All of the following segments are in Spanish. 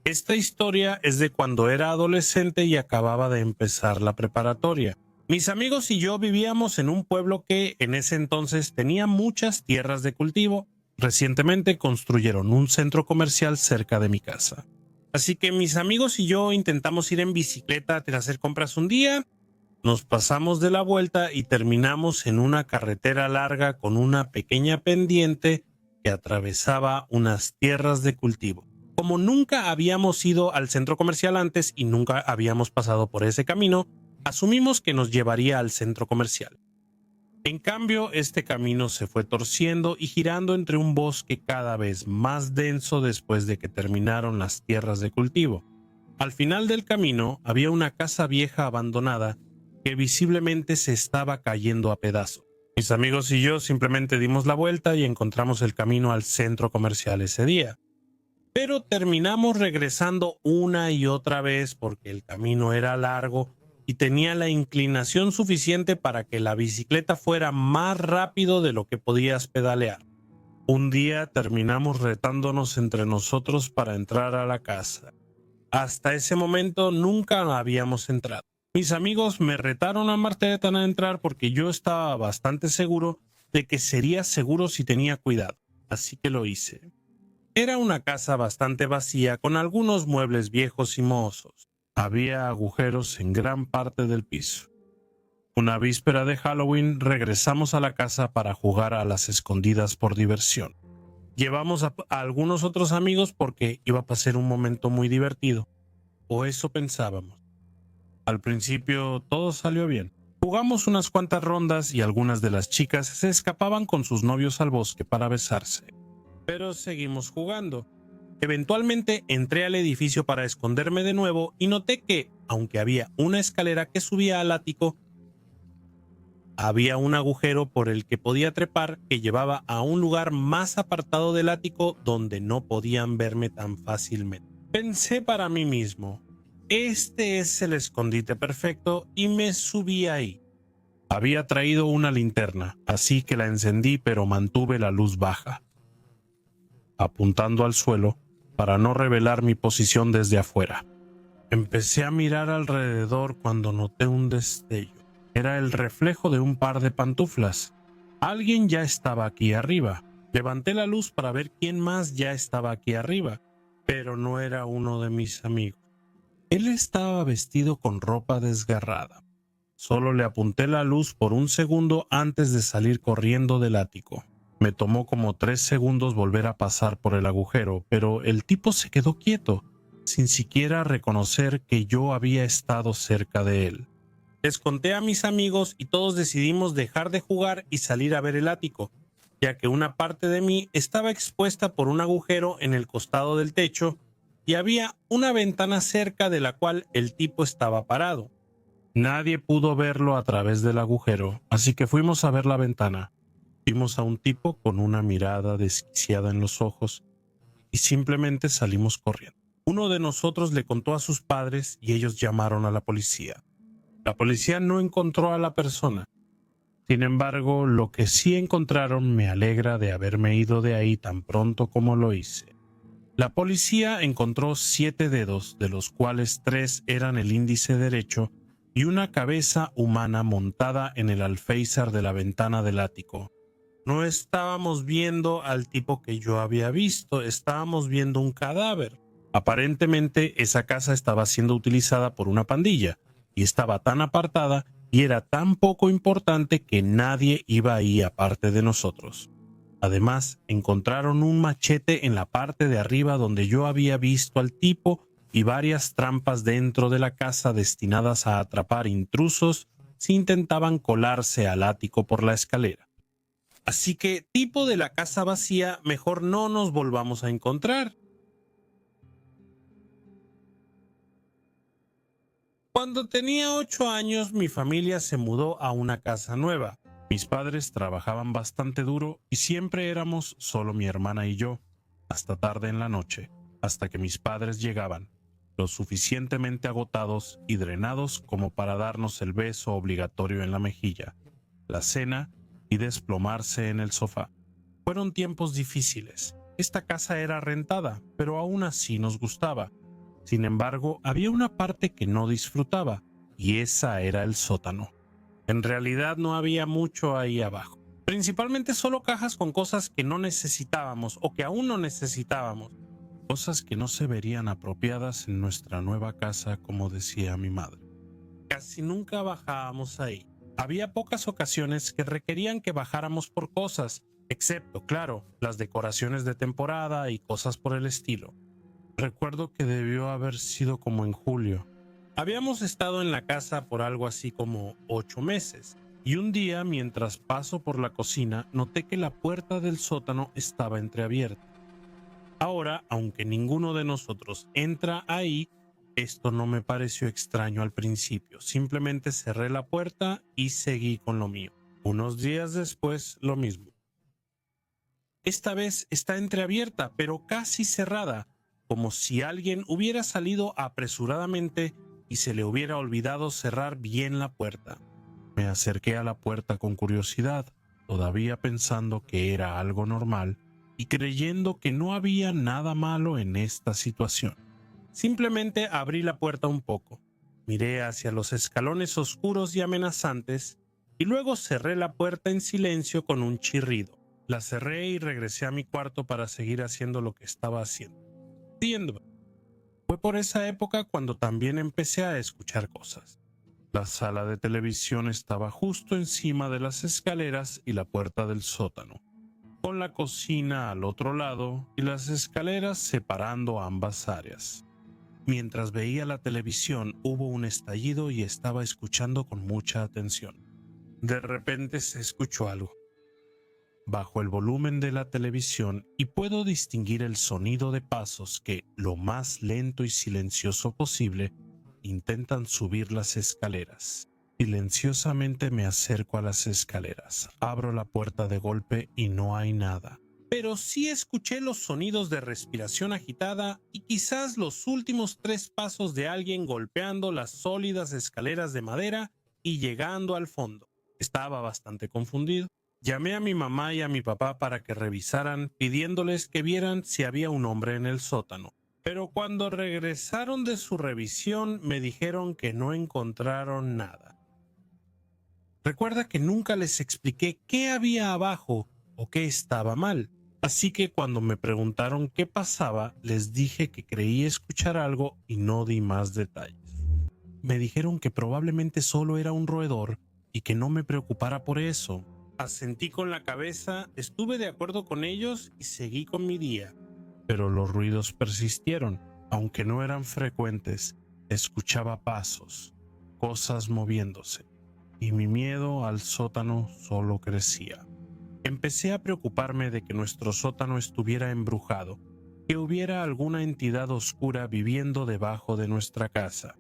Esta historia es de cuando era adolescente y acababa de empezar la preparatoria. Mis amigos y yo vivíamos en un pueblo que en ese entonces tenía muchas tierras de cultivo. Recientemente construyeron un centro comercial cerca de mi casa. Así que mis amigos y yo intentamos ir en bicicleta a hacer compras un día. Nos pasamos de la vuelta y terminamos en una carretera larga con una pequeña pendiente que atravesaba unas tierras de cultivo. Como nunca habíamos ido al centro comercial antes y nunca habíamos pasado por ese camino, asumimos que nos llevaría al centro comercial. En cambio, este camino se fue torciendo y girando entre un bosque cada vez más denso después de que terminaron las tierras de cultivo. Al final del camino había una casa vieja abandonada que visiblemente se estaba cayendo a pedazos. Mis amigos y yo simplemente dimos la vuelta y encontramos el camino al centro comercial ese día. Pero terminamos regresando una y otra vez porque el camino era largo y tenía la inclinación suficiente para que la bicicleta fuera más rápido de lo que podías pedalear. Un día terminamos retándonos entre nosotros para entrar a la casa. Hasta ese momento nunca habíamos entrado. Mis amigos me retaron a Marteta a entrar porque yo estaba bastante seguro de que sería seguro si tenía cuidado, así que lo hice. Era una casa bastante vacía con algunos muebles viejos y mohosos. Había agujeros en gran parte del piso. Una víspera de Halloween regresamos a la casa para jugar a las escondidas por diversión. Llevamos a algunos otros amigos porque iba a pasar un momento muy divertido, o eso pensábamos. Al principio todo salió bien. Jugamos unas cuantas rondas y algunas de las chicas se escapaban con sus novios al bosque para besarse. Pero seguimos jugando. Eventualmente entré al edificio para esconderme de nuevo y noté que, aunque había una escalera que subía al ático, había un agujero por el que podía trepar que llevaba a un lugar más apartado del ático donde no podían verme tan fácilmente. Pensé para mí mismo, este es el escondite perfecto, y me subí ahí. Había traído una linterna, así que la encendí, pero mantuve la luz baja, apuntando al suelo para no revelar mi posición desde afuera. Empecé a mirar alrededor cuando noté un destello. Era el reflejo de un par de pantuflas. Alguien ya estaba aquí arriba. Levanté la luz para ver quién más ya estaba aquí arriba, pero no era uno de mis amigos. Él estaba vestido con ropa desgarrada. Solo le apunté la luz por un segundo antes de salir corriendo del ático. Me tomó como 3 segundos volver a pasar por el agujero, pero el tipo se quedó quieto, sin siquiera reconocer que yo había estado cerca de él. Les conté a mis amigos y todos decidimos dejar de jugar y salir a ver el ático, ya que una parte de mí estaba expuesta por un agujero en el costado del techo y había una ventana cerca de la cual el tipo estaba parado. Nadie pudo verlo a través del agujero, así que fuimos a ver la ventana. Vimos a un tipo con una mirada desquiciada en los ojos y simplemente salimos corriendo. Uno de nosotros le contó a sus padres y ellos llamaron a la policía. La policía no encontró a la persona. Sin embargo, lo que sí encontraron me alegra de haberme ido de ahí tan pronto como lo hice. La policía encontró 7 dedos, de los cuales 3 eran el índice derecho, y una cabeza humana montada en el alféizar de la ventana del ático. No estábamos viendo al tipo que yo había visto, estábamos viendo un cadáver. Aparentemente esa casa estaba siendo utilizada por una pandilla y estaba tan apartada y era tan poco importante que nadie iba ahí aparte de nosotros. Además, encontraron un machete en la parte de arriba donde yo había visto al tipo y varias trampas dentro de la casa destinadas a atrapar intrusos si intentaban colarse al ático por la escalera. Así que, tipo de la casa vacía, mejor no nos volvamos a encontrar. Cuando tenía 8 años, mi familia se mudó a una casa nueva. Mis padres trabajaban bastante duro y siempre éramos solo mi hermana y yo, hasta tarde en la noche, hasta que mis padres llegaban, lo suficientemente agotados y drenados como para darnos el beso obligatorio en la mejilla, la cena y desplomarse en el sofá. Fueron tiempos difíciles. Esta casa era rentada, pero aún así nos gustaba. Sin embargo, había una parte que no disfrutaba, y esa era el sótano. En realidad no había mucho ahí abajo. Principalmente solo cajas con cosas que no necesitábamos o que aún no necesitábamos. Cosas que no se verían apropiadas en nuestra nueva casa, como decía mi madre. Casi nunca bajábamos ahí. Había pocas ocasiones que requerían que bajáramos por cosas, excepto, claro, las decoraciones de temporada y cosas por el estilo. Recuerdo que debió haber sido como en julio. Habíamos estado en la casa por algo así como 8 meses, y un día, mientras paso por la cocina, noté que la puerta del sótano estaba entreabierta. Ahora, aunque ninguno de nosotros entra ahí, esto no me pareció extraño al principio. Simplemente cerré la puerta y seguí con lo mío. Unos días después, lo mismo. Esta vez está entreabierta, pero casi cerrada, como si alguien hubiera salido apresuradamente y se le hubiera olvidado cerrar bien la puerta. Me acerqué a la puerta con curiosidad, todavía pensando que era algo normal y creyendo que no había nada malo en esta situación. Simplemente abrí la puerta un poco, miré hacia los escalones oscuros y amenazantes y luego cerré la puerta en silencio con un chirrido. La cerré y regresé a mi cuarto para seguir haciendo lo que estaba haciendo. Fue por esa época cuando también empecé a escuchar cosas. La sala de televisión estaba justo encima de las escaleras y la puerta del sótano, con la cocina al otro lado y las escaleras separando ambas áreas. Mientras veía la televisión hubo un estallido y estaba escuchando con mucha atención. De repente se escuchó algo. Bajo el volumen de la televisión y puedo distinguir el sonido de pasos que, lo más lento y silencioso posible, intentan subir las escaleras. Silenciosamente me acerco a las escaleras, abro la puerta de golpe y no hay nada. Pero sí escuché los sonidos de respiración agitada y quizás los últimos 3 pasos de alguien golpeando las sólidas escaleras de madera y llegando al fondo. Estaba bastante confundido. Llamé a mi mamá y a mi papá para que revisaran, pidiéndoles que vieran si había un hombre en el sótano. Pero cuando regresaron de su revisión me dijeron que no encontraron nada. Recuerda que nunca les expliqué qué había abajo o qué estaba mal. Así que cuando me preguntaron qué pasaba, les dije que creí escuchar algo y no di más detalles. Me dijeron que probablemente solo era un roedor y que no me preocupara por eso. Asentí con la cabeza, estuve de acuerdo con ellos y seguí con mi día. Pero los ruidos persistieron, aunque no eran frecuentes. Escuchaba pasos, cosas moviéndose, y mi miedo al sótano solo crecía. Empecé a preocuparme de que nuestro sótano estuviera embrujado, que hubiera alguna entidad oscura viviendo debajo de nuestra casa.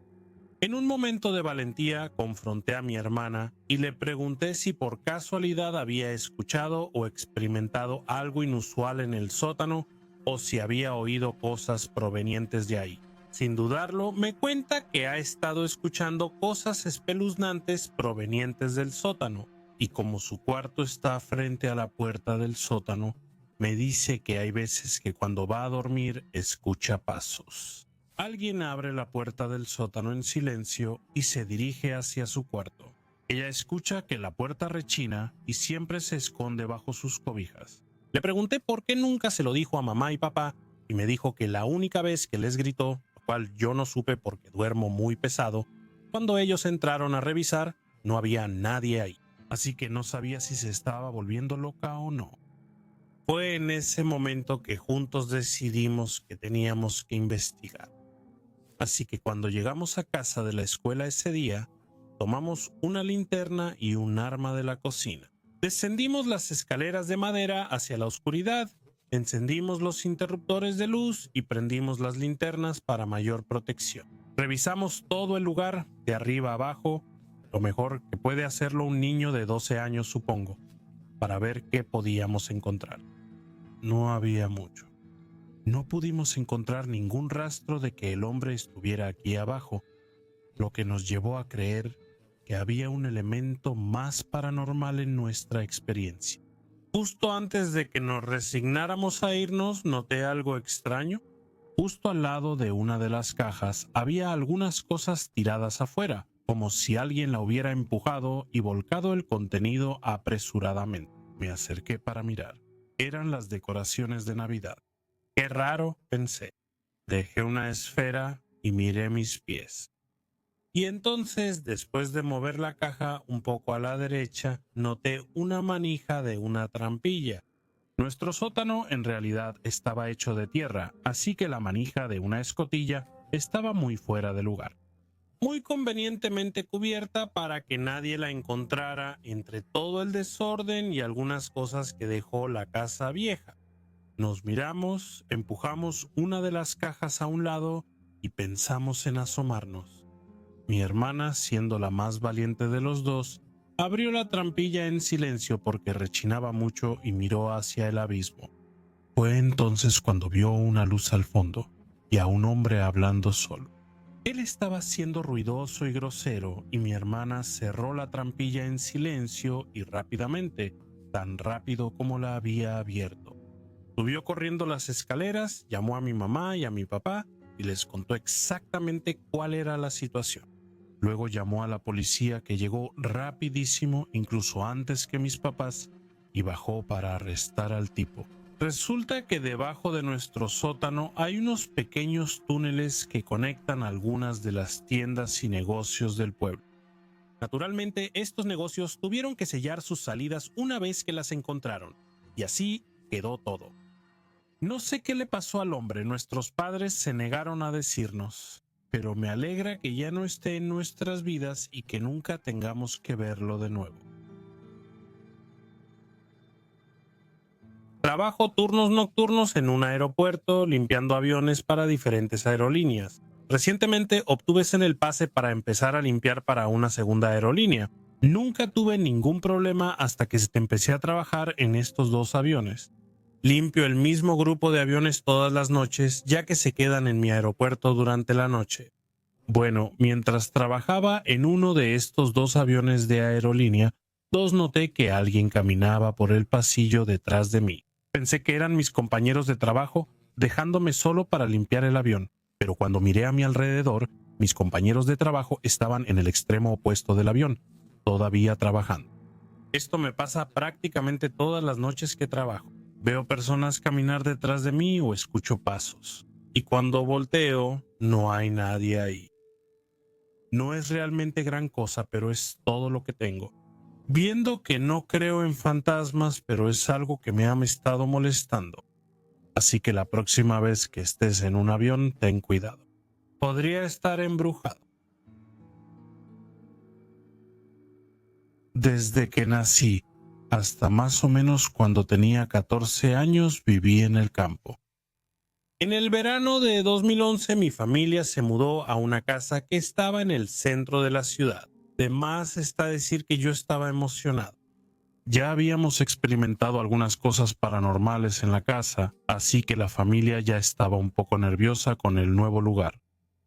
En un momento de valentía confronté a mi hermana y le pregunté si por casualidad había escuchado o experimentado algo inusual en el sótano o si había oído cosas provenientes de ahí. Sin dudarlo, me cuenta que ha estado escuchando cosas espeluznantes provenientes del sótano, y como su cuarto está frente a la puerta del sótano, me dice que hay veces que cuando va a dormir escucha pasos. Alguien abre la puerta del sótano en silencio y se dirige hacia su cuarto. Ella escucha que la puerta rechina y siempre se esconde bajo sus cobijas. Le pregunté por qué nunca se lo dijo a mamá y papá y me dijo que la única vez que les gritó, lo cual yo no supe porque duermo muy pesado, cuando ellos entraron a revisar no había nadie ahí, así que no sabía si se estaba volviendo loca o no. Fue en ese momento que juntos decidimos que teníamos que investigar. Así que cuando llegamos a casa de la escuela ese día, tomamos una linterna y un arma de la cocina. Descendimos las escaleras de madera hacia la oscuridad, encendimos los interruptores de luz y prendimos las linternas para mayor protección. Revisamos todo el lugar, de arriba a abajo, lo mejor que puede hacerlo un niño de 12 años, supongo, para ver qué podíamos encontrar. No había mucho. No pudimos encontrar ningún rastro de que el hombre estuviera aquí abajo, lo que nos llevó a creer que había un elemento más paranormal en nuestra experiencia. Justo antes de que nos resignáramos a irnos, noté algo extraño. Justo al lado de una de las cajas había algunas cosas tiradas afuera, como si alguien la hubiera empujado y volcado el contenido apresuradamente. Me acerqué para mirar. Eran las decoraciones de Navidad. Qué raro, pensé. Dejé una esfera y miré mis pies. Y entonces, después de mover la caja un poco a la derecha, noté una manija de una trampilla. Nuestro sótano en realidad estaba hecho de tierra, así que la manija de una escotilla estaba muy fuera de lugar. Muy convenientemente cubierta para que nadie la encontrara entre todo el desorden y algunas cosas que dejó la casa vieja. Nos miramos, empujamos una de las cajas a un lado y pensamos en asomarnos. Mi hermana, siendo la más valiente de los dos, abrió la trampilla en silencio porque rechinaba mucho y miró hacia el abismo. Fue entonces cuando vio una luz al fondo y a un hombre hablando solo. Él estaba siendo ruidoso y grosero y mi hermana cerró la trampilla en silencio y rápidamente, tan rápido como la había abierto. Subió corriendo las escaleras, llamó a mi mamá y a mi papá y les contó exactamente cuál era la situación. Luego llamó a la policía, que llegó rapidísimo, incluso antes que mis papás, y bajó para arrestar al tipo. Resulta que debajo de nuestro sótano hay unos pequeños túneles que conectan algunas de las tiendas y negocios del pueblo. Naturalmente, estos negocios tuvieron que sellar sus salidas una vez que las encontraron, y así quedó todo. No sé qué le pasó al hombre, nuestros padres se negaron a decirnos, pero me alegra que ya no esté en nuestras vidas y que nunca tengamos que verlo de nuevo. Trabajo turnos nocturnos en un aeropuerto limpiando aviones para diferentes aerolíneas. Recientemente obtuve en el pase para empezar a limpiar para una segunda aerolínea. Nunca tuve ningún problema hasta que empecé a trabajar en estos dos aviones. Limpio el mismo grupo de aviones todas las noches, ya que se quedan en mi aeropuerto durante la noche. Bueno, mientras trabajaba en uno de estos dos aviones de aerolínea, noté que alguien caminaba por el pasillo detrás de mí. Pensé que eran mis compañeros de trabajo dejándome solo para limpiar el avión, pero cuando miré a mi alrededor, mis compañeros de trabajo estaban en el extremo opuesto del avión, todavía trabajando. Esto me pasa prácticamente todas las noches que trabajo. Veo personas caminar detrás de mí o escucho pasos, y cuando volteo, no hay nadie ahí. No es realmente gran cosa, pero es todo lo que tengo. Viendo que no creo en fantasmas, pero es algo que me ha estado molestando. Así que la próxima vez que estés en un avión, ten cuidado. Podría estar embrujado. Desde que nací hasta más o menos cuando tenía 14 años viví en el campo. En el verano de 2011 mi familia se mudó a una casa que estaba en el centro de la ciudad. De más está decir que yo estaba emocionado. Ya habíamos experimentado algunas cosas paranormales en la casa, así que la familia ya estaba un poco nerviosa con el nuevo lugar.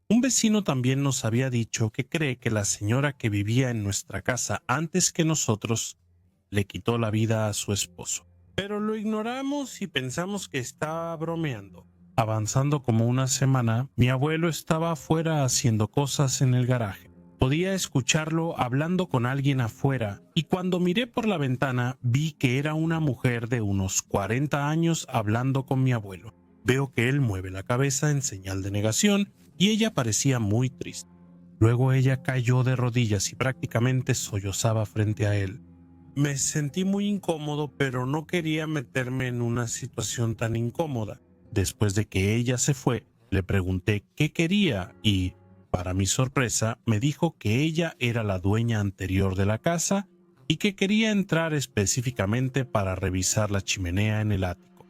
Un vecino también nos había dicho que cree que la señora que vivía en nuestra casa antes que nosotros le quitó la vida a su esposo. Pero lo ignoramos y pensamos que estaba bromeando. Avanzando como una semana, mi abuelo estaba afuera haciendo cosas en el garaje. Podía escucharlo hablando con alguien afuera y cuando miré por la ventana vi que era una mujer de unos 40 años hablando con mi abuelo. Veo que él mueve la cabeza en señal de negación y ella parecía muy triste. Luego ella cayó de rodillas y prácticamente sollozaba frente a él. Me sentí muy incómodo, pero no quería meterme en una situación tan incómoda. Después de que ella se fue, le pregunté qué quería y, para mi sorpresa, me dijo que ella era la dueña anterior de la casa y que quería entrar específicamente para revisar la chimenea en el ático.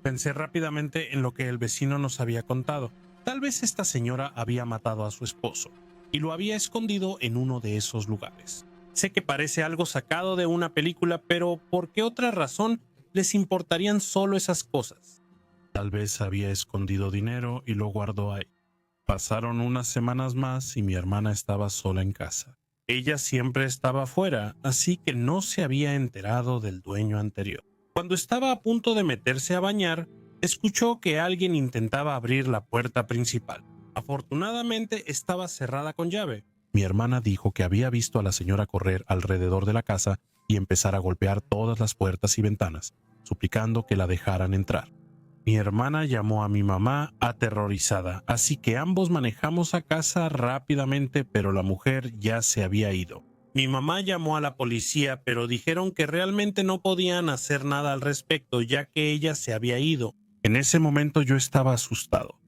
Pensé rápidamente en lo que el vecino nos había contado. Tal vez esta señora había matado a su esposo y lo había escondido en uno de esos lugares. Sé que parece algo sacado de una película, pero ¿por qué otra razón les importarían solo esas cosas? Tal vez había escondido dinero y lo guardó ahí. Pasaron unas semanas más y mi hermana estaba sola en casa. Ella siempre estaba afuera, así que no se había enterado del dueño anterior. Cuando estaba a punto de meterse a bañar, escuchó que alguien intentaba abrir la puerta principal. Afortunadamente estaba cerrada con llave. Mi hermana dijo que había visto a la señora correr alrededor de la casa y empezar a golpear todas las puertas y ventanas, suplicando que la dejaran entrar. Mi hermana llamó a mi mamá aterrorizada, así que ambos manejamos a casa rápidamente, pero la mujer ya se había ido. Mi mamá llamó a la policía, pero dijeron que realmente no podían hacer nada al respecto, ya que ella se había ido. En ese momento yo estaba asustado.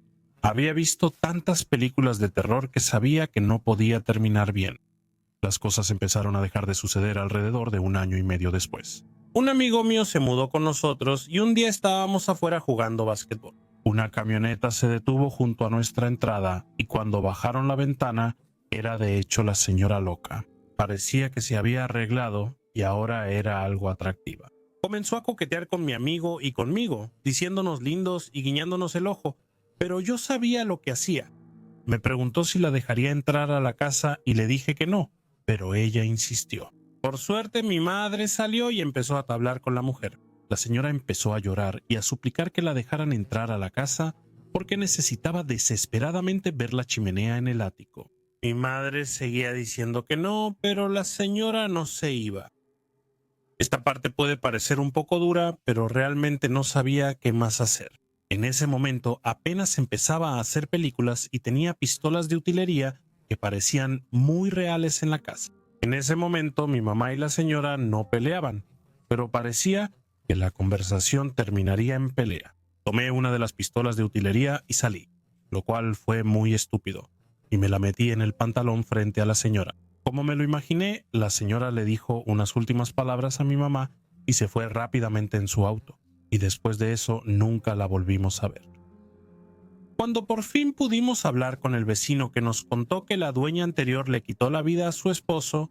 Había visto tantas películas de terror que sabía que no podía terminar bien. Las cosas empezaron a dejar de suceder alrededor de 1 año y medio después. Un amigo mío se mudó con nosotros y un día estábamos afuera jugando básquetbol. Una camioneta se detuvo junto a nuestra entrada y cuando bajaron la ventana era de hecho la señora loca. Parecía que se había arreglado y ahora era algo atractiva. Comenzó a coquetear con mi amigo y conmigo, diciéndonos lindos y guiñándonos el ojo, pero yo sabía lo que hacía. Me preguntó si la dejaría entrar a la casa y le dije que no, pero ella insistió. Por suerte mi madre salió y empezó a hablar con la mujer. La señora empezó a llorar y a suplicar que la dejaran entrar a la casa porque necesitaba desesperadamente ver la chimenea en el ático. Mi madre seguía diciendo que no, pero la señora no se iba. Esta parte puede parecer un poco dura, pero realmente no sabía qué más hacer. En ese momento apenas empezaba a hacer películas y tenía pistolas de utilería que parecían muy reales en la casa. En ese momento mi mamá y la señora no peleaban, pero parecía que la conversación terminaría en pelea. Tomé una de las pistolas de utilería y salí, lo cual fue muy estúpido, y me la metí en el pantalón frente a la señora. Como me lo imaginé, la señora le dijo unas últimas palabras a mi mamá y se fue rápidamente en su auto, y después de eso nunca la volvimos a ver. Cuando por fin pudimos hablar con el vecino que nos contó que la dueña anterior le quitó la vida a su esposo,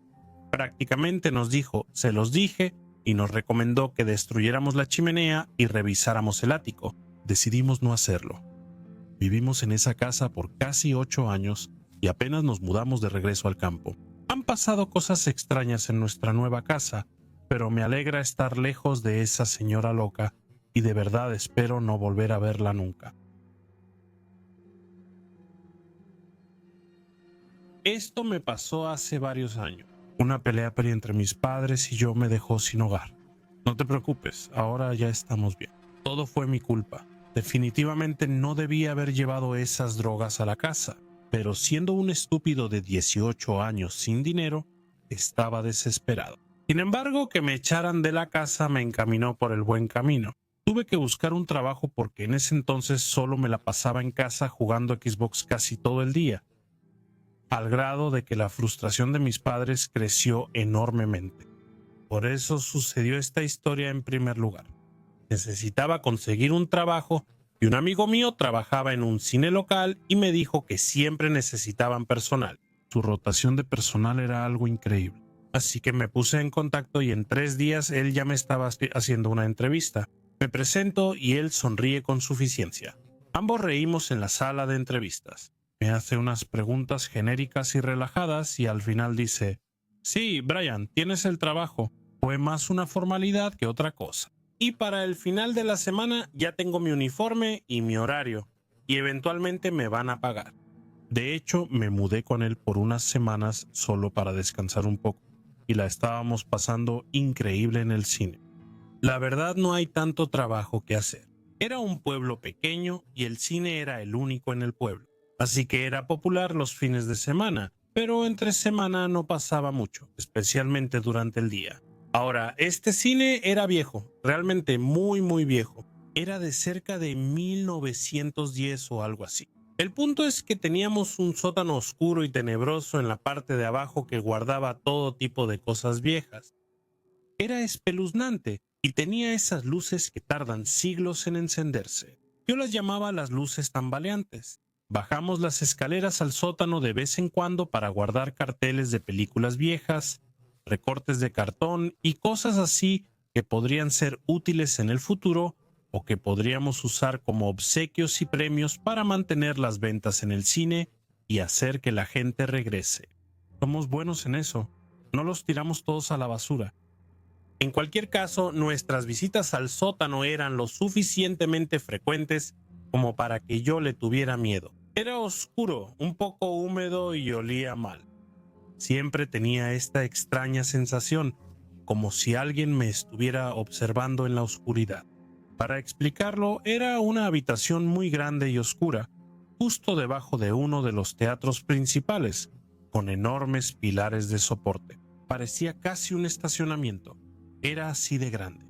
prácticamente nos dijo, se los dije, y nos recomendó que destruyéramos la chimenea y revisáramos el ático. Decidimos no hacerlo. Vivimos en esa casa por casi 8 años y apenas nos mudamos de regreso al campo. Han pasado cosas extrañas en nuestra nueva casa, pero me alegra estar lejos de esa señora loca y de verdad espero no volver a verla nunca. Esto me pasó hace varios años. Una pelea entre mis padres y yo me dejó sin hogar. No te preocupes, ahora ya estamos bien. Todo fue mi culpa. Definitivamente no debía haber llevado esas drogas a la casa, pero siendo un estúpido de 18 años sin dinero, estaba desesperado. Sin embargo, que me echaran de la casa me encaminó por el buen camino. Tuve que buscar un trabajo porque en ese entonces solo me la pasaba en casa jugando Xbox casi todo el día, al grado de que la frustración de mis padres creció enormemente. Por eso sucedió esta historia en primer lugar. Necesitaba conseguir un trabajo y un amigo mío trabajaba en un cine local y me dijo que siempre necesitaban personal. Su rotación de personal era algo increíble. Así que me puse en contacto y en 3 días él ya me estaba haciendo una entrevista. Me presento y él sonríe con suficiencia. Ambos reímos en la sala de entrevistas. Me hace unas preguntas genéricas y relajadas y al final dice, sí, Brian, tienes el trabajo. Fue más una formalidad que otra cosa. Y para el final de la semana ya tengo mi uniforme y mi horario, y eventualmente me van a pagar. De hecho, me mudé con él por unas semanas solo para descansar un poco, y la estábamos pasando increíble en el cine. La verdad no hay tanto trabajo que hacer. Era un pueblo pequeño y el cine era el único en el pueblo, así que era popular los fines de semana, pero entre semana no pasaba mucho, especialmente durante el día. Ahora, este cine era viejo, realmente muy viejo. Era de cerca de 1910 o algo así. El punto es que teníamos un sótano oscuro y tenebroso en la parte de abajo que guardaba todo tipo de cosas viejas. Era espeluznante y tenía esas luces que tardan siglos en encenderse. Yo las llamaba las luces tambaleantes. Bajamos las escaleras al sótano de vez en cuando para guardar carteles de películas viejas, recortes de cartón y cosas así que podrían ser útiles en el futuro o que podríamos usar como obsequios y premios para mantener las ventas en el cine y hacer que la gente regrese. Somos buenos en eso. No los tiramos todos a la basura. En cualquier caso, nuestras visitas al sótano eran lo suficientemente frecuentes como para que yo le tuviera miedo. Era oscuro, un poco húmedo y olía mal. Siempre tenía esta extraña sensación, como si alguien me estuviera observando en la oscuridad. Para explicarlo, era una habitación muy grande y oscura, justo debajo de uno de los teatros principales, con enormes pilares de soporte. Parecía casi un estacionamiento. Era así de grande.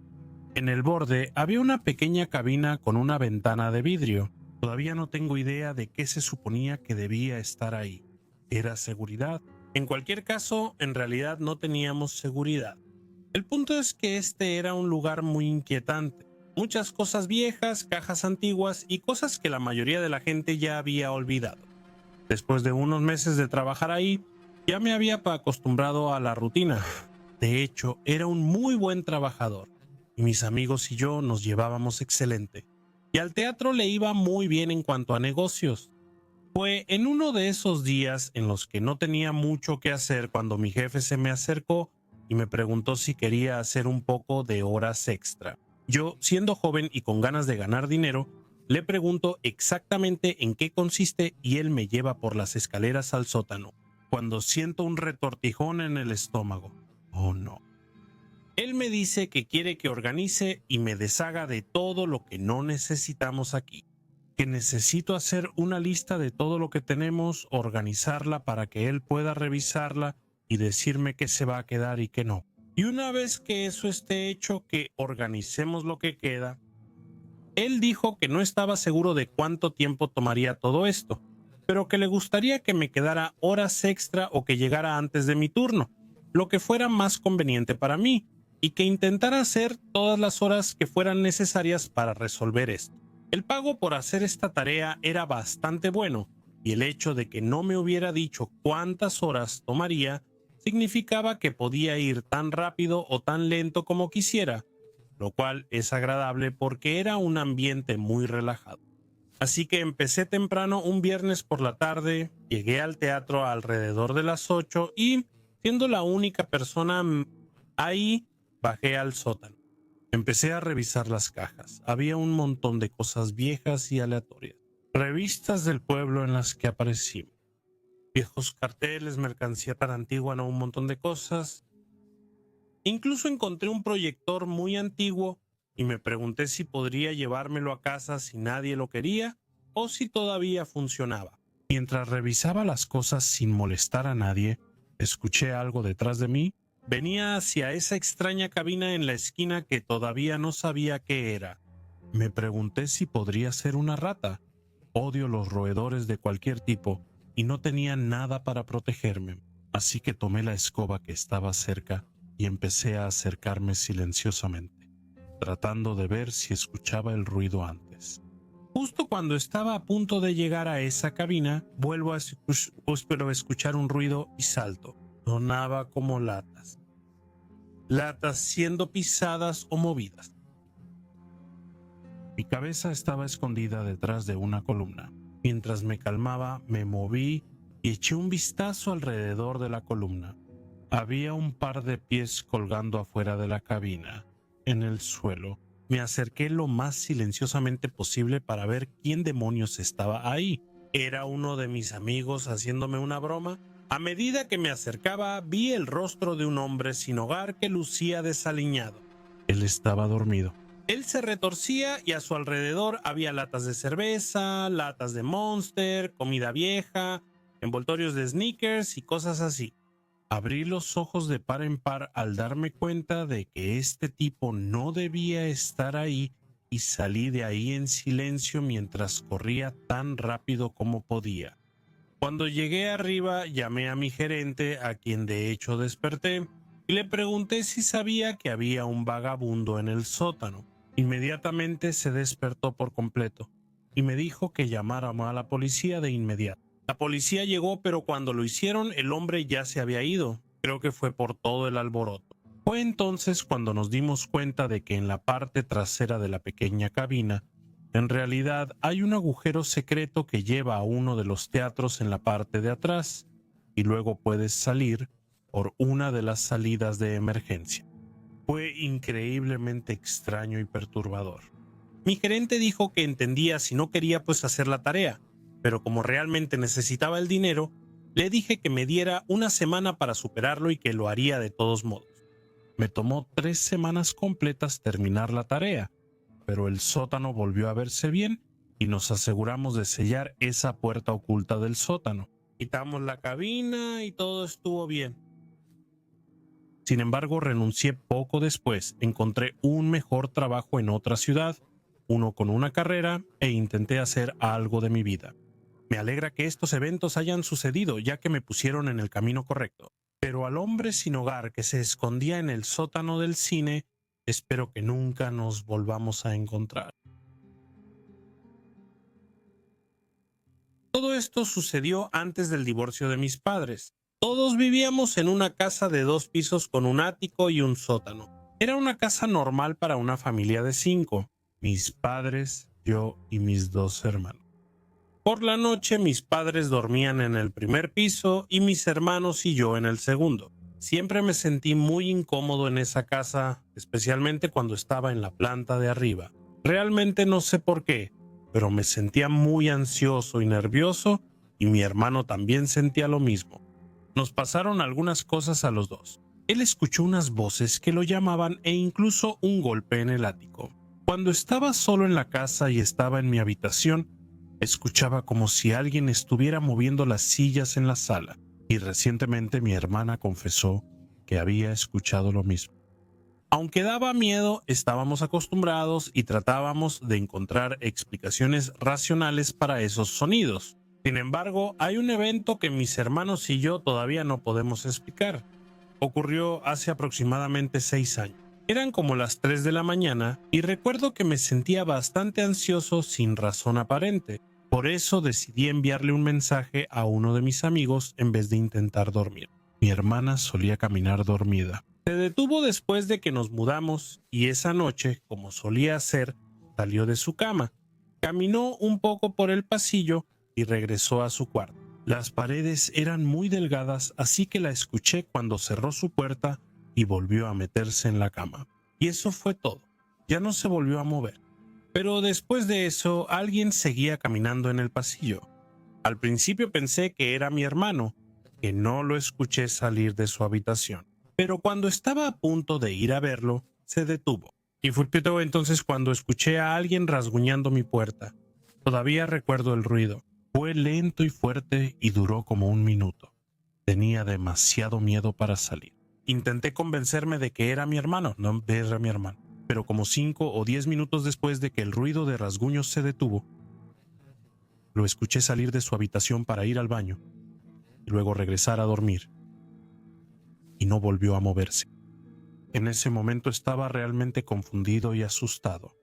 En el borde había una pequeña cabina con una ventana de vidrio. Todavía no tengo idea de qué se suponía que debía estar ahí. ¿Era seguridad? En cualquier caso, en realidad no teníamos seguridad. El punto es que este era un lugar muy inquietante. Muchas cosas viejas, cajas antiguas y cosas que la mayoría de la gente ya había olvidado. Después de unos meses de trabajar ahí, ya me había acostumbrado a la rutina. De hecho, era un muy buen trabajador y mis amigos y yo nos llevábamos excelente. Y al teatro le iba muy bien en cuanto a negocios. Fue en uno de esos días en los que no tenía mucho que hacer cuando mi jefe se me acercó y me preguntó si quería hacer un poco de horas extra. Yo, siendo joven y con ganas de ganar dinero, le pregunto exactamente en qué consiste y él me lleva por las escaleras al sótano, cuando siento un retortijón en el estómago. Oh no. Él me dice que quiere que organice y me deshaga de todo lo que no necesitamos aquí. Que necesito hacer una lista de todo lo que tenemos, organizarla para que él pueda revisarla y decirme qué se va a quedar y qué no. Y una vez que eso esté hecho, que organicemos lo que queda. Él dijo que no estaba seguro de cuánto tiempo tomaría todo esto, pero que le gustaría que me quedara horas extra o que llegara antes de mi turno, lo que fuera más conveniente para mí, y que intentara hacer todas las horas que fueran necesarias para resolver esto. El pago por hacer esta tarea era bastante bueno, y el hecho de que no me hubiera dicho cuántas horas tomaría significaba que podía ir tan rápido o tan lento como quisiera, lo cual es agradable porque era un ambiente muy relajado. Así que empecé temprano un viernes por la tarde, llegué al teatro alrededor de las 8 y, siendo la única persona ahí, bajé al sótano. Empecé a revisar las cajas. Había un montón de cosas viejas y aleatorias. Revistas del pueblo en las que aparecimos. Viejos carteles, mercancía tan antigua, no, un montón de cosas. Incluso encontré un proyector muy antiguo y me pregunté si podría llevármelo a casa si nadie lo quería o si todavía funcionaba. Mientras revisaba las cosas sin molestar a nadie, escuché algo detrás de mí. Venía hacia esa extraña cabina en la esquina que todavía no sabía qué era. Me pregunté si podría ser una rata. Odio los roedores de cualquier tipo y no tenía nada para protegerme. Así que tomé la escoba que estaba cerca y empecé a acercarme silenciosamente, tratando de ver si escuchaba el ruido antes. Justo cuando estaba a punto de llegar a esa cabina, vuelvo a escuchar un ruido y salto. Sonaba como latas. Latas siendo pisadas o movidas. Mi cabeza estaba escondida detrás de una columna. Mientras me calmaba, me moví y eché un vistazo alrededor de la columna. Había un par de pies colgando afuera de la cabina, en el suelo. Me acerqué lo más silenciosamente posible para ver quién demonios estaba ahí. ¿Era uno de mis amigos haciéndome una broma? A medida que me acercaba, vi el rostro de un hombre sin hogar que lucía desaliñado. Él estaba dormido. Él se retorcía y a su alrededor había latas de cerveza, latas de Monster, comida vieja, envoltorios de Snickers y cosas así. Abrí los ojos de par en par al darme cuenta de que este tipo no debía estar ahí y salí de ahí en silencio mientras corría tan rápido como podía. Cuando llegué arriba, llamé a mi gerente, a quien de hecho desperté, y le pregunté si sabía que había un vagabundo en el sótano. Inmediatamente se despertó por completo y me dijo que llamáramos a la policía de inmediato. La policía llegó, pero cuando lo hicieron, el hombre ya se había ido. Creo que fue por todo el alboroto. Fue entonces cuando nos dimos cuenta de que en la parte trasera de la pequeña cabina, en realidad hay un agujero secreto que lleva a uno de los teatros en la parte de atrás y luego puedes salir por una de las salidas de emergencia. Fue increíblemente extraño y perturbador. Mi gerente dijo que entendía si no quería pues hacer la tarea, pero como realmente necesitaba el dinero, le dije que me diera una semana para superarlo y que lo haría de todos modos. Me tomó 3 semanas completas terminar la tarea, pero el sótano volvió a verse bien y nos aseguramos de sellar esa puerta oculta del sótano. Quitamos la cabina y todo estuvo bien. Sin embargo, renuncié poco después, encontré un mejor trabajo en otra ciudad, uno con una carrera, e intenté hacer algo de mi vida. Me alegra que estos eventos hayan sucedido, ya que me pusieron en el camino correcto. Pero al hombre sin hogar que se escondía en el sótano del cine, espero que nunca nos volvamos a encontrar. Todo esto sucedió antes del divorcio de mis padres. Todos vivíamos en una casa de 2 pisos con un ático y un sótano. Era una casa normal para una familia de 5, mis padres, yo y mis 2 hermanos. Por la noche mis padres dormían en el primer piso y mis hermanos y yo en el segundo. Siempre me sentí muy incómodo en esa casa, especialmente cuando estaba en la planta de arriba. Realmente no sé por qué, pero me sentía muy ansioso y nervioso, y mi hermano también sentía lo mismo. Nos pasaron algunas cosas a los dos. Él escuchó unas voces que lo llamaban e incluso un golpe en el ático. Cuando estaba solo en la casa y estaba en mi habitación, escuchaba como si alguien estuviera moviendo las sillas en la sala, y recientemente mi hermana confesó que había escuchado lo mismo. Aunque daba miedo, estábamos acostumbrados y tratábamos de encontrar explicaciones racionales para esos sonidos. Sin embargo, hay un evento que mis hermanos y yo todavía no podemos explicar. Ocurrió hace aproximadamente 6 años. Eran como las 3 de la mañana y recuerdo que me sentía bastante ansioso sin razón aparente. Por eso decidí enviarle un mensaje a uno de mis amigos en vez de intentar dormir. Mi hermana solía caminar dormida. Se detuvo después de que nos mudamos y esa noche, como solía hacer, salió de su cama. Caminó un poco por el pasillo y regresó a su cuarto. Las paredes eran muy delgadas, así que la escuché cuando cerró su puerta y volvió a meterse en la cama. Y eso fue todo. Ya no se volvió a mover. Pero después de eso, alguien seguía caminando en el pasillo. Al principio pensé que era mi hermano, que no lo escuché salir de su habitación. Pero cuando estaba a punto de ir a verlo, se detuvo. Y fue entonces cuando escuché a alguien rasguñando mi puerta. Todavía recuerdo el ruido. Fue lento y fuerte y duró como 1 minuto. Tenía demasiado miedo para salir. Intenté convencerme de que era mi hermano, no era mi hermano. Pero como 5 o 10 minutos después de que el ruido de rasguños se detuvo, lo escuché salir de su habitación para ir al baño y luego regresar a dormir. Y no volvió a moverse. En ese momento estaba realmente confundido y asustado.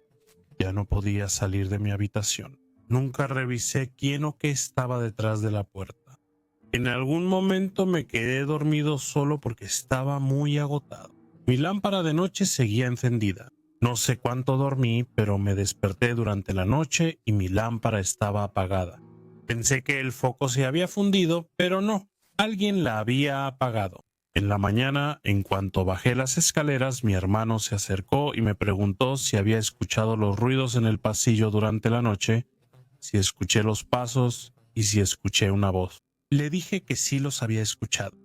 Ya no podía salir de mi habitación. Nunca revisé quién o qué estaba detrás de la puerta. En algún momento me quedé dormido solo porque estaba muy agotado. Mi lámpara de noche seguía encendida. No sé cuánto dormí, pero me desperté durante la noche y mi lámpara estaba apagada. Pensé que el foco se había fundido, pero no, alguien la había apagado. En la mañana, en cuanto bajé las escaleras, mi hermano se acercó y me preguntó si había escuchado los ruidos en el pasillo durante la noche, si escuché los pasos y si escuché una voz. Le dije que sí los había escuchado,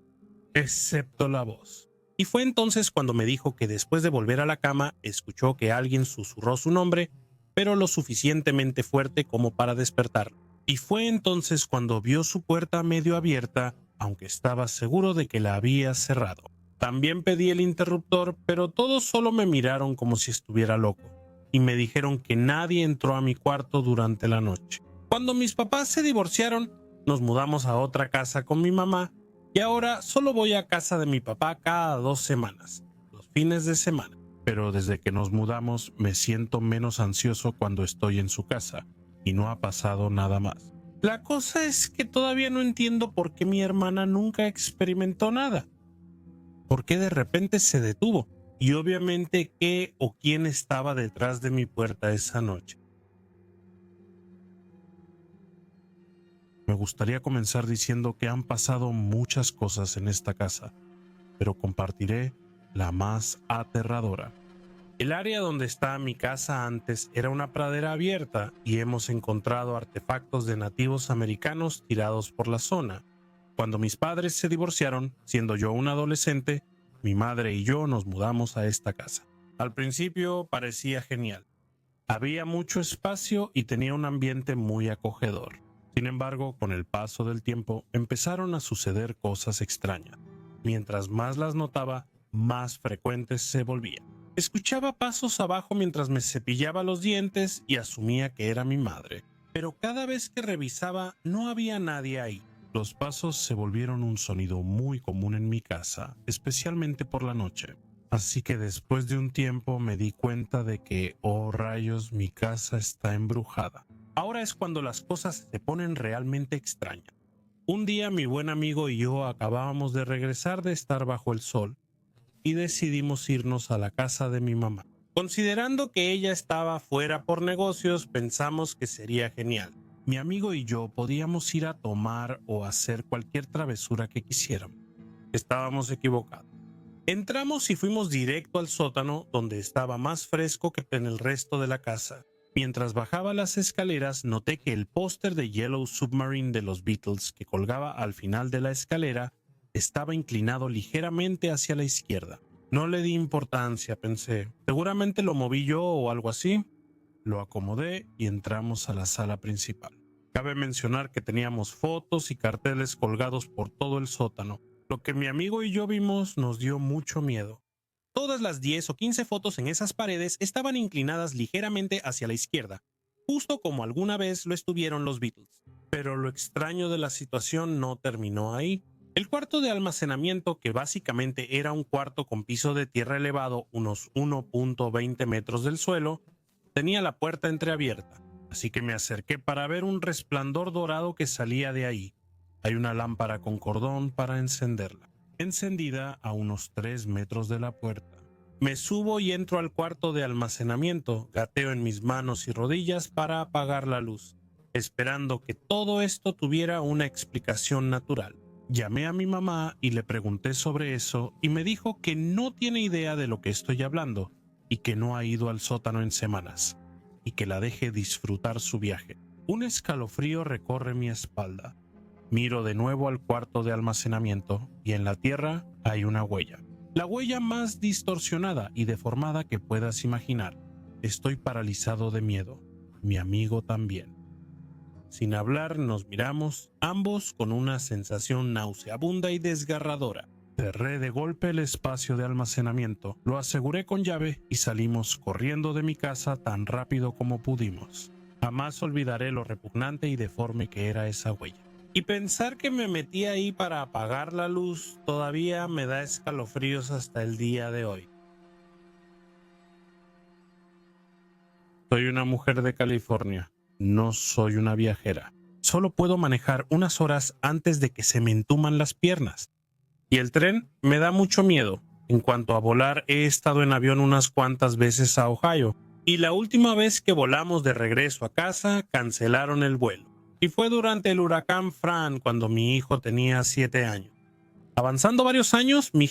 excepto la voz. Y fue entonces cuando me dijo que después de volver a la cama escuchó que alguien susurró su nombre, pero lo suficientemente fuerte como para despertarlo. Y fue entonces cuando vio su puerta medio abierta, aunque estaba seguro de que la había cerrado. También pedí el interruptor, pero todos solo me miraron como si estuviera loco, y me dijeron que nadie entró a mi cuarto durante la noche. Cuando mis papás se divorciaron, nos mudamos a otra casa con mi mamá, y ahora solo voy a casa de mi papá cada 2 semanas, los fines de semana. Pero desde que nos mudamos me siento menos ansioso cuando estoy en su casa, y no ha pasado nada más. La cosa es que todavía no entiendo por qué mi hermana nunca experimentó nada. ¿Por qué de repente se detuvo? Y obviamente qué o quién estaba detrás de mi puerta esa noche. Me gustaría comenzar diciendo que han pasado muchas cosas en esta casa, pero compartiré la más aterradora. El área donde estaba mi casa antes era una pradera abierta y hemos encontrado artefactos de nativos americanos tirados por la zona. Cuando mis padres se divorciaron, siendo yo un adolescente, mi madre y yo nos mudamos a esta casa. Al principio parecía genial. Había mucho espacio y tenía un ambiente muy acogedor. Sin embargo, con el paso del tiempo empezaron a suceder cosas extrañas. Mientras más las notaba, más frecuentes se volvían. Escuchaba pasos abajo mientras me cepillaba los dientes y asumía que era mi madre. Pero cada vez que revisaba no había nadie ahí. Los pasos se volvieron un sonido muy común en mi casa, especialmente por la noche. Así que después de un tiempo me di cuenta de que, oh rayos, mi casa está embrujada. Ahora es cuando las cosas se ponen realmente extrañas. Un día mi buen amigo y yo acabábamos de regresar de estar bajo el sol y decidimos irnos a la casa de mi mamá. Considerando que ella estaba fuera por negocios, pensamos que sería genial. Mi amigo y yo podíamos ir a tomar o hacer cualquier travesura que quisiéramos. Estábamos equivocados. Entramos y fuimos directo al sótano, donde estaba más fresco que en el resto de la casa. Mientras bajaba las escaleras, noté que el póster de Yellow Submarine de los Beatles que colgaba al final de la escalera estaba inclinado ligeramente hacia la izquierda. No le di importancia, pensé. Seguramente lo moví yo o algo así. Lo acomodé y entramos a la sala principal. Cabe mencionar que teníamos fotos y carteles colgados por todo el sótano. Lo que mi amigo y yo vimos nos dio mucho miedo. Todas las 10 o 15 fotos en esas paredes estaban inclinadas ligeramente hacia la izquierda, justo como alguna vez lo estuvieron los Beatles. Pero lo extraño de la situación no terminó ahí. El cuarto de almacenamiento, que básicamente era un cuarto con piso de tierra elevado unos 1.20 metros del suelo, tenía la puerta entreabierta, así que me acerqué para ver un resplandor dorado que salía de ahí. Hay una lámpara con cordón para encenderla, encendida a unos 3 metros de la puerta. Me subo y entro al cuarto de almacenamiento, gateo en mis manos y rodillas para apagar la luz, esperando que todo esto tuviera una explicación natural. Llamé a mi mamá y le pregunté sobre eso y me dijo que no tiene idea de lo que estoy hablando y que no ha ido al sótano en semanas y que la deje disfrutar su viaje. Un escalofrío recorre mi espalda. Miro de nuevo al cuarto de almacenamiento y en la tierra hay una huella. La huella más distorsionada y deformada que puedas imaginar. Estoy paralizado de miedo. Mi amigo también. Sin hablar nos miramos, ambos con una sensación nauseabunda y desgarradora. Cerré de golpe el espacio de almacenamiento, lo aseguré con llave y salimos corriendo de mi casa tan rápido como pudimos. Jamás olvidaré lo repugnante y deforme que era esa huella. Y pensar que me metí ahí para apagar la luz todavía me da escalofríos hasta el día de hoy. Soy una mujer de California. No soy una viajera. Solo puedo manejar unas horas antes de que se me entuman las piernas. Y el tren me da mucho miedo. En cuanto a volar, he estado en avión unas cuantas veces a Ohio. Y la última vez que volamos de regreso a casa, cancelaron el vuelo. Y fue durante el huracán Fran, cuando mi hijo tenía 7 años. Avanzando varios años, mi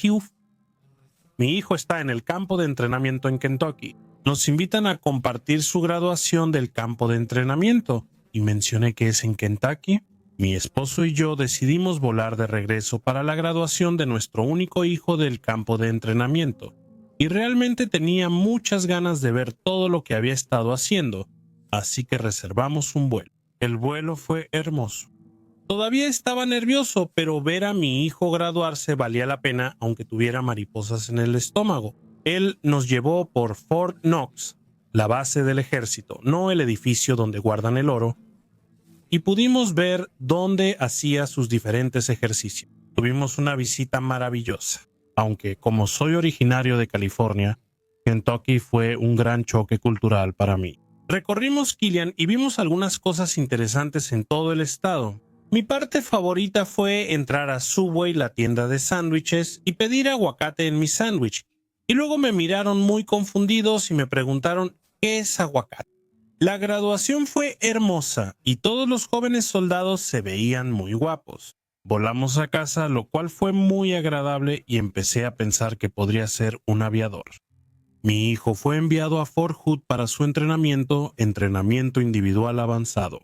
hijo está en el campo de entrenamiento en Kentucky. Nos invitan a compartir su graduación del campo de entrenamiento y mencioné que es en Kentucky. Mi esposo y yo decidimos volar de regreso para la graduación de nuestro único hijo del campo de entrenamiento y realmente tenía muchas ganas de ver todo lo que había estado haciendo, así que reservamos un vuelo. El vuelo fue hermoso. Todavía estaba nervioso, pero ver a mi hijo graduarse valía la pena aunque tuviera mariposas en el estómago. Él nos llevó por Fort Knox, la base del ejército, no el edificio donde guardan el oro, y pudimos ver dónde hacía sus diferentes ejercicios. Tuvimos una visita maravillosa, aunque como soy originario de California, Kentucky fue un gran choque cultural para mí. Recorrimos Killian y vimos algunas cosas interesantes en todo el estado. Mi parte favorita fue entrar a Subway, la tienda de sándwiches, y pedir aguacate en mi sándwich. Y luego me miraron muy confundidos y me preguntaron ¿qué es aguacate? La graduación fue hermosa y todos los jóvenes soldados se veían muy guapos. Volamos a casa, lo cual fue muy agradable y empecé a pensar que podría ser un aviador. Mi hijo fue enviado a Fort Hood para su entrenamiento individual avanzado.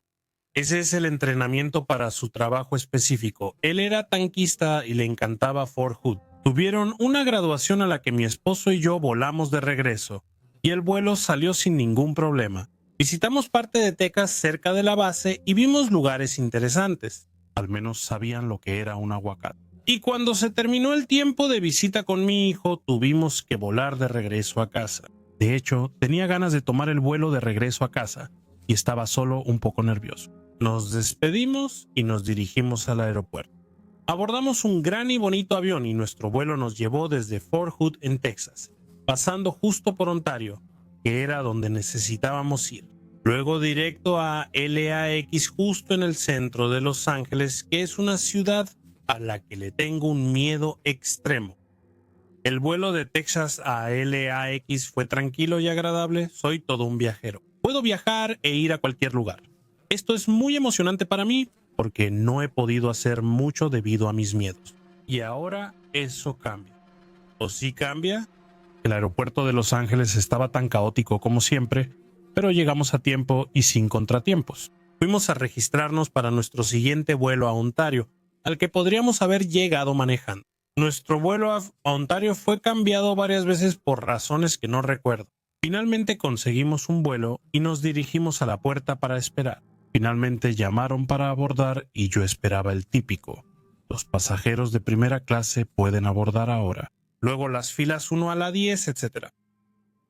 Ese es el entrenamiento para su trabajo específico. Él era tanquista y le encantaba Fort Hood. Tuvieron una graduación a la que mi esposo y yo volamos de regreso, y el vuelo salió sin ningún problema. Visitamos parte de Texas cerca de la base y vimos lugares interesantes. Al menos sabían lo que era un aguacate. Y cuando se terminó el tiempo de visita con mi hijo, tuvimos que volar de regreso a casa. De hecho, tenía ganas de tomar el vuelo de regreso a casa y estaba solo un poco nervioso. Nos despedimos y nos dirigimos al aeropuerto. Abordamos un gran y bonito avión y nuestro vuelo nos llevó desde Fort Hood en Texas, pasando justo por Ontario, que era donde necesitábamos ir. Luego directo a LAX justo en el centro de Los Ángeles, que es una ciudad a la que le tengo un miedo extremo. El vuelo de Texas a LAX fue tranquilo y agradable. Soy todo un viajero. Puedo viajar e ir a cualquier lugar. Esto es muy emocionante para mí porque no he podido hacer mucho debido a mis miedos. Y ahora eso cambia. ¿O sí cambia? El aeropuerto de Los Ángeles estaba tan caótico como siempre, pero llegamos a tiempo y sin contratiempos. Fuimos a registrarnos para nuestro siguiente vuelo a Ontario, al que podríamos haber llegado manejando. Nuestro vuelo a Ontario fue cambiado varias veces por razones que no recuerdo. Finalmente conseguimos un vuelo y nos dirigimos a la puerta para esperar. Finalmente llamaron para abordar y yo esperaba el típico: los pasajeros de primera clase pueden abordar ahora. Luego las filas 1 a la 10, etc.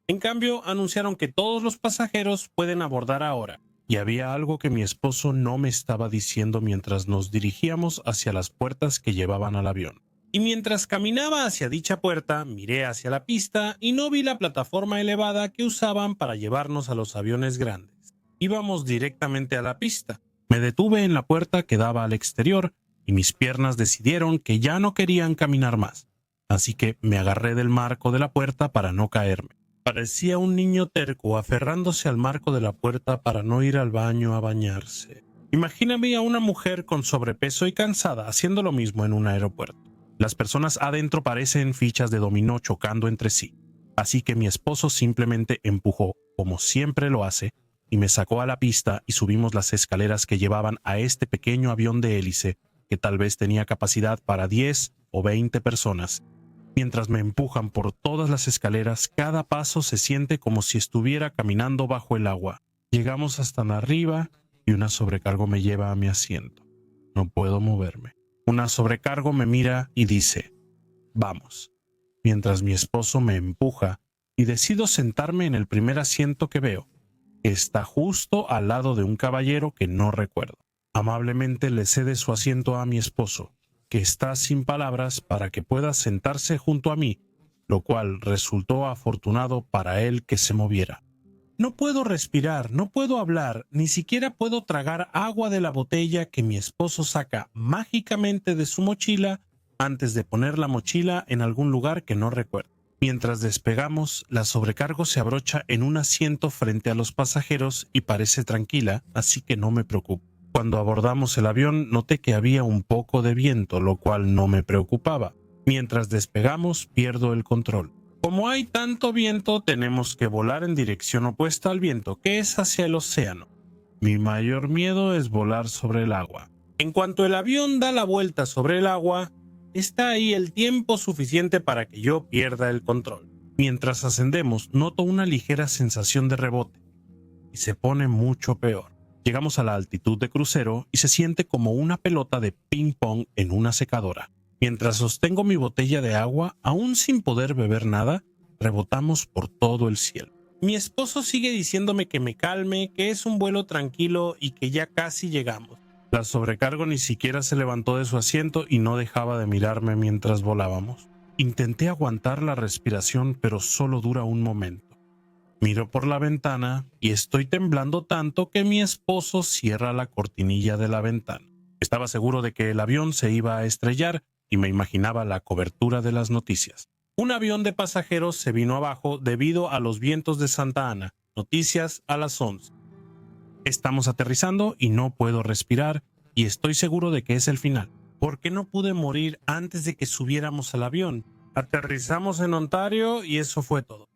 En cambio, anunciaron que todos los pasajeros pueden abordar ahora. Y había algo que mi esposo no me estaba diciendo mientras nos dirigíamos hacia las puertas que llevaban al avión. Y mientras caminaba hacia dicha puerta, miré hacia la pista y no vi la plataforma elevada que usaban para llevarnos a los aviones grandes. Íbamos directamente a la pista. Me detuve en la puerta que daba al exterior y mis piernas decidieron que ya no querían caminar más. Así que me agarré del marco de la puerta para no caerme. Parecía un niño terco aferrándose al marco de la puerta para no ir al baño a bañarse. Imagíname a una mujer con sobrepeso y cansada haciendo lo mismo en un aeropuerto. Las personas adentro parecen fichas de dominó chocando entre sí. Así que mi esposo simplemente empujó, como siempre lo hace, y me sacó a la pista y subimos las escaleras que llevaban a este pequeño avión de hélice que tal vez tenía capacidad para 10 o 20 personas. Mientras me empujan por todas las escaleras, cada paso se siente como si estuviera caminando bajo el agua. Llegamos hasta arriba y una sobrecargo me lleva a mi asiento. No puedo moverme. Una sobrecargo me mira y dice: vamos. Mientras mi esposo me empuja y decido sentarme en el primer asiento que veo, que está justo al lado de un caballero que no recuerdo. Amablemente le cede su asiento a mi esposo, que está sin palabras, para que pueda sentarse junto a mí, lo cual resultó afortunado para él que se moviera. No puedo respirar, no puedo hablar, ni siquiera puedo tragar agua de la botella que mi esposo saca mágicamente de su mochila antes de poner la mochila en algún lugar que no recuerdo. Mientras despegamos, la sobrecargo se abrocha en un asiento frente a los pasajeros y parece tranquila, así que no me preocupo. Cuando abordamos el avión noté que había un poco de viento, lo cual no me preocupaba. Mientras despegamos, pierdo el control. Como hay tanto viento, tenemos que volar en dirección opuesta al viento, que es hacia el océano. Mi mayor miedo es volar sobre el agua. En cuanto el avión da la vuelta sobre el agua, está ahí el tiempo suficiente para que yo pierda el control. Mientras ascendemos, noto una ligera sensación de rebote y se pone mucho peor. Llegamos a la altitud de crucero y se siente como una pelota de ping pong en una secadora. Mientras sostengo mi botella de agua, aún sin poder beber nada, rebotamos por todo el cielo. Mi esposo sigue diciéndome que me calme, que es un vuelo tranquilo y que ya casi llegamos. La sobrecargo ni siquiera se levantó de su asiento y no dejaba de mirarme mientras volábamos. Intenté aguantar la respiración, pero solo dura un momento. Miro por la ventana y estoy temblando tanto que mi esposo cierra la cortinilla de la ventana. Estaba seguro de que el avión se iba a estrellar y me imaginaba la cobertura de las noticias. Un avión de pasajeros se vino abajo debido a los vientos de Santa Ana. Noticias a las 11. Estamos aterrizando y no puedo respirar y estoy seguro de que es el final. ¿Por qué no pude morir antes de que subiéramos al avión? Aterrizamos en Ontario y eso fue todo.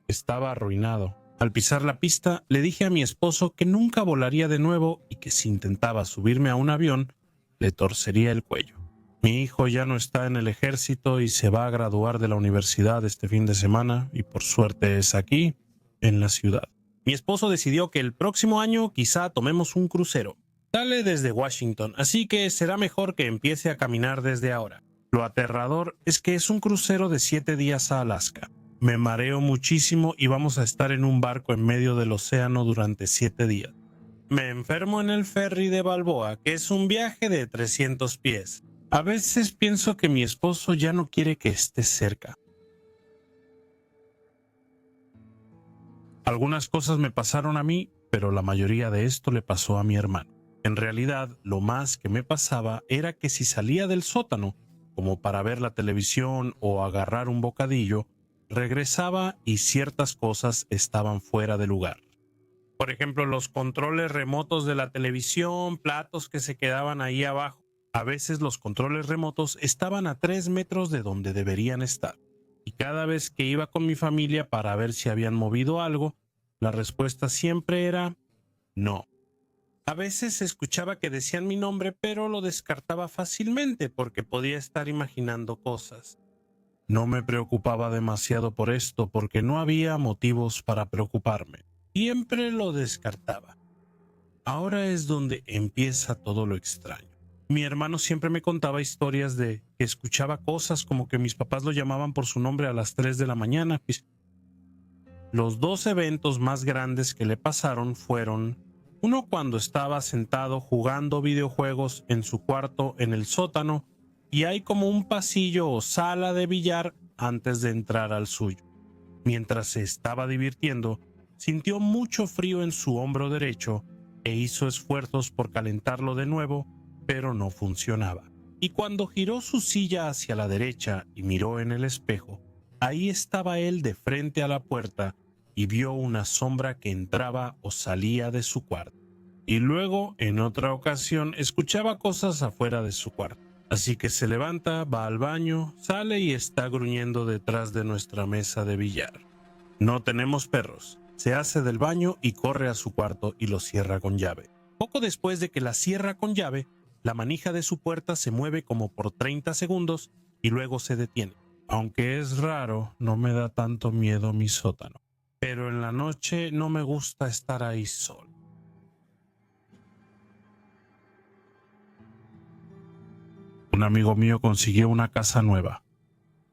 Estaba arruinado. Al pisar la pista, le dije a mi esposo que nunca volaría de nuevo y que si intentaba subirme a un avión, le torcería el cuello. Mi hijo ya no está en el ejército y se va a graduar de la universidad este fin de semana y por suerte es aquí, en la ciudad. Mi esposo decidió que el próximo año quizá tomemos un crucero. Sale desde Washington, así que será mejor que empiece a caminar desde ahora. Lo aterrador es que es un crucero de 7 días a Alaska. Me mareo muchísimo y vamos a estar en un barco en medio del océano durante 7 días. Me enfermo en el ferry de Balboa, que es un viaje de 300 pies. A veces pienso que mi esposo ya no quiere que esté cerca. Algunas cosas me pasaron a mí, pero la mayoría de esto le pasó a mi hermano. En realidad, lo más que me pasaba era que si salía del sótano, como para ver la televisión o agarrar un bocadillo, regresaba y ciertas cosas estaban fuera de lugar. Por ejemplo, los controles remotos de la televisión, platos que se quedaban ahí abajo. A veces los controles remotos estaban a 3 metros de donde deberían estar. Y cada vez que iba con mi familia para ver si habían movido algo, la respuesta siempre era no. A veces escuchaba que decían mi nombre, pero lo descartaba fácilmente porque podía estar imaginando cosas. No me preocupaba demasiado por esto porque no había motivos para preocuparme. Siempre lo descartaba. Ahora es donde empieza todo lo extraño. Mi hermano siempre me contaba historias de que escuchaba cosas como que mis papás lo llamaban por su nombre a las 3 de la mañana. Los 2 eventos más grandes que le pasaron fueron uno cuando estaba sentado jugando videojuegos en su cuarto en el sótano y hay como un pasillo o sala de billar antes de entrar al suyo. Mientras se estaba divirtiendo, sintió mucho frío en su hombro derecho e hizo esfuerzos por calentarlo de nuevo, pero no funcionaba. Y cuando giró su silla hacia la derecha y miró en el espejo, ahí estaba él de frente a la puerta y vio una sombra que entraba o salía de su cuarto. Y luego, en otra ocasión, escuchaba cosas afuera de su cuarto. Así que se levanta, va al baño, sale y está gruñendo detrás de nuestra mesa de billar. No tenemos perros. Se hace del baño y corre a su cuarto y lo cierra con llave. Poco después de que la cierra con llave, la manija de su puerta se mueve como por 30 segundos y luego se detiene. Aunque es raro, no me da tanto miedo mi sótano. Pero en la noche no me gusta estar ahí solo. Un amigo mío consiguió una casa nueva.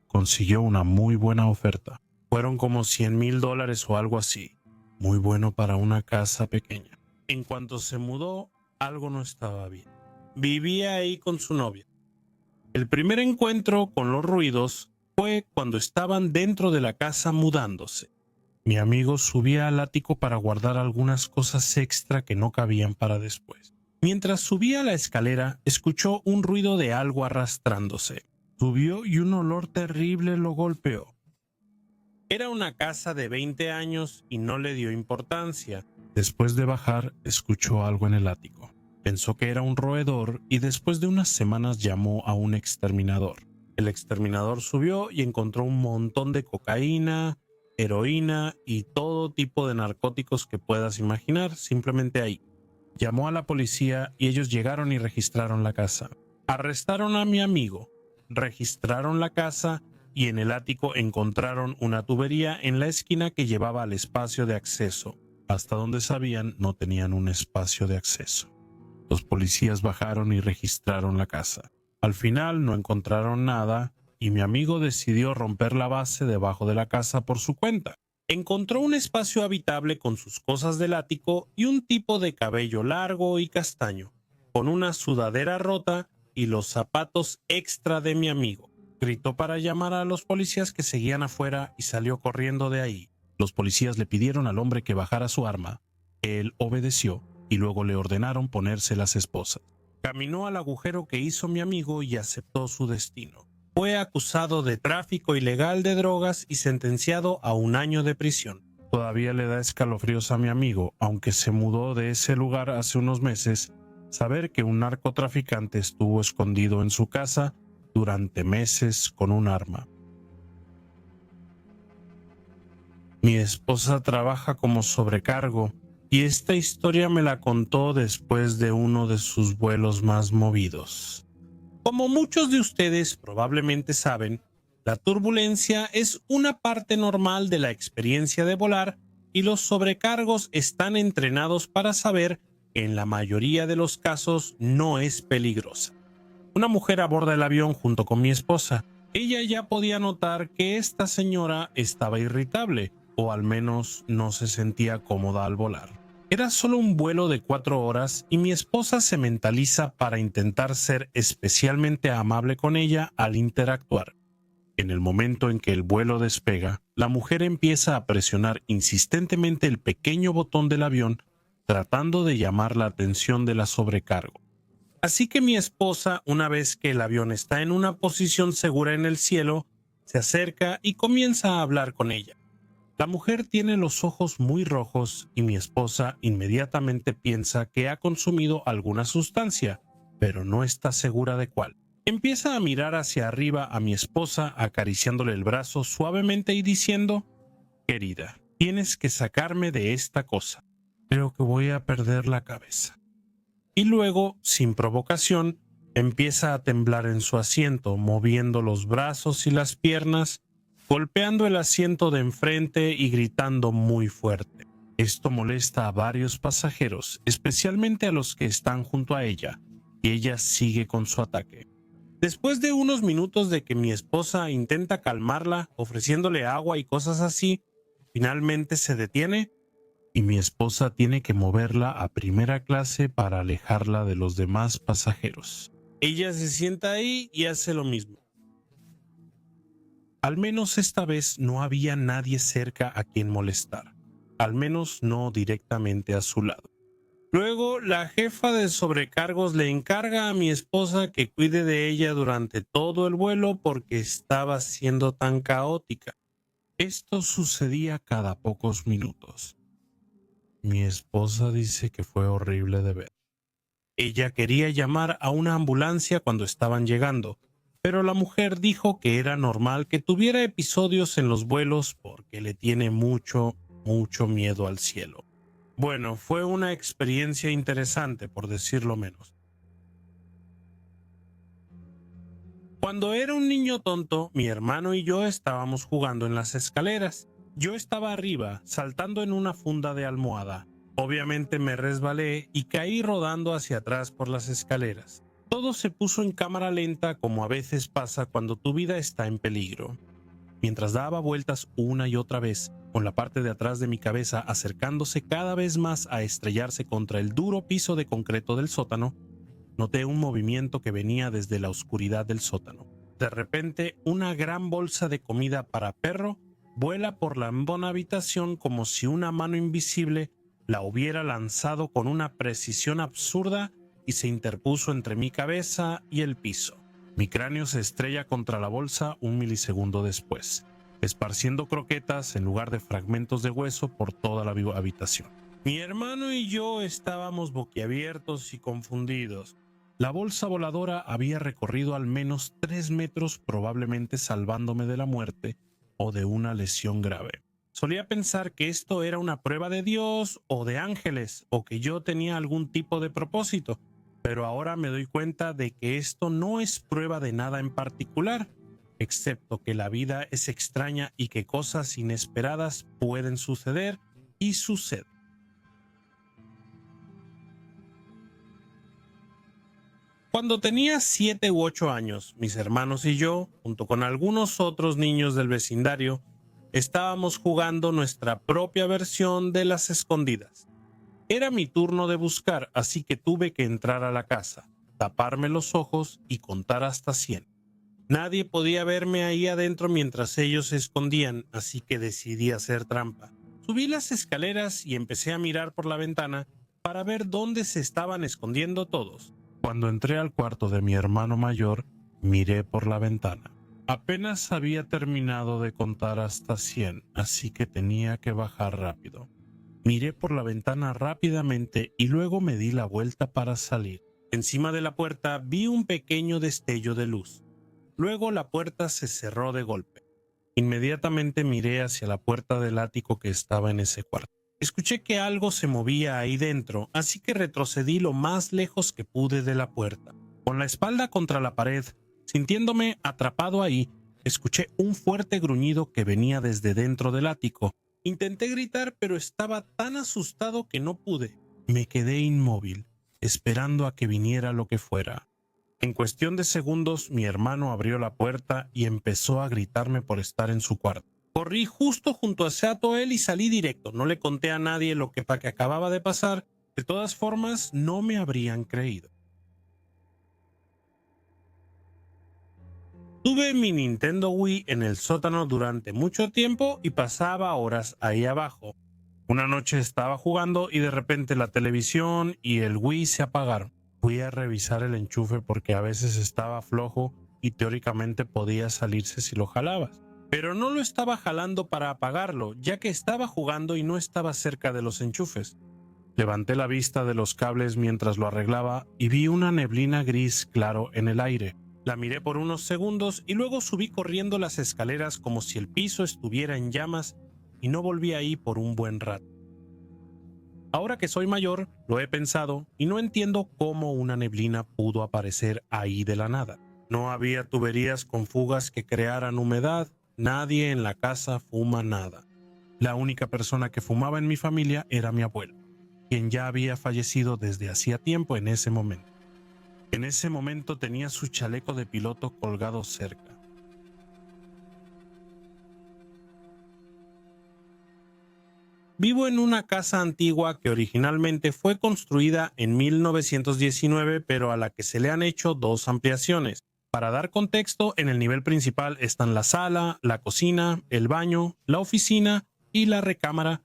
Consiguió una muy buena oferta. Fueron como $100,000 o algo así. Muy bueno para una casa pequeña. En cuanto se mudó, algo no estaba bien. Vivía ahí con su novia. El primer encuentro con los ruidos fue cuando estaban dentro de la casa mudándose. Mi amigo subía al ático para guardar algunas cosas extra que no cabían para después. Mientras subía la escalera, escuchó un ruido de algo arrastrándose. Subió y un olor terrible lo golpeó. Era una casa de 20 años y no le dio importancia. Después de bajar, escuchó algo en el ático. Pensó que era un roedor y después de unas semanas llamó a un exterminador. El exterminador subió y encontró un montón de cocaína, heroína y todo tipo de narcóticos que puedas imaginar simplemente ahí. Llamó a la policía y ellos llegaron y registraron la casa. Arrestaron a mi amigo, registraron la casa y en el ático encontraron una tubería en la esquina que llevaba al espacio de acceso. Hasta donde sabían, no tenían un espacio de acceso. Los policías bajaron y registraron la casa. Al final no encontraron nada y mi amigo decidió romper la base debajo de la casa por su cuenta. Encontró un espacio habitable con sus cosas del ático y un tipo de cabello largo y castaño, con una sudadera rota y los zapatos extra de mi amigo. Gritó para llamar a los policías que seguían afuera y salió corriendo de ahí. Los policías le pidieron al hombre que bajara su arma. Él obedeció y luego le ordenaron ponerse las esposas. Caminó al agujero que hizo mi amigo y aceptó su destino. Fue acusado de tráfico ilegal de drogas y sentenciado a 1 año de prisión. Todavía le da escalofríos a mi amigo, aunque se mudó de ese lugar hace unos meses. saber que un narcotraficante estuvo escondido en su casa durante meses con un arma. Mi esposa trabaja como sobrecargo y esta historia me la contó después de uno de sus vuelos más movidos. Como muchos de ustedes probablemente saben, la turbulencia es una parte normal de la experiencia de volar y los sobrecargos están entrenados para saber que en la mayoría de los casos no es peligrosa. Una mujer aborda el avión junto con mi esposa. Ella ya podía notar que esta señora estaba irritable, o al menos no se sentía cómoda al volar. Era solo un vuelo de 4 horas y mi esposa se mentaliza para intentar ser especialmente amable con ella al interactuar. En el momento en que el vuelo despega, la mujer empieza a presionar insistentemente el pequeño botón del avión, tratando de llamar la atención de la sobrecargo. Así que mi esposa, una vez que el avión está en una posición segura en el cielo, se acerca y comienza a hablar con ella. La mujer tiene los ojos muy rojos y mi esposa inmediatamente piensa que ha consumido alguna sustancia, pero no está segura de cuál. Empieza a mirar hacia arriba a mi esposa acariciándole el brazo suavemente y diciendo: «Querida, tienes que sacarme de esta cosa. Creo que voy a perder la cabeza». Y luego, sin provocación, empieza a temblar en su asiento, moviendo los brazos y las piernas, golpeando el asiento de enfrente y gritando muy fuerte. Esto molesta a varios pasajeros, especialmente a los que están junto a ella, y ella sigue con su ataque. Después de unos minutos de que mi esposa intenta calmarla, ofreciéndole agua y cosas así, finalmente se detiene y mi esposa tiene que moverla a primera clase para alejarla de los demás pasajeros. Ella se sienta ahí y hace lo mismo. Al menos esta vez no había nadie cerca a quien molestar, al menos no directamente a su lado. Luego, la jefa de sobrecargos le encarga a mi esposa que cuide de ella durante todo el vuelo porque estaba siendo tan caótica. Esto sucedía cada pocos minutos. Mi esposa dice que fue horrible de ver. Ella quería llamar a una ambulancia cuando estaban llegando, pero la mujer dijo que era normal que tuviera episodios en los vuelos porque le tiene mucho miedo al cielo. Bueno, fue una experiencia interesante, por decirlo menos. Cuando era un niño tonto, mi hermano y yo estábamos jugando en las escaleras. Yo estaba arriba, saltando en una funda de almohada. Obviamente me resbalé y caí rodando hacia atrás por las escaleras. Todo se puso en cámara lenta, como a veces pasa cuando tu vida está en peligro. Mientras daba vueltas una y otra vez, con la parte de atrás de mi cabeza acercándose cada vez más a estrellarse contra el duro piso de concreto del sótano, noté un movimiento que venía desde la oscuridad del sótano. De repente, una gran bolsa de comida para perro vuela por la ambona habitación como si una mano invisible la hubiera lanzado con una precisión absurda y se interpuso entre mi cabeza y el piso. Mi cráneo se estrella contra la bolsa un milisegundo después, esparciendo croquetas en lugar de fragmentos de hueso por toda la habitación. Mi hermano y yo estábamos boquiabiertos y confundidos. La bolsa voladora había recorrido al menos 3 metros, probablemente salvándome de la muerte o de una lesión grave. Solía pensar que esto era una prueba de Dios o de ángeles, o que yo tenía algún tipo de propósito, pero ahora me doy cuenta de que esto no es prueba de nada en particular, excepto que la vida es extraña y que cosas inesperadas pueden suceder y suceden. Cuando tenía 7 u 8 años, mis hermanos y yo, junto con algunos otros niños del vecindario, estábamos jugando nuestra propia versión de las escondidas. Era mi turno de buscar, así que tuve que entrar a la casa, taparme los ojos y contar hasta 100. Nadie podía verme ahí adentro mientras ellos se escondían, así que decidí hacer trampa. Subí las escaleras y empecé a mirar por la ventana para ver dónde se estaban escondiendo todos. Cuando entré al cuarto de mi hermano mayor, miré por la ventana. Apenas había terminado de contar hasta 100, así que tenía que bajar rápido. Miré por la ventana rápidamente y luego me di la vuelta para salir. Encima de la puerta vi un pequeño destello de luz. Luego la puerta se cerró de golpe. Inmediatamente miré hacia la puerta del ático que estaba en ese cuarto. Escuché que algo se movía ahí dentro, así que retrocedí lo más lejos que pude de la puerta. Con la espalda contra la pared, sintiéndome atrapado ahí, escuché un fuerte gruñido que venía desde dentro del ático. Intenté gritar, pero estaba tan asustado que no pude. Me quedé inmóvil, esperando a que viniera lo que fuera. En cuestión de segundos, mi hermano abrió la puerta y empezó a gritarme por estar en su cuarto. Corrí justo junto a él y salí directo. No le conté a nadie lo que acababa de pasar. De todas formas, no me habrían creído. Tuve mi Nintendo Wii en el sótano durante mucho tiempo y pasaba horas ahí abajo. Una noche estaba jugando y de repente la televisión y el Wii se apagaron. Fui a revisar el enchufe porque a veces estaba flojo y teóricamente podía salirse si lo jalabas. Pero no lo estaba jalando para apagarlo, ya que estaba jugando y no estaba cerca de los enchufes. Levanté la vista de los cables mientras lo arreglaba y vi una neblina gris claro en el aire. La miré por unos segundos y luego subí corriendo las escaleras como si el piso estuviera en llamas y no volví ahí por un buen rato. Ahora que soy mayor, lo he pensado y no entiendo cómo una neblina pudo aparecer ahí de la nada. No había tuberías con fugas que crearan humedad, nadie en la casa fuma nada. La única persona que fumaba en mi familia era mi abuelo, quien ya había fallecido desde hacía tiempo en ese momento. En ese momento tenía su chaleco de piloto colgado cerca. Vivo en una casa antigua que originalmente fue construida en 1919, pero a la que se le han hecho dos ampliaciones. Para dar contexto, en el nivel principal están la sala, la cocina, el baño, la oficina y la recámara,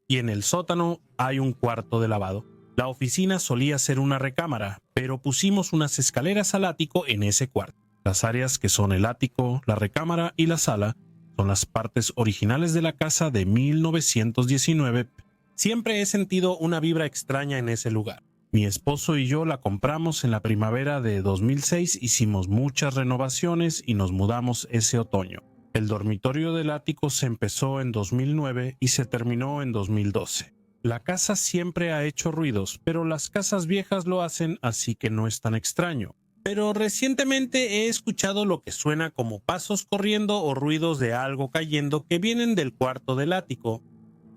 y en el sótano hay un cuarto de lavado. La oficina solía ser una recámara, pero pusimos unas escaleras al ático en ese cuarto. Las áreas que son el ático, la recámara y la sala son las partes originales de la casa de 1919. Siempre he sentido una vibra extraña en ese lugar. Mi esposo y yo la compramos en la primavera de 2006, hicimos muchas renovaciones y nos mudamos ese otoño. El dormitorio del ático se empezó en 2009 y se terminó en 2012. La casa siempre ha hecho ruidos, pero las casas viejas lo hacen, así que no es tan extraño. Pero recientemente he escuchado lo que suena como pasos corriendo o ruidos de algo cayendo que vienen del cuarto del ático.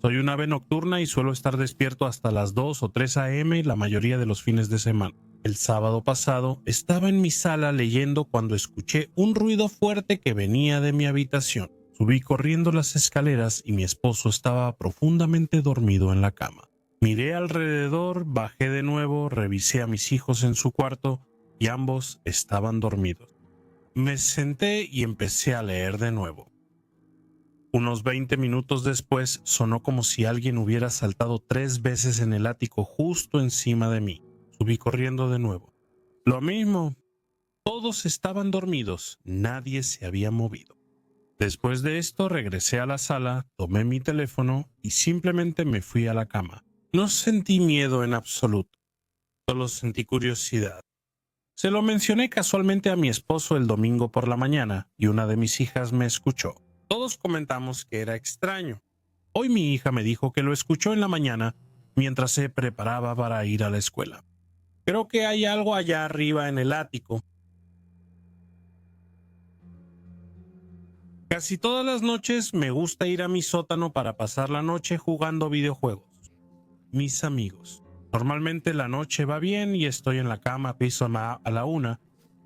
Soy un ave nocturna y suelo estar despierto hasta las 2 o 3 a.m. la mayoría de los fines de semana. El sábado pasado estaba en mi sala leyendo cuando escuché un ruido fuerte que venía de mi habitación. Subí corriendo las escaleras y mi esposo estaba profundamente dormido en la cama. Miré alrededor, bajé de nuevo, revisé a mis hijos en su cuarto y ambos estaban dormidos. Me senté y empecé a leer de nuevo. Unos 20 minutos después sonó como si alguien hubiera saltado 3 veces en el ático justo encima de mí. Subí corriendo de nuevo. Lo mismo. Todos estaban dormidos, nadie se había movido. Después de esto regresé a la sala, tomé mi teléfono y simplemente me fui a la cama. No sentí miedo en absoluto, solo sentí curiosidad. Se lo mencioné casualmente a mi esposo el domingo por la mañana y una de mis hijas me escuchó. Todos comentamos que era extraño. Hoy mi hija me dijo que lo escuchó en la mañana mientras se preparaba para ir a la escuela. Creo que hay algo allá arriba en el ático. Casi todas las noches me gusta ir a mi sótano para pasar la noche jugando videojuegos. Mis amigos. Normalmente la noche va bien y estoy en la cama piso a la 1,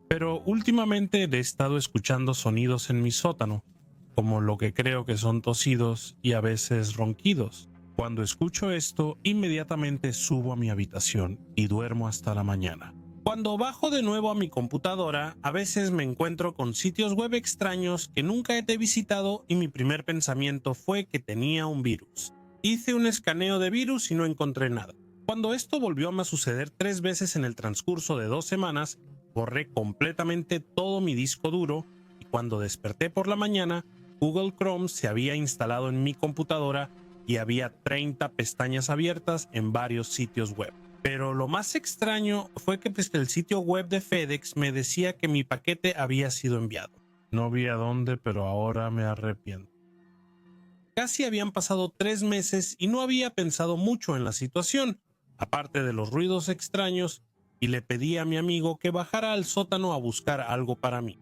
pero últimamente he estado escuchando sonidos en mi sótano, como lo que creo que son tosidos y a veces ronquidos. Cuando escucho esto, inmediatamente subo a mi habitación y duermo hasta la mañana. Cuando bajo de nuevo a mi computadora, a veces me encuentro con sitios web extraños que nunca he visitado y mi primer pensamiento fue que tenía un virus. Hice un escaneo de virus y no encontré nada. Cuando esto volvió a suceder 3 veces en el transcurso de 2 semanas, borré completamente todo mi disco duro y cuando desperté por la mañana, Google Chrome se había instalado en mi computadora y había 30 pestañas abiertas en varios sitios web. Pero lo más extraño fue que desde el sitio web de FedEx me decía que mi paquete había sido enviado. No vi a dónde, pero ahora me arrepiento. Casi habían pasado 3 meses y no había pensado mucho en la situación, aparte de los ruidos extraños, y le pedí a mi amigo que bajara al sótano a buscar algo para mí.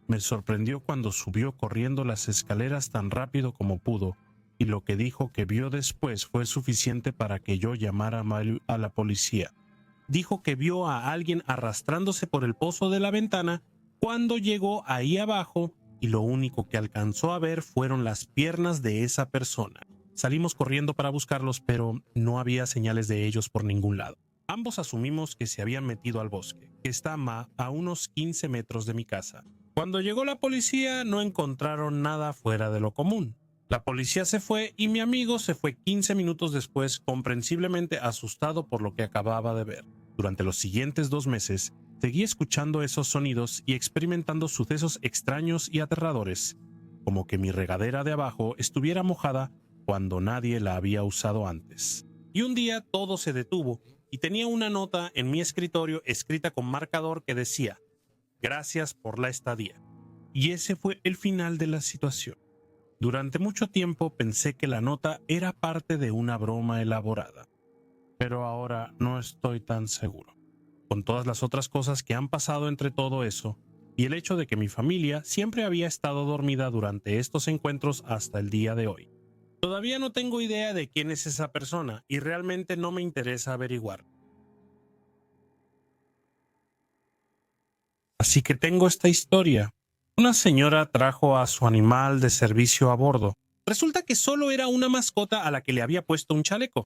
Me sorprendió cuando subió corriendo las escaleras tan rápido como pudo, y lo que dijo que vio después fue suficiente para que yo llamara a la policía. Dijo que vio a alguien arrastrándose por el pozo de la ventana cuando llegó ahí abajo, y lo único que alcanzó a ver fueron las piernas de esa persona. Salimos corriendo para buscarlos, pero no había señales de ellos por ningún lado. Ambos asumimos que se habían metido al bosque, que está a unos 15 metros de mi casa. Cuando llegó la policía no encontraron nada fuera de lo común. La policía se fue y mi amigo se fue 15 minutos después, comprensiblemente asustado por lo que acababa de ver. Durante los siguientes 2 meses, seguí escuchando esos sonidos y experimentando sucesos extraños y aterradores, como que mi regadera de abajo estuviera mojada cuando nadie la había usado antes. Y un día todo se detuvo y tenía una nota en mi escritorio escrita con marcador que decía: "Gracias por la estadía". Y ese fue el final de la situación. Durante mucho tiempo pensé que la nota era parte de una broma elaborada, pero ahora no estoy tan seguro. Con todas las otras cosas que han pasado entre todo eso, y el hecho de que mi familia siempre había estado dormida durante estos encuentros hasta el día de hoy. Todavía no tengo idea de quién es esa persona y realmente no me interesa averiguar. Así que tengo esta historia. Una señora trajo a su animal de servicio a bordo. Resulta que solo era una mascota a la que le había puesto un chaleco.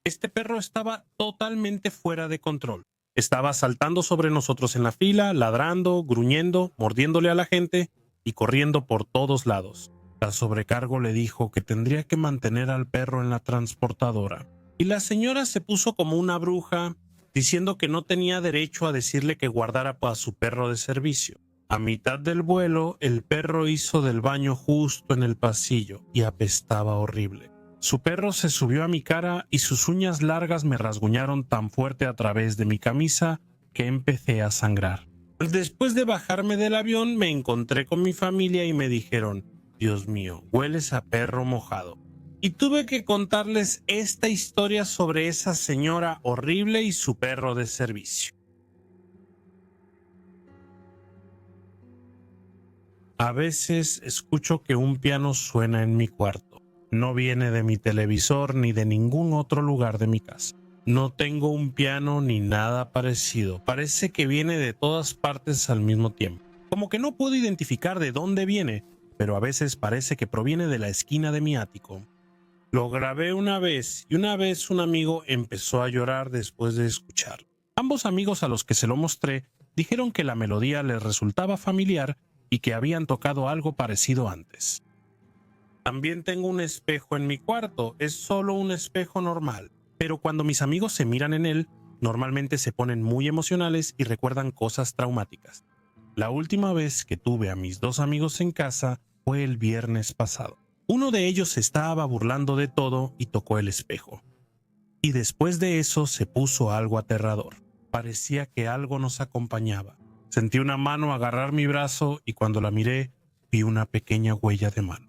Este perro estaba totalmente fuera de control. Estaba saltando sobre nosotros en la fila, ladrando, gruñendo, mordiéndole a la gente y corriendo por todos lados. La sobrecargo le dijo que tendría que mantener al perro en la transportadora. Y la señora se puso como una bruja, diciendo que no tenía derecho a decirle que guardara a su perro de servicio. A mitad del vuelo, el perro hizo del baño justo en el pasillo y apestaba horrible. Su perro se subió a mi cara y sus uñas largas me rasguñaron tan fuerte a través de mi camisa que empecé a sangrar. Después de bajarme del avión, me encontré con mi familia y me dijeron: "Dios mío, hueles a perro mojado". Y tuve que contarles esta historia sobre esa señora horrible y su perro de servicio. A veces escucho que un piano suena en mi cuarto. No viene de mi televisor ni de ningún otro lugar de mi casa. No tengo un piano ni nada parecido. Parece que viene de todas partes al mismo tiempo. Como que no puedo identificar de dónde viene, pero a veces parece que proviene de la esquina de mi ático. Lo grabé una vez y una vez un amigo empezó a llorar después de escucharlo. Ambos amigos a los que se lo mostré dijeron que la melodía les resultaba familiar y que habían tocado algo parecido antes. También tengo un espejo en mi cuarto. Es solo un espejo normal, pero cuando mis amigos se miran en él, normalmente se ponen muy emocionales y recuerdan cosas traumáticas. La última vez que tuve a mis 2 amigos en casa fue el viernes pasado. Uno de ellos se estaba burlando de todo y tocó el espejo. Y después de eso se puso algo aterrador. Parecía que algo nos acompañaba. Sentí una mano agarrar mi brazo y cuando la miré vi una pequeña huella de mano.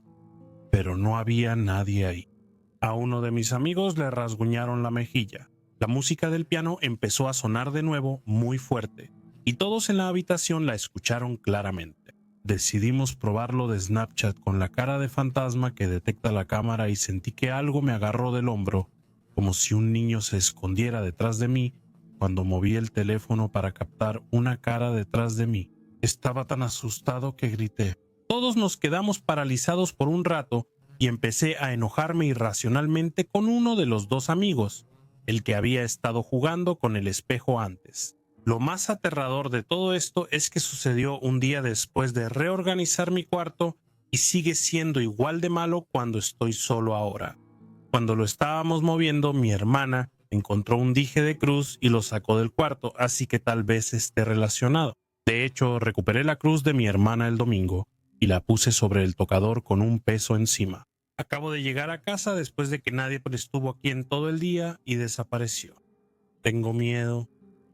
Pero no había nadie ahí. A uno de mis amigos le rasguñaron la mejilla. La música del piano empezó a sonar de nuevo muy fuerte y todos en la habitación la escucharon claramente. Decidimos probarlo de Snapchat con la cara de fantasma que detecta la cámara y sentí que algo me agarró del hombro, como si un niño se escondiera detrás de mí cuando moví el teléfono para captar una cara detrás de mí. Estaba tan asustado que grité. Todos nos quedamos paralizados por un rato y empecé a enojarme irracionalmente con uno de los 2 amigos, el que había estado jugando con el espejo antes. Lo más aterrador de todo esto es que sucedió un día después de reorganizar mi cuarto y sigue siendo igual de malo cuando estoy solo ahora. Cuando lo estábamos moviendo, mi hermana encontró un dije de cruz y lo sacó del cuarto, así que tal vez esté relacionado. De hecho, recuperé la cruz de mi hermana el domingo y la puse sobre el tocador con un peso encima. Acabo de llegar a casa después de que nadie estuvo aquí en todo el día y desapareció. Tengo miedo.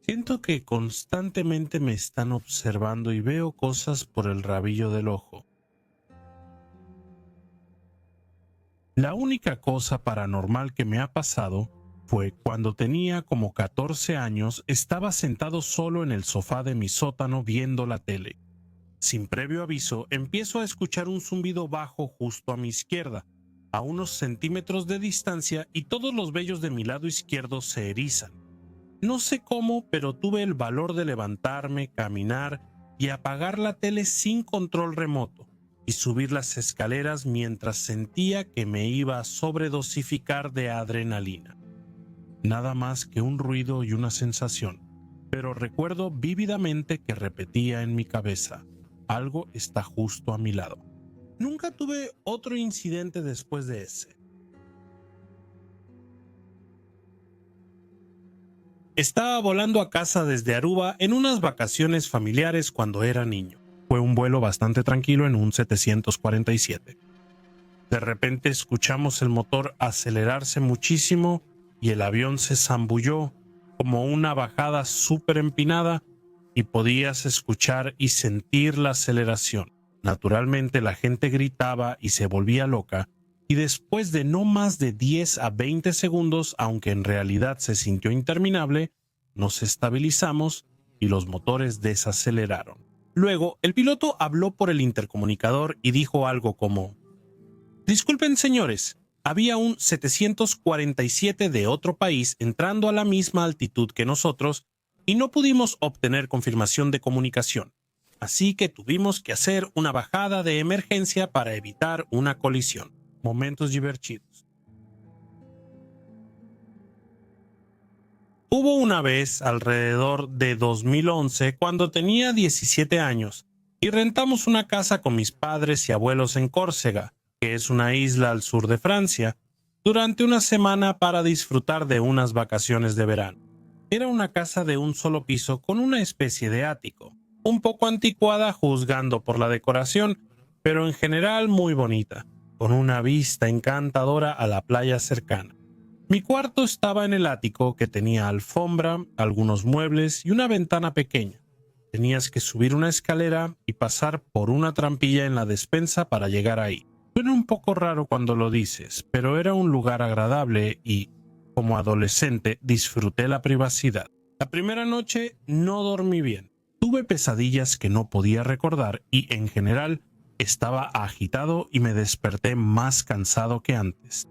Siento que constantemente me están observando y veo cosas por el rabillo del ojo. La única cosa paranormal que me ha pasado fue cuando tenía como 14 años, estaba sentado solo en el sofá de mi sótano viendo la tele. Sin previo aviso, empiezo a escuchar un zumbido bajo justo a mi izquierda, a unos centímetros de distancia, y todos los vellos de mi lado izquierdo se erizan. No sé cómo, pero tuve el valor de levantarme, caminar y apagar la tele sin control remoto y subir las escaleras mientras sentía que me iba a sobredosificar de adrenalina. Nada más que un ruido y una sensación, pero recuerdo vívidamente que repetía en mi cabeza: algo está justo a mi lado. Nunca tuve otro incidente después de ese. Estaba volando a casa desde Aruba en unas vacaciones familiares cuando era niño. Fue un vuelo bastante tranquilo en un 747. De repente escuchamos el motor acelerarse muchísimo y el avión se zambulló como una bajada súper empinada y podías escuchar y sentir la aceleración. Naturalmente la gente gritaba y se volvía loca, y después de no más de 10 a 20 segundos, aunque en realidad se sintió interminable, nos estabilizamos y los motores desaceleraron. Luego, el piloto habló por el intercomunicador y dijo algo como: disculpen señores, había un 747 de otro país entrando a la misma altitud que nosotros y no pudimos obtener confirmación de comunicación, así que tuvimos que hacer una bajada de emergencia para evitar una colisión. Momentos divertidos. Hubo una vez, alrededor de 2011, cuando tenía 17 años, y rentamos una casa con mis padres y abuelos en Córcega, que es una isla al sur de Francia, durante una semana para disfrutar de unas vacaciones de verano. Era una casa de un solo piso con una especie de ático, un poco anticuada juzgando por la decoración, pero en general muy bonita, con una vista encantadora a la playa cercana. Mi cuarto estaba en el ático, que tenía alfombra, algunos muebles y una ventana pequeña. Tenías que subir una escalera y pasar por una trampilla en la despensa para llegar ahí. Suena un poco raro cuando lo dices, pero era un lugar agradable y, como adolescente, disfruté la privacidad. La primera noche no dormí bien. Tuve pesadillas que no podía recordar y, en general, estaba agitado y me desperté más cansado que antes.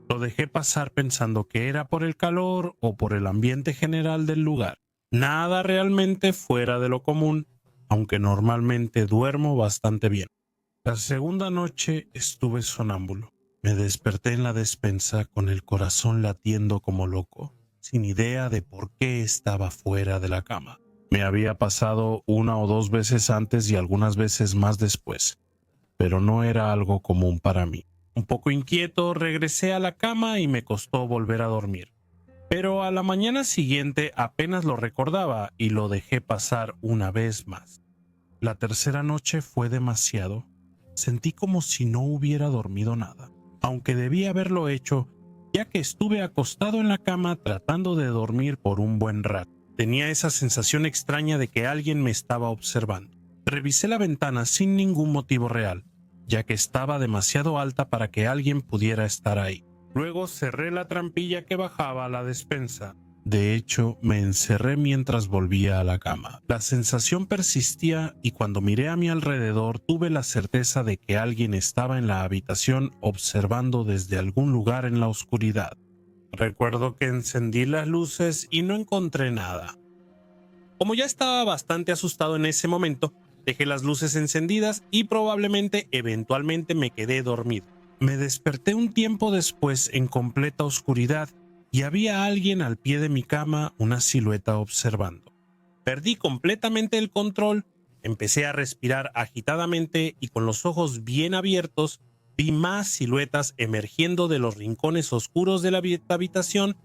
Lo dejé pasar pensando que era por el calor o por el ambiente general del lugar. Nada realmente fuera de lo común, aunque normalmente duermo bastante bien. La segunda noche estuve sonámbulo. Me desperté en la despensa con el corazón latiendo como loco, sin idea de por qué estaba fuera de la cama. Me había pasado una o dos veces antes y algunas veces más después, pero no era algo común para mí. Un poco inquieto, regresé a la cama y me costó volver a dormir. Pero a la mañana siguiente apenas lo recordaba y lo dejé pasar una vez más. La tercera noche fue demasiado. Sentí como si no hubiera dormido nada, aunque debí haberlo hecho, ya que estuve acostado en la cama tratando de dormir por un buen rato. Tenía esa sensación extraña de que alguien me estaba observando. Revisé la ventana sin ningún motivo real, ya que estaba demasiado alta para que alguien pudiera estar ahí. Luego cerré la trampilla que bajaba a la despensa. De hecho, me encerré mientras volvía a la cama. La sensación persistía y cuando miré a mi alrededor tuve la certeza de que alguien estaba en la habitación observando desde algún lugar en la oscuridad. Recuerdo que encendí las luces y no encontré nada. Como ya estaba bastante asustado en ese momento, dejé las luces encendidas y probablemente eventualmente me quedé dormido. Me desperté un tiempo después en completa oscuridad y había alguien al pie de mi cama, una silueta observando. Perdí completamente el control, empecé a respirar agitadamente y con los ojos bien abiertos vi más siluetas emergiendo de los rincones oscuros de la habitación,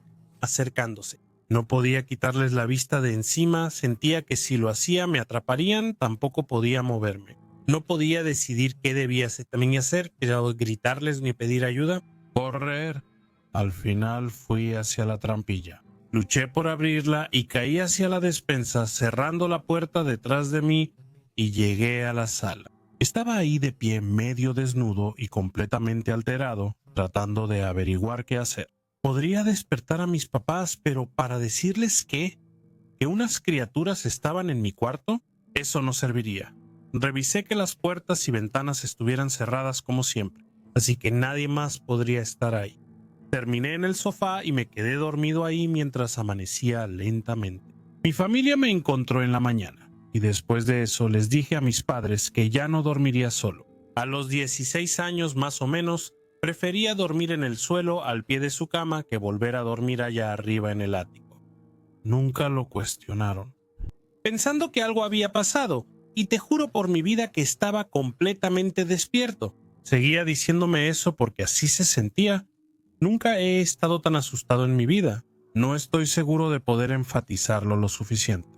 acercándose. No podía quitarles la vista de encima, sentía que si lo hacía me atraparían, tampoco podía moverme. No podía decidir qué debía también hacer, pero gritarles ni pedir ayuda. Correr. Al final fui hacia la trampilla. Luché por abrirla y caí hacia la despensa, cerrando la puerta detrás de mí, y llegué a la sala. Estaba ahí de pie, medio desnudo y completamente alterado, tratando de averiguar qué hacer. Podría despertar a mis papás, pero ¿para decirles qué? ¿Que unas criaturas estaban en mi cuarto? Eso no serviría. Revisé que las puertas y ventanas estuvieran cerradas como siempre, así que nadie más podría estar ahí. Terminé en el sofá y me quedé dormido ahí mientras amanecía lentamente. Mi familia me encontró en la mañana, y después de eso les dije a mis padres que ya no dormiría solo. A los 16 años más o menos, prefería dormir en el suelo al pie de su cama que volver a dormir allá arriba en el ático. Nunca lo cuestionaron, pensando que algo había pasado, y te juro por mi vida que estaba completamente despierto. Seguía diciéndome eso porque así se sentía. Nunca he estado tan asustado en mi vida. No estoy seguro de poder enfatizarlo lo suficiente.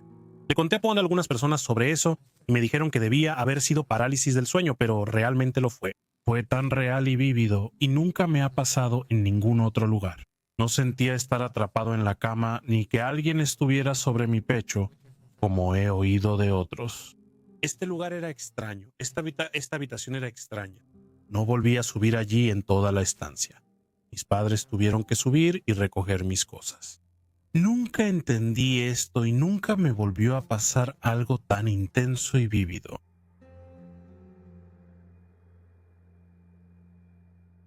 Le conté a algunas personas sobre eso y me dijeron que debía haber sido parálisis del sueño, pero realmente lo fue. Fue tan real y vívido y nunca me ha pasado en ningún otro lugar. No sentía estar atrapado en la cama ni que alguien estuviera sobre mi pecho, como he oído de otros. Este lugar era extraño, esta habitación era extraña. No volví a subir allí en toda la estancia. Mis padres tuvieron que subir y recoger mis cosas. Nunca entendí esto y nunca me volvió a pasar algo tan intenso y vívido.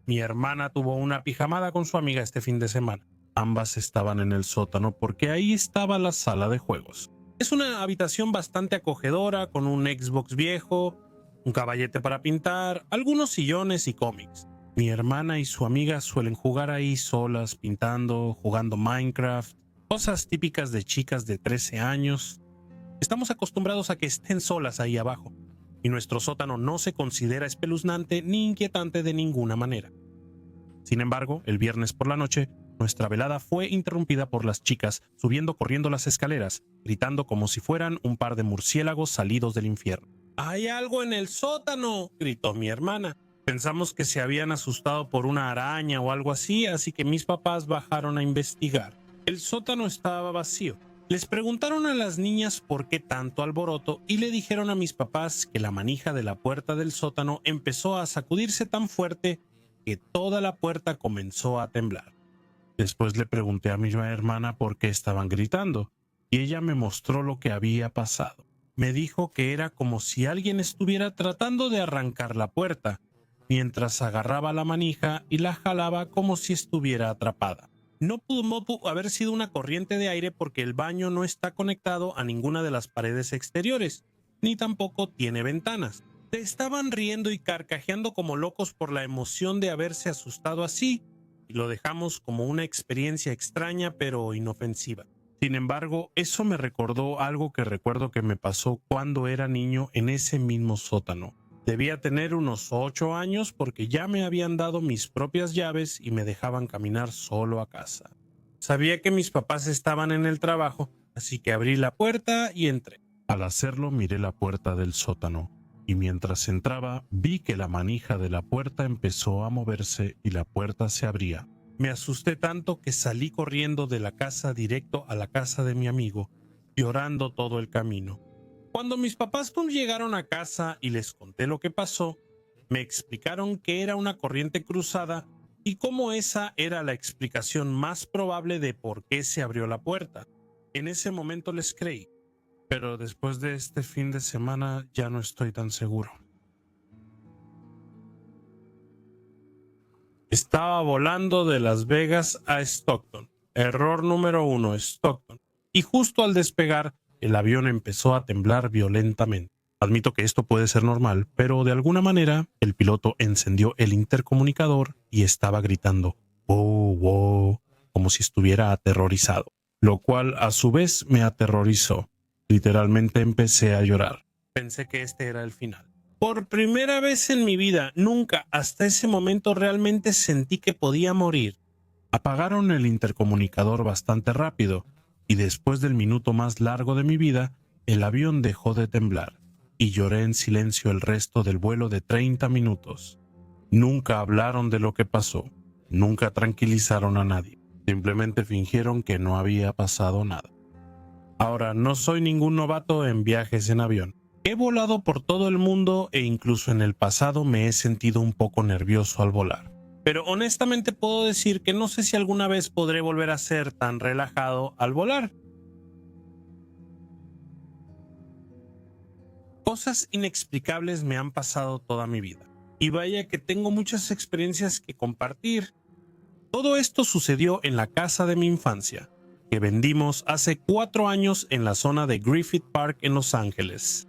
Mi hermana tuvo una pijamada con su amiga este fin de semana. Ambas estaban en el sótano porque ahí estaba la sala de juegos. Es una habitación bastante acogedora con un Xbox viejo, un caballete para pintar, algunos sillones y cómics. Mi hermana y su amiga suelen jugar ahí solas, pintando, jugando Minecraft, cosas típicas de chicas de 13 años. Estamos acostumbrados a que estén solas ahí abajo, y nuestro sótano no se considera espeluznante ni inquietante de ninguna manera. Sin embargo, el viernes por la noche, nuestra velada fue interrumpida por las chicas subiendo corriendo las escaleras, gritando como si fueran un par de murciélagos salidos del infierno. ¡Hay algo en el sótano!, gritó mi hermana. Pensamos que se habían asustado por una araña o algo así, así que mis papás bajaron a investigar. El sótano estaba vacío. Les preguntaron a las niñas por qué tanto alboroto y le dijeron a mis papás que la manija de la puerta del sótano empezó a sacudirse tan fuerte que toda la puerta comenzó a temblar. Después le pregunté a mi hermana por qué estaban gritando, y ella me mostró lo que había pasado. Me dijo que era como si alguien estuviera tratando de arrancar la puerta, mientras agarraba la manija y la jalaba como si estuviera atrapada. No pudo haber sido una corriente de aire porque el baño no está conectado a ninguna de las paredes exteriores, ni tampoco tiene ventanas. Se estaban riendo y carcajeando como locos por la emoción de haberse asustado así, y lo dejamos como una experiencia extraña pero inofensiva. Sin embargo, eso me recordó algo que recuerdo que me pasó cuando era niño en ese mismo sótano. Debía tener unos 8 años porque ya me habían dado mis propias llaves y me dejaban caminar solo a casa. Sabía que mis papás estaban en el trabajo, así que abrí la puerta y entré. Al hacerlo miré la puerta del sótano y mientras entraba vi que la manija de la puerta empezó a moverse y la puerta se abría. Me asusté tanto que salí corriendo de la casa directo a la casa de mi amigo, llorando todo el camino. Cuando mis papás llegaron a casa y les conté lo que pasó, me explicaron que era una corriente cruzada y cómo esa era la explicación más probable de por qué se abrió la puerta. En ese momento les creí, pero después de este fin de semana ya no estoy tan seguro. Estaba volando de Las Vegas a Stockton. Error número 1, Stockton. Y justo al despegar, el avión empezó a temblar violentamente. Admito que esto puede ser normal, pero de alguna manera el piloto encendió el intercomunicador y estaba gritando "wow, wow", como si estuviera aterrorizado, lo cual a su vez me aterrorizó. Literalmente empecé a llorar. Pensé que este era el final. Por primera vez en mi vida, nunca hasta ese momento realmente sentí que podía morir. Apagaron el intercomunicador bastante rápido, y después del minuto más largo de mi vida, el avión dejó de temblar. y lloré en silencio el resto del vuelo de 30 minutos. Nunca hablaron de lo que pasó, nunca tranquilizaron a nadie, simplemente fingieron que no había pasado nada. Ahora, no soy ningún novato en viajes en avión. He volado por todo el mundo e incluso en el pasado me he sentido un poco nervioso al volar. Pero honestamente puedo decir que no sé si alguna vez podré volver a ser tan relajado al volar. Cosas inexplicables me han pasado toda mi vida. Y vaya que tengo muchas experiencias que compartir. Todo esto sucedió en la casa de mi infancia, que vendimos hace 4 años en la zona de Griffith Park en Los Ángeles.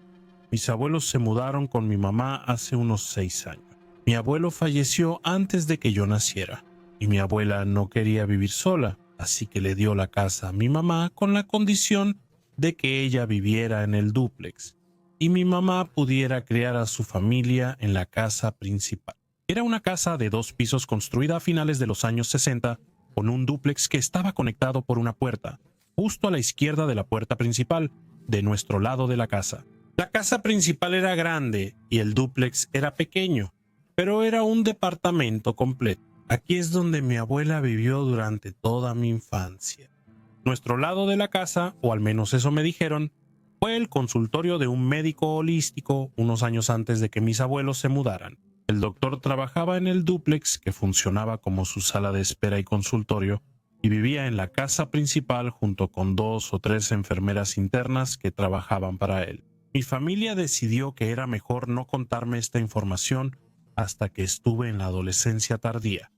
Mis abuelos se mudaron con mi mamá hace unos 6 años. Mi abuelo falleció antes de que yo naciera, y mi abuela no quería vivir sola, así que le dio la casa a mi mamá con la condición de que ella viviera en el dúplex y mi mamá pudiera criar a su familia en la casa principal. Era una casa de 2 pisos construida a finales de los años 60 con un dúplex que estaba conectado por una puerta, justo a la izquierda de la puerta principal, de nuestro lado de la casa. La casa principal era grande y el dúplex era pequeño, pero era un departamento completo. Aquí es donde mi abuela vivió durante toda mi infancia. Nuestro lado de la casa, o al menos eso me dijeron, fue el consultorio de un médico holístico unos años antes de que mis abuelos se mudaran. El doctor trabajaba en el dúplex que funcionaba como su sala de espera y consultorio y vivía en la casa principal junto con 2 o 3 enfermeras internas que trabajaban para él. Mi familia decidió que era mejor no contarme esta información hasta que estuve en la adolescencia tardía,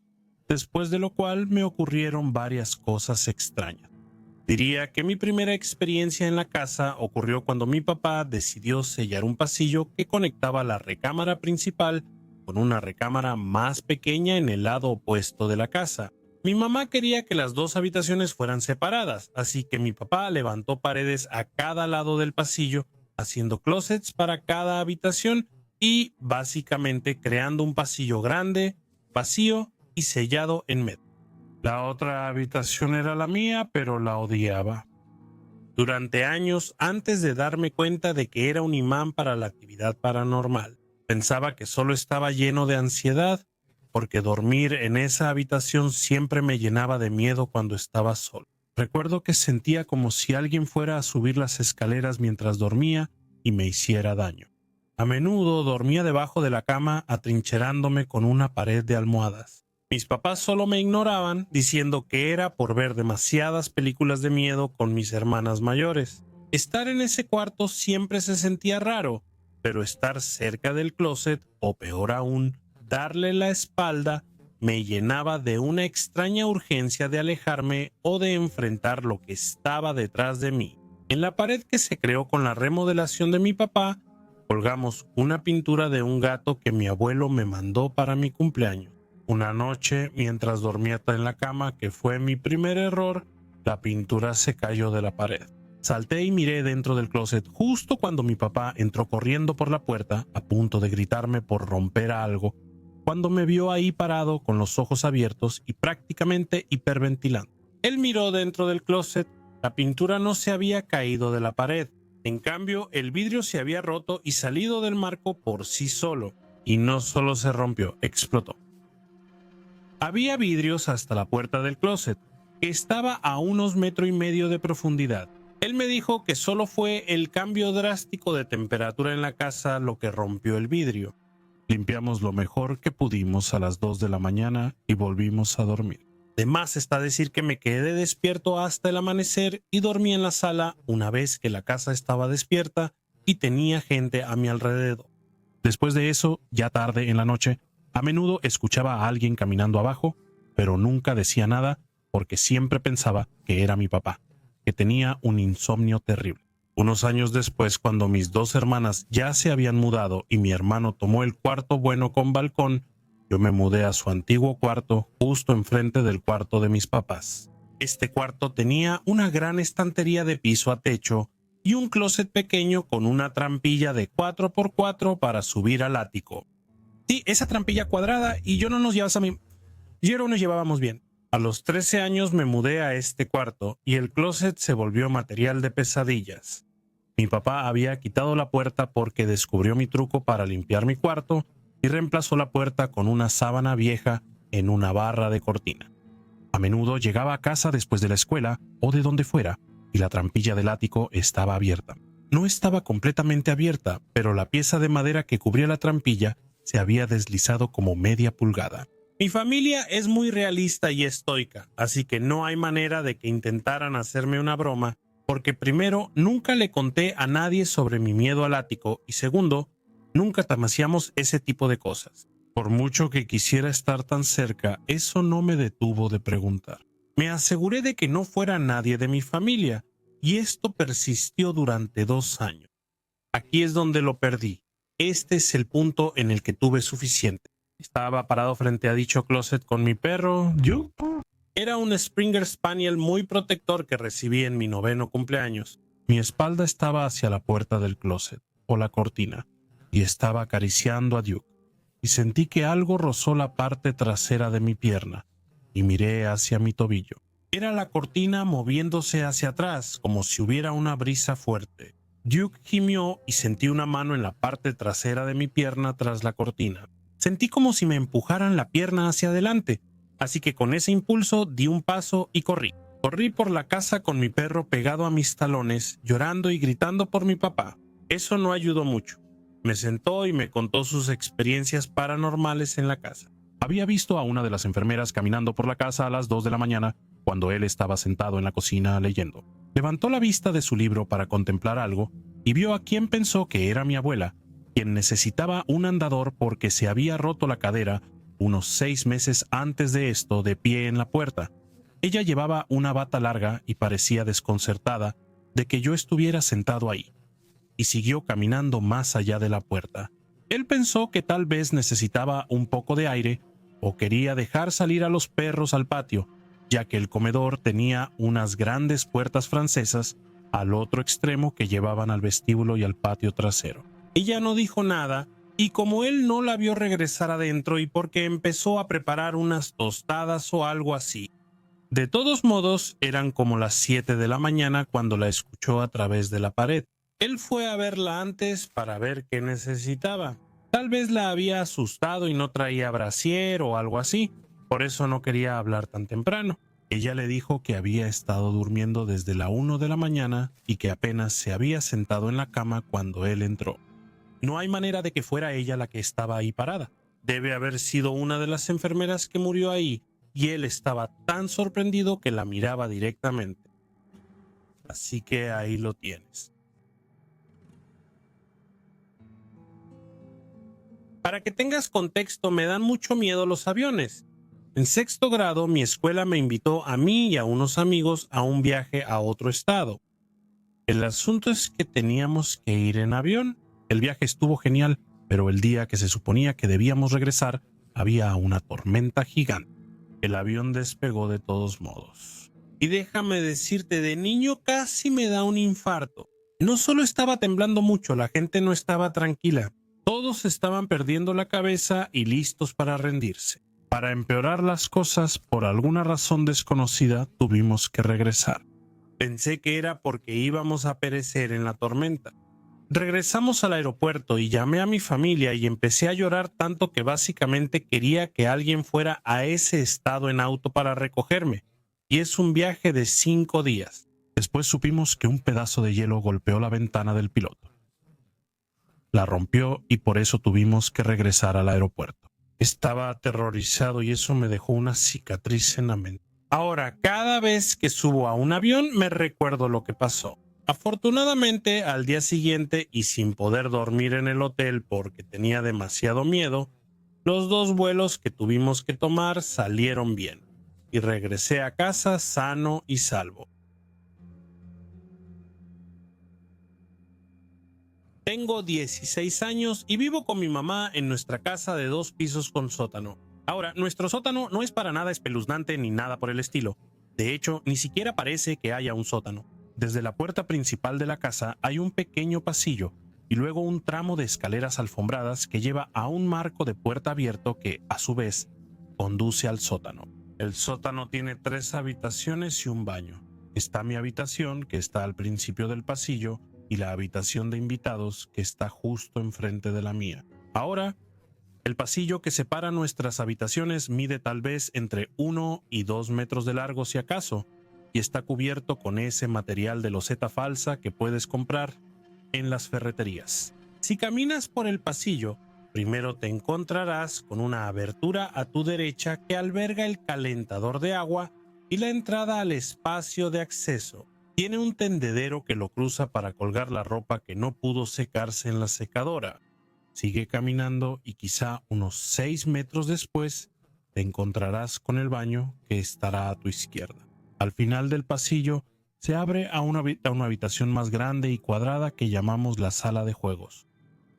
después de lo cual me ocurrieron varias cosas extrañas. Diría que mi primera experiencia en la casa ocurrió cuando mi papá decidió sellar un pasillo que conectaba la recámara principal con una recámara más pequeña en el lado opuesto de la casa. Mi mamá quería que las 2 habitaciones fueran separadas, así que mi papá levantó paredes a cada lado del pasillo, haciendo closets para cada habitación y básicamente creando un pasillo grande, vacío y sellado en medio. La otra habitación era la mía, pero la odiaba. Durante años, antes de darme cuenta de que era un imán para la actividad paranormal, pensaba que solo estaba lleno de ansiedad, porque dormir en esa habitación siempre me llenaba de miedo cuando estaba solo. Recuerdo que sentía como si alguien fuera a subir las escaleras mientras dormía y me hiciera daño. A menudo dormía debajo de la cama atrincherándome con una pared de almohadas. Mis papás solo me ignoraban diciendo que era por ver demasiadas películas de miedo con mis hermanas mayores. Estar en ese cuarto siempre se sentía raro, pero estar cerca del closet, o peor aún, darle la espalda, me llenaba de una extraña urgencia de alejarme o de enfrentar lo que estaba detrás de mí. En la pared que se creó con la remodelación de mi papá, colgamos una pintura de un gato que mi abuelo me mandó para mi cumpleaños. Una noche, mientras dormía en la cama, que fue mi primer error, la pintura se cayó de la pared. Salté y miré dentro del closet justo cuando mi papá entró corriendo por la puerta, a punto de gritarme por romper algo, cuando me vio ahí parado con los ojos abiertos y prácticamente hiperventilando. Él miró dentro del closet, la pintura no se había caído de la pared. En cambio, el vidrio se había roto y salido del marco por sí solo. Y no solo se rompió, explotó. Había vidrios hasta la puerta del closet, que estaba a unos 1,5 metros de profundidad. Él me dijo que solo fue el cambio drástico de temperatura en la casa lo que rompió el vidrio. Limpiamos lo mejor que pudimos a las 2 de la mañana y volvimos a dormir. De más está decir que me quedé despierto hasta el amanecer y dormí en la sala una vez que la casa estaba despierta y tenía gente a mi alrededor. Después de eso, ya tarde en la noche, a menudo escuchaba a alguien caminando abajo, pero nunca decía nada porque siempre pensaba que era mi papá, que tenía un insomnio terrible. Unos años después, cuando mis 2 hermanas ya se habían mudado y mi hermano tomó el cuarto bueno con balcón, yo me mudé a su antiguo cuarto justo enfrente del cuarto de mis papás. Este cuarto tenía una gran estantería de piso a techo y un closet pequeño con una trampilla de 4x4 para subir al ático. Sí, esa trampilla cuadrada y yo no nos llevábamos bien. A los 13 años me mudé a este cuarto y el closet se volvió material de pesadillas. Mi papá había quitado la puerta porque descubrió mi truco para limpiar mi cuarto y reemplazó la puerta con una sábana vieja en una barra de cortina. A menudo llegaba a casa después de la escuela o de donde fuera y la trampilla del ático estaba abierta. No estaba completamente abierta, pero la pieza de madera que cubría la trampilla se había deslizado como media pulgada. Mi familia es muy realista y estoica, así que no hay manera de que intentaran hacerme una broma, porque primero, nunca le conté a nadie sobre mi miedo al ático y segundo, nunca tamaciamos ese tipo de cosas. Por mucho que quisiera estar tan cerca, eso no me detuvo de preguntar. Me aseguré de que no fuera nadie de mi familia, y esto persistió durante 2 años. Aquí es donde lo perdí. Este es el punto en el que tuve suficiente. Estaba parado frente a dicho closet con mi perro, Duke. Era un Springer Spaniel muy protector que recibí en mi 9º cumpleaños. Mi espalda estaba hacia la puerta del closet, o la cortina, y estaba acariciando a Duke. Y sentí que algo rozó la parte trasera de mi pierna, y miré hacia mi tobillo. Era la cortina moviéndose hacia atrás, como si hubiera una brisa fuerte. Duke gimió y sentí una mano en la parte trasera de mi pierna tras la cortina. Sentí como si me empujaran la pierna hacia adelante, así que con ese impulso di un paso y corrí. Corrí por la casa con mi perro pegado a mis talones, llorando y gritando por mi papá. Eso no ayudó mucho. Me sentó y me contó sus experiencias paranormales en la casa. Había visto a una de las enfermeras caminando por la casa a las 2 de la mañana cuando él estaba sentado en la cocina leyendo. Levantó la vista de su libro para contemplar algo y vio a quien pensó que era mi abuela, quien necesitaba un andador porque se había roto la cadera unos 6 meses antes de esto de pie en la puerta. Ella llevaba una bata larga y parecía desconcertada de que yo estuviera sentado ahí, y siguió caminando más allá de la puerta. Él pensó que tal vez necesitaba un poco de aire o quería dejar salir a los perros al patio, ya que el comedor tenía unas grandes puertas francesas al otro extremo que llevaban al vestíbulo y al patio trasero. Ella no dijo nada, y como él no la vio regresar adentro y porque empezó a preparar unas tostadas o algo así. De todos modos, eran como las 7 de la mañana cuando la escuchó a través de la pared. Él fue a verla antes para ver qué necesitaba. Tal vez la había asustado y no traía brasier o algo así, por eso no quería hablar tan temprano. Ella le dijo que había estado durmiendo desde la 1 de la mañana y que apenas se había sentado en la cama cuando él entró. No hay manera de que fuera ella la que estaba ahí parada. Debe haber sido una de las enfermeras que murió ahí, y él estaba tan sorprendido que la miraba directamente. Así que ahí lo tienes. Para que tengas contexto, me dan mucho miedo los aviones. En 6º grado, mi escuela me invitó a mí y a unos amigos a un viaje a otro estado. El asunto es que teníamos que ir en avión. El viaje estuvo genial, pero el día que se suponía que debíamos regresar, había una tormenta gigante. El avión despegó de todos modos. Y déjame decirte, de niño casi me da un infarto. No solo estaba temblando mucho, la gente no estaba tranquila. Todos estaban perdiendo la cabeza y listos para rendirse. Para empeorar las cosas, por alguna razón desconocida, tuvimos que regresar. Pensé que era porque íbamos a perecer en la tormenta. Regresamos al aeropuerto y llamé a mi familia y empecé a llorar tanto que básicamente quería que alguien fuera a ese estado en auto para recogerme. Y es un viaje de 5 días. Después supimos que un pedazo de hielo golpeó la ventana del piloto. La rompió y por eso tuvimos que regresar al aeropuerto. Estaba aterrorizado y eso me dejó una cicatriz en la mente. Ahora, cada vez que subo a un avión me recuerdo lo que pasó. Afortunadamente, al día siguiente y sin poder dormir en el hotel porque tenía demasiado miedo, los 2 vuelos que tuvimos que tomar salieron bien y regresé a casa sano y salvo. Tengo 16 años y vivo con mi mamá en nuestra casa de 2 pisos con sótano. Ahora, nuestro sótano no es para nada espeluznante ni nada por el estilo. De hecho, ni siquiera parece que haya un sótano. Desde la puerta principal de la casa hay un pequeño pasillo y luego un tramo de escaleras alfombradas que lleva a un marco de puerta abierto que, a su vez, conduce al sótano. El sótano tiene 3 habitaciones y un baño. Está mi habitación, que está al principio del pasillo, y la habitación de invitados que está justo enfrente de la mía. Ahora, el pasillo que separa nuestras habitaciones mide tal vez entre 1 y 2 metros de largo si acaso, y está cubierto con ese material de loseta falsa que puedes comprar en las ferreterías. Si caminas por el pasillo, primero te encontrarás con una abertura a tu derecha que alberga el calentador de agua y la entrada al espacio de acceso. Tiene un tendedero que lo cruza para colgar la ropa que no pudo secarse en la secadora. Sigue caminando y quizá unos 6 metros después te encontrarás con el baño que estará a tu izquierda. Al final del pasillo se abre a una habitación más grande y cuadrada que llamamos la sala de juegos.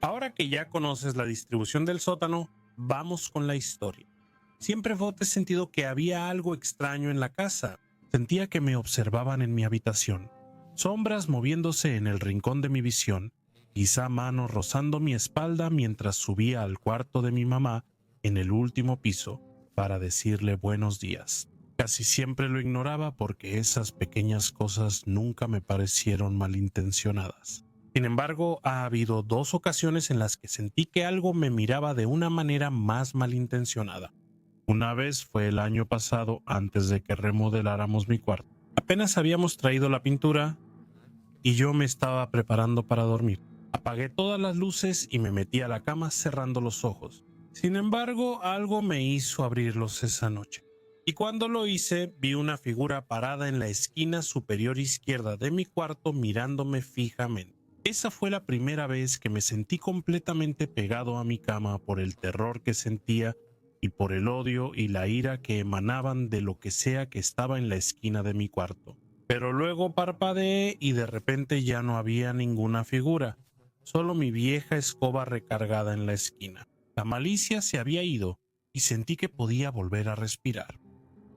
Ahora que ya conoces la distribución del sótano, vamos con la historia. Siempre he sentido que había algo extraño en la casa. Sentía que me observaban en mi habitación. Sombras moviéndose en el rincón de mi visión, quizá manos rozando mi espalda mientras subía al cuarto de mi mamá en el último piso para decirle buenos días. Casi siempre lo ignoraba porque esas pequeñas cosas nunca me parecieron malintencionadas. Sin embargo, ha habido 2 ocasiones en las que sentí que algo me miraba de una manera más malintencionada. Una vez fue el año pasado antes de que remodeláramos mi cuarto. Apenas habíamos traído la pintura y yo me estaba preparando para dormir. Apagué todas las luces y me metí a la cama cerrando los ojos. Sin embargo, algo me hizo abrirlos esa noche. Y cuando lo hice, vi una figura parada en la esquina superior izquierda de mi cuarto mirándome fijamente. Esa fue la primera vez que me sentí completamente pegado a mi cama por el terror que sentía y por el odio y la ira que emanaban de lo que sea que estaba en la esquina de mi cuarto. Pero luego parpadeé y de repente ya no había ninguna figura, solo mi vieja escoba recargada en la esquina. La malicia se había ido y sentí que podía volver a respirar.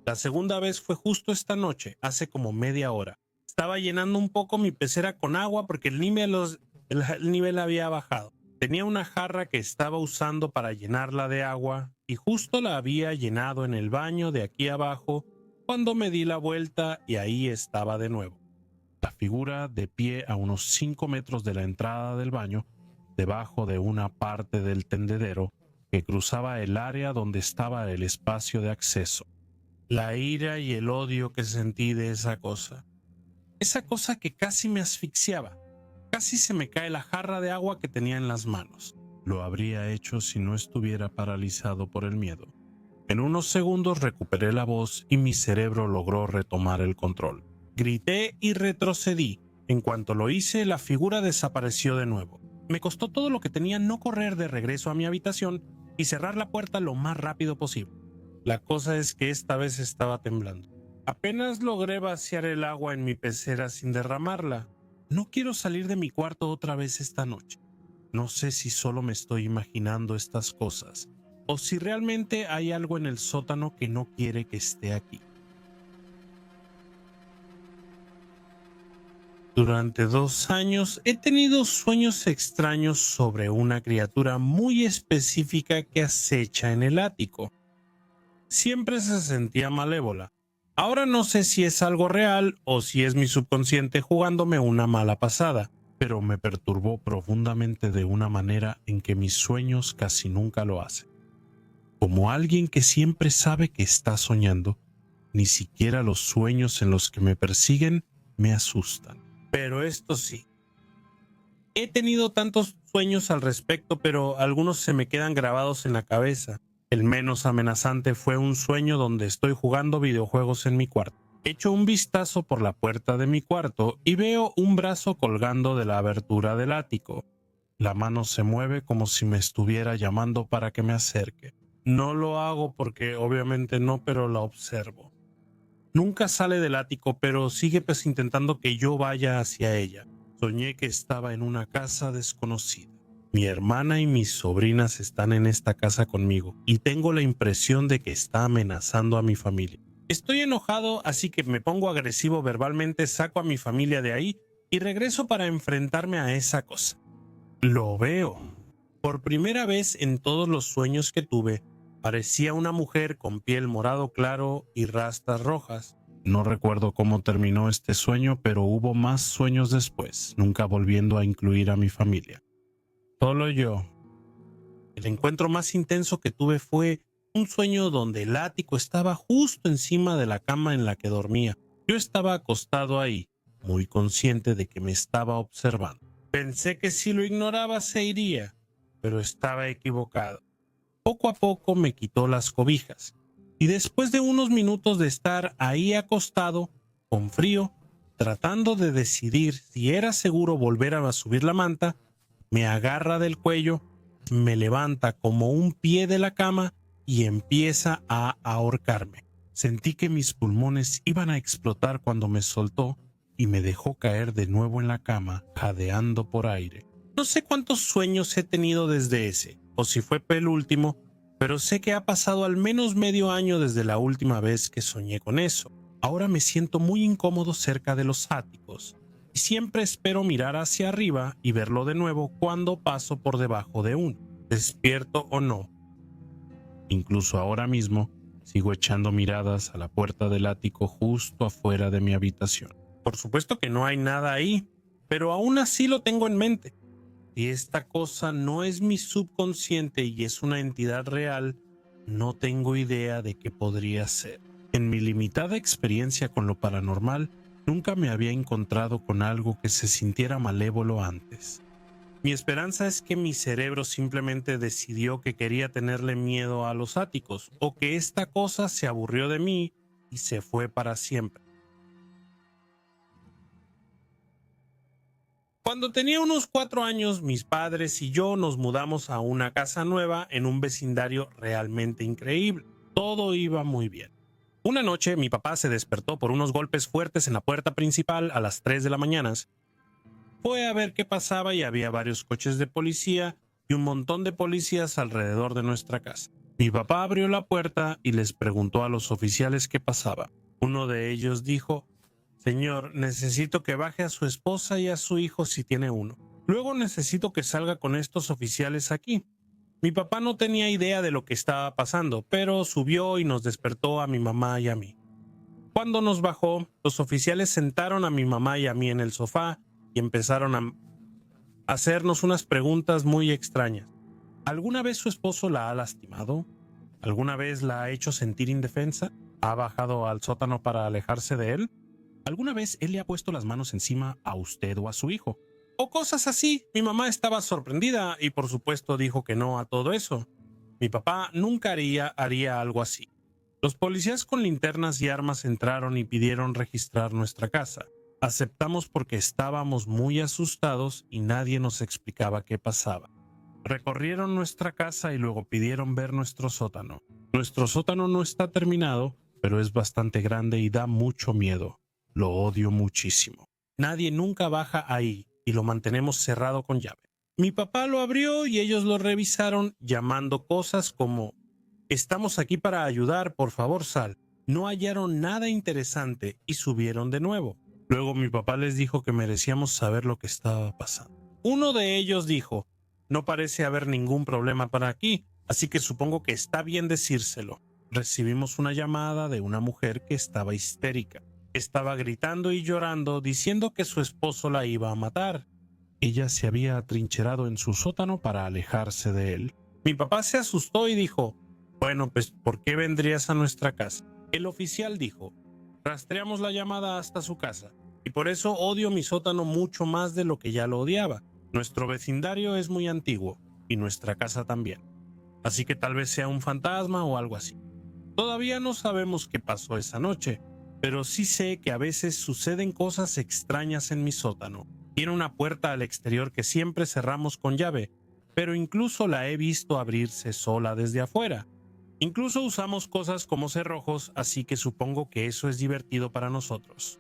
La segunda vez fue justo esta noche, hace como media hora. Estaba llenando un poco mi pecera con agua porque el nivel había bajado. Tenía una jarra que estaba usando para llenarla de agua y justo la había llenado en el baño de aquí abajo cuando me di la vuelta y ahí estaba de nuevo. La figura de pie a unos 5 metros de la entrada del baño, debajo de una parte del tendedero que cruzaba el área donde estaba el espacio de acceso. La ira y el odio que sentí de esa cosa que casi me asfixiaba. Casi se me cae la jarra de agua que tenía en las manos. Lo habría hecho si no estuviera paralizado por el miedo. En unos segundos recuperé la voz y mi cerebro logró retomar el control. Grité y retrocedí. En cuanto lo hice, la figura desapareció de nuevo. Me costó todo lo que tenía no correr de regreso a mi habitación y cerrar la puerta lo más rápido posible. La cosa es que esta vez estaba temblando. Apenas logré vaciar el agua en mi pecera sin derramarla. No quiero salir de mi cuarto otra vez esta noche. No sé si solo me estoy imaginando estas cosas o si realmente hay algo en el sótano que no quiere que esté aquí. Durante 2 años he tenido sueños extraños sobre una criatura muy específica que acecha en el ático. Siempre se sentía malévola. Ahora no sé si es algo real o si es mi subconsciente jugándome una mala pasada, pero me perturbó profundamente de una manera en que mis sueños casi nunca lo hacen. Como alguien que siempre sabe que está soñando, ni siquiera los sueños en los que me persiguen me asustan. Pero esto sí, he tenido tantos sueños al respecto, pero algunos se me quedan grabados en la cabeza. El menos amenazante fue un sueño donde estoy jugando videojuegos en mi cuarto. Echo un vistazo por la puerta de mi cuarto y veo un brazo colgando de la abertura del ático. La mano se mueve como si me estuviera llamando para que me acerque. No lo hago porque obviamente no, pero la observo. Nunca sale del ático, pero sigue intentando que yo vaya hacia ella. Soñé que estaba en una casa desconocida. Mi hermana y mis sobrinas están en esta casa conmigo y tengo la impresión de que está amenazando a mi familia. Estoy enojado, así que me pongo agresivo verbalmente, saco a mi familia de ahí y regreso para enfrentarme a esa cosa. Lo veo. Por primera vez en todos los sueños que tuve, parecía una mujer con piel morado claro y rastas rojas. No recuerdo cómo terminó este sueño, pero hubo más sueños después, nunca volviendo a incluir a mi familia. Solo yo. El encuentro más intenso que tuve fue un sueño donde el ático estaba justo encima de la cama en la que dormía. Yo estaba acostado ahí, muy consciente de que me estaba observando. Pensé que si lo ignoraba se iría, pero estaba equivocado. Poco a poco me quitó las cobijas, y después de unos minutos de estar ahí acostado, con frío, tratando de decidir si era seguro volver a subir la manta, me agarra del cuello, me levanta como un pie de la cama y empieza a ahorcarme. Sentí que mis pulmones iban a explotar cuando me soltó y me dejó caer de nuevo en la cama, jadeando por aire. No sé cuántos sueños he tenido desde ese, o si fue el último, pero sé que ha pasado al menos medio año desde la última vez que soñé con eso. Ahora me siento muy incómodo cerca de los áticos y siempre espero mirar hacia arriba y verlo de nuevo cuando paso por debajo de uno, despierto o no. Incluso ahora mismo sigo echando miradas a la puerta del ático justo afuera de mi habitación. Por supuesto que no hay nada ahí, pero aún así lo tengo en mente. Si esta cosa no es mi subconsciente y es una entidad real, no tengo idea de qué podría ser. En mi limitada experiencia con lo paranormal, nunca me había encontrado con algo que se sintiera malévolo antes. Mi esperanza es que mi cerebro simplemente decidió que quería tenerle miedo a los áticos, o que esta cosa se aburrió de mí y se fue para siempre. Cuando tenía unos 4 años, mis padres y yo nos mudamos a una casa nueva en un vecindario realmente increíble. Todo iba muy bien. Una noche mi papá se despertó por unos golpes fuertes en la puerta principal a las 3 de la mañana. Fue a ver qué pasaba y había varios coches de policía y un montón de policías alrededor de nuestra casa. Mi papá abrió la puerta y les preguntó a los oficiales qué pasaba. Uno de ellos dijo: Señor, necesito que baje a su esposa y a su hijo si tiene uno. Luego necesito que salga con estos oficiales aquí. Mi papá no tenía idea de lo que estaba pasando, pero subió y nos despertó a mi mamá y a mí. Cuando nos bajó, los oficiales sentaron a mi mamá y a mí en el sofá y empezaron a hacernos unas preguntas muy extrañas. ¿Alguna vez su esposo la ha lastimado? ¿Alguna vez la ha hecho sentir indefensa? ¿Ha bajado al sótano para alejarse de él? ¿Alguna vez él le ha puesto las manos encima a usted o a su hijo? O cosas así. Mi mamá estaba sorprendida y por supuesto dijo que no a todo eso. Mi papá nunca haría algo así. Los policías con linternas y armas entraron y pidieron registrar nuestra casa. Aceptamos porque estábamos muy asustados y nadie nos explicaba qué pasaba. Recorrieron nuestra casa y luego pidieron ver nuestro sótano. Nuestro sótano no está terminado, pero es bastante grande y da mucho miedo. Lo odio muchísimo. Nadie nunca baja ahí y lo mantenemos cerrado con llave. Mi papá lo abrió y ellos lo revisaron llamando cosas como: estamos aquí para ayudar, por favor sal. No hallaron nada interesante y subieron de nuevo. Luego mi papá les dijo que merecíamos saber lo que estaba pasando. Uno de ellos dijo: no parece haber ningún problema para aquí, así que supongo que está bien decírselo. Recibimos una llamada de una mujer que estaba histérica. Estaba gritando y llorando, diciendo que su esposo la iba a matar. Ella se había atrincherado en su sótano para alejarse de él. Mi papá se asustó y dijo: bueno, pues ¿por qué vendrías a nuestra casa? El oficial dijo: rastreamos la llamada hasta su casa, y por eso odio mi sótano mucho más de lo que ya lo odiaba. Nuestro vecindario es muy antiguo, y nuestra casa también. Así que tal vez sea un fantasma o algo así. Todavía no sabemos qué pasó esa noche, pero sí sé que a veces suceden cosas extrañas en mi sótano. Tiene una puerta al exterior que siempre cerramos con llave, pero incluso la he visto abrirse sola desde afuera. Incluso usamos cosas como cerrojos, así que supongo que eso es divertido para nosotros.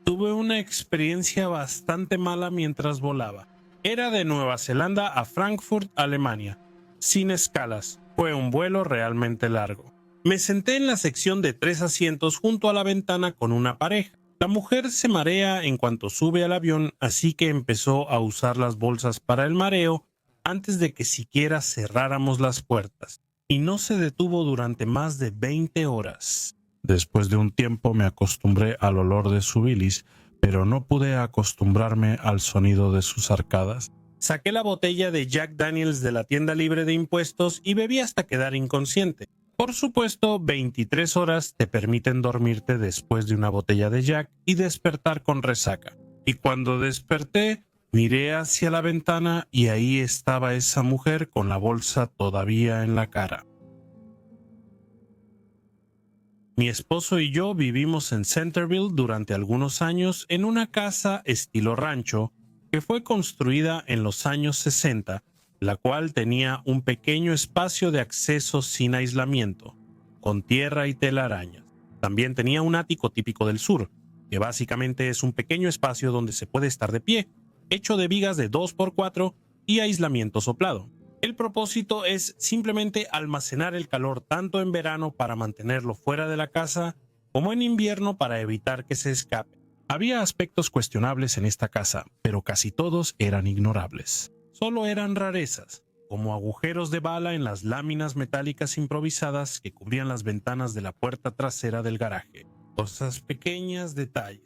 Tuve una experiencia bastante mala mientras volaba. Era de Nueva Zelanda a Frankfurt, Alemania, sin escalas. Fue un vuelo realmente largo. Me senté en la sección de 3 asientos junto a la ventana con una pareja. La mujer se marea en cuanto sube al avión, así que empezó a usar las bolsas para el mareo antes de que siquiera cerráramos las puertas. y no se detuvo durante más de 20 horas. Después de un tiempo me acostumbré al olor de su bilis, pero no pude acostumbrarme al sonido de sus arcadas. Saqué la botella de Jack Daniels de la tienda libre de impuestos y bebí hasta quedar inconsciente. Por supuesto, 23 horas te permiten dormirte después de una botella de Jack y despertar con resaca. Y cuando desperté, miré hacia la ventana y ahí estaba esa mujer con la bolsa todavía en la cara. Mi esposo y yo vivimos en Centerville durante algunos años en una casa estilo rancho que fue construida en los años 60, la cual tenía un pequeño espacio de acceso sin aislamiento, con tierra y telarañas. También tenía un ático típico del sur, que básicamente es un pequeño espacio donde se puede estar de pie, hecho de vigas de 2x4 y aislamiento soplado. El propósito es simplemente almacenar el calor tanto en verano para mantenerlo fuera de la casa como en invierno para evitar que se escape. Había aspectos cuestionables en esta casa, pero casi todos eran ignorables. Solo eran rarezas, como agujeros de bala en las láminas metálicas improvisadas que cubrían las ventanas de la puerta trasera del garaje. Cosas pequeñas, detalles.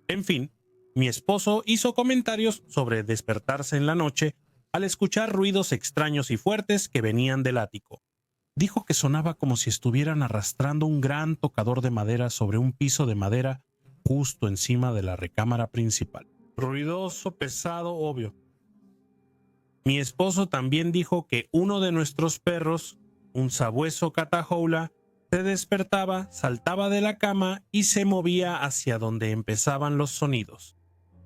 En fin, mi esposo hizo comentarios sobre despertarse en la noche al escuchar ruidos extraños y fuertes que venían del ático. Dijo que sonaba como si estuvieran arrastrando un gran tocador de madera sobre un piso de madera justo encima de la recámara principal. Ruidoso, pesado, obvio. Mi esposo también dijo que uno de nuestros perros, un sabueso catahoula, se despertaba, saltaba de la cama y se movía hacia donde empezaban los sonidos.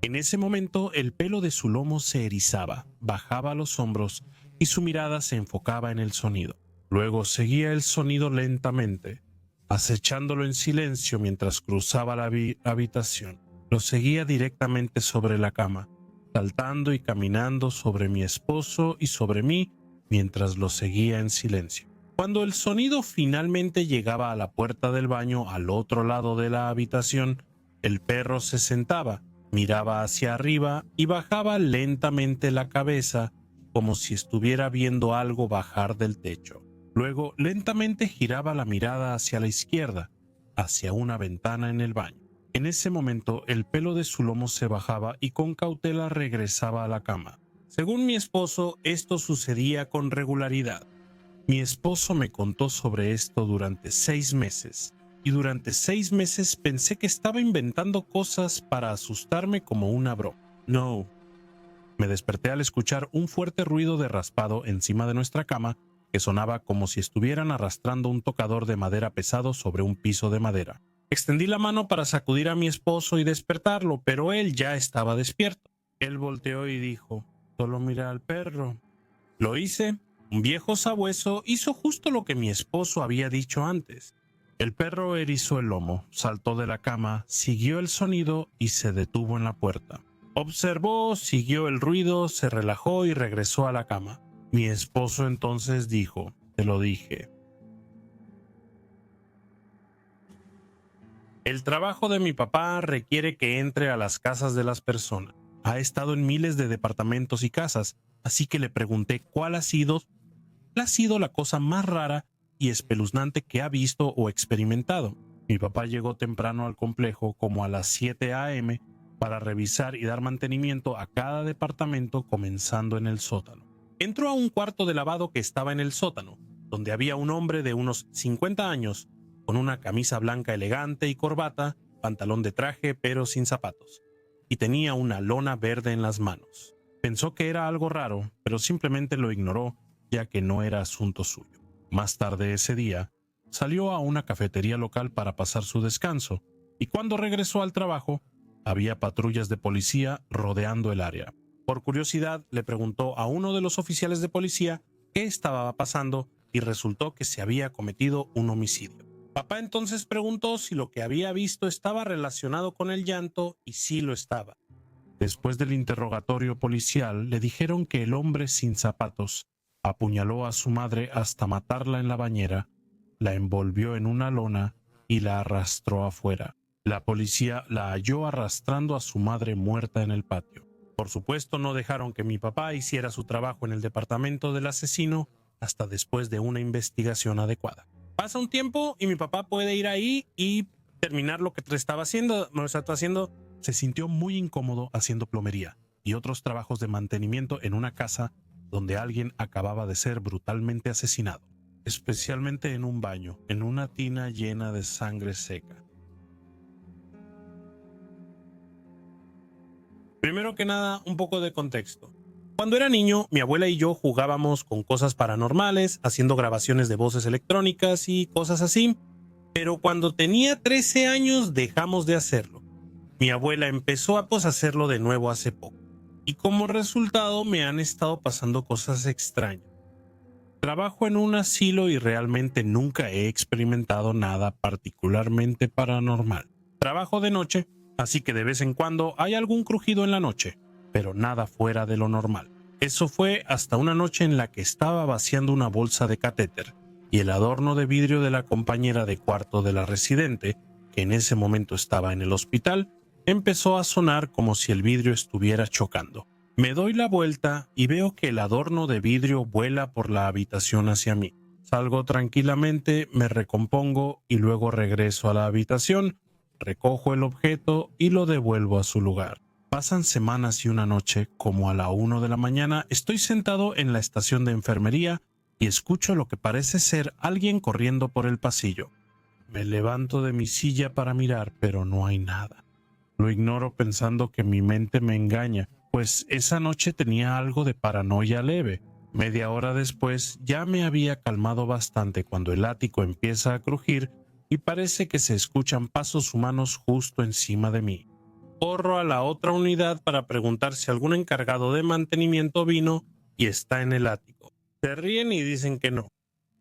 En ese momento el pelo de su lomo se erizaba, bajaba a los hombros y su mirada se enfocaba en el sonido. Luego seguía el sonido lentamente, acechándolo en silencio mientras cruzaba la habitación. Lo seguía directamente sobre la cama, saltando y caminando sobre mi esposo y sobre mí mientras lo seguía en silencio. Cuando el sonido finalmente llegaba a la puerta del baño al otro lado de la habitación, el perro se sentaba, miraba hacia arriba y bajaba lentamente la cabeza como si estuviera viendo algo bajar del techo. Luego lentamente giraba la mirada hacia la izquierda, hacia una ventana en el baño. En ese momento el pelo de su lomo se bajaba y con cautela regresaba a la cama. Según mi esposo, esto sucedía con regularidad. Mi esposo me contó sobre esto durante 6 meses. Y durante 6 meses pensé que estaba inventando cosas para asustarme como una broma. No. Me desperté al escuchar un fuerte ruido de raspado encima de nuestra cama que sonaba como si estuvieran arrastrando un tocador de madera pesado sobre un piso de madera. Extendí la mano para sacudir a mi esposo y despertarlo, pero él ya estaba despierto. Él volteó y dijo: «Solo mira al perro». Lo hice. Un viejo sabueso hizo justo lo que mi esposo había dicho antes. El perro erizó el lomo, saltó de la cama, siguió el sonido y se detuvo en la puerta. Observó, siguió el ruido, se relajó y regresó a la cama. Mi esposo entonces dijo: «Te lo dije». El trabajo de mi papá requiere que entre a las casas de las personas. Ha estado en miles de departamentos y casas, así que le pregunté cuál ha sido la cosa más rara y espeluznante que ha visto o experimentado. Mi papá llegó temprano al complejo, como a las 7 a.m., para revisar y dar mantenimiento a cada departamento, comenzando en el sótano. Entró a un cuarto de lavado que estaba en el sótano, donde había un hombre de unos 50 años, con una camisa blanca elegante y corbata, pantalón de traje pero sin zapatos, y tenía una lona verde en las manos. Pensó que era algo raro, pero simplemente lo ignoró, ya que no era asunto suyo. Más tarde ese día, salió a una cafetería local para pasar su descanso, y cuando regresó al trabajo, había patrullas de policía rodeando el área. Por curiosidad, le preguntó a uno de los oficiales de policía qué estaba pasando y resultó que se había cometido un homicidio. Papá entonces preguntó si lo que había visto estaba relacionado con el llanto y sí lo estaba. Después del interrogatorio policial, le dijeron que el hombre sin zapatos apuñaló a su madre hasta matarla en la bañera, la envolvió en una lona y la arrastró afuera. La policía la halló arrastrando a su madre muerta en el patio. Por supuesto, no dejaron que mi papá hiciera su trabajo en el departamento del asesino hasta después de una investigación adecuada. Pasa un tiempo y mi papá puede ir ahí y terminar lo que estaba haciendo. Se sintió muy incómodo haciendo plomería y otros trabajos de mantenimiento en una casa donde alguien acababa de ser brutalmente asesinado, especialmente en un baño, en una tina llena de sangre seca. Primero que nada, un poco de contexto. Cuando era niño, mi abuela y yo jugábamos con cosas paranormales, haciendo grabaciones de voces electrónicas y cosas así, pero cuando tenía 13 años dejamos de hacerlo. Mi abuela empezó a hacerlo de nuevo hace poco, y como resultado me han estado pasando cosas extrañas. Trabajo en un asilo y realmente nunca he experimentado nada particularmente paranormal. Trabajo de noche, así que de vez en cuando hay algún crujido en la noche, pero nada fuera de lo normal. Eso fue hasta una noche en la que estaba vaciando una bolsa de catéter y el adorno de vidrio de la compañera de cuarto de la residente, que en ese momento estaba en el hospital, empezó a sonar como si el vidrio estuviera chocando. Me doy la vuelta y veo que el adorno de vidrio vuela por la habitación hacia mí. Salgo tranquilamente, me recompongo y luego regreso a la habitación, recojo el objeto y lo devuelvo a su lugar. Pasan semanas y una noche, como a la 1 de la mañana, estoy sentado en la estación de enfermería y escucho lo que parece ser alguien corriendo por el pasillo. Me levanto de mi silla para mirar, pero no hay nada. Lo ignoro pensando que mi mente me engaña, pues esa noche tenía algo de paranoia leve. Media hora después ya me había calmado bastante cuando el ático empieza a crujir y parece que se escuchan pasos humanos justo encima de mí. Corro a la otra unidad para preguntar si algún encargado de mantenimiento vino y está en el ático. Se ríen y dicen que no.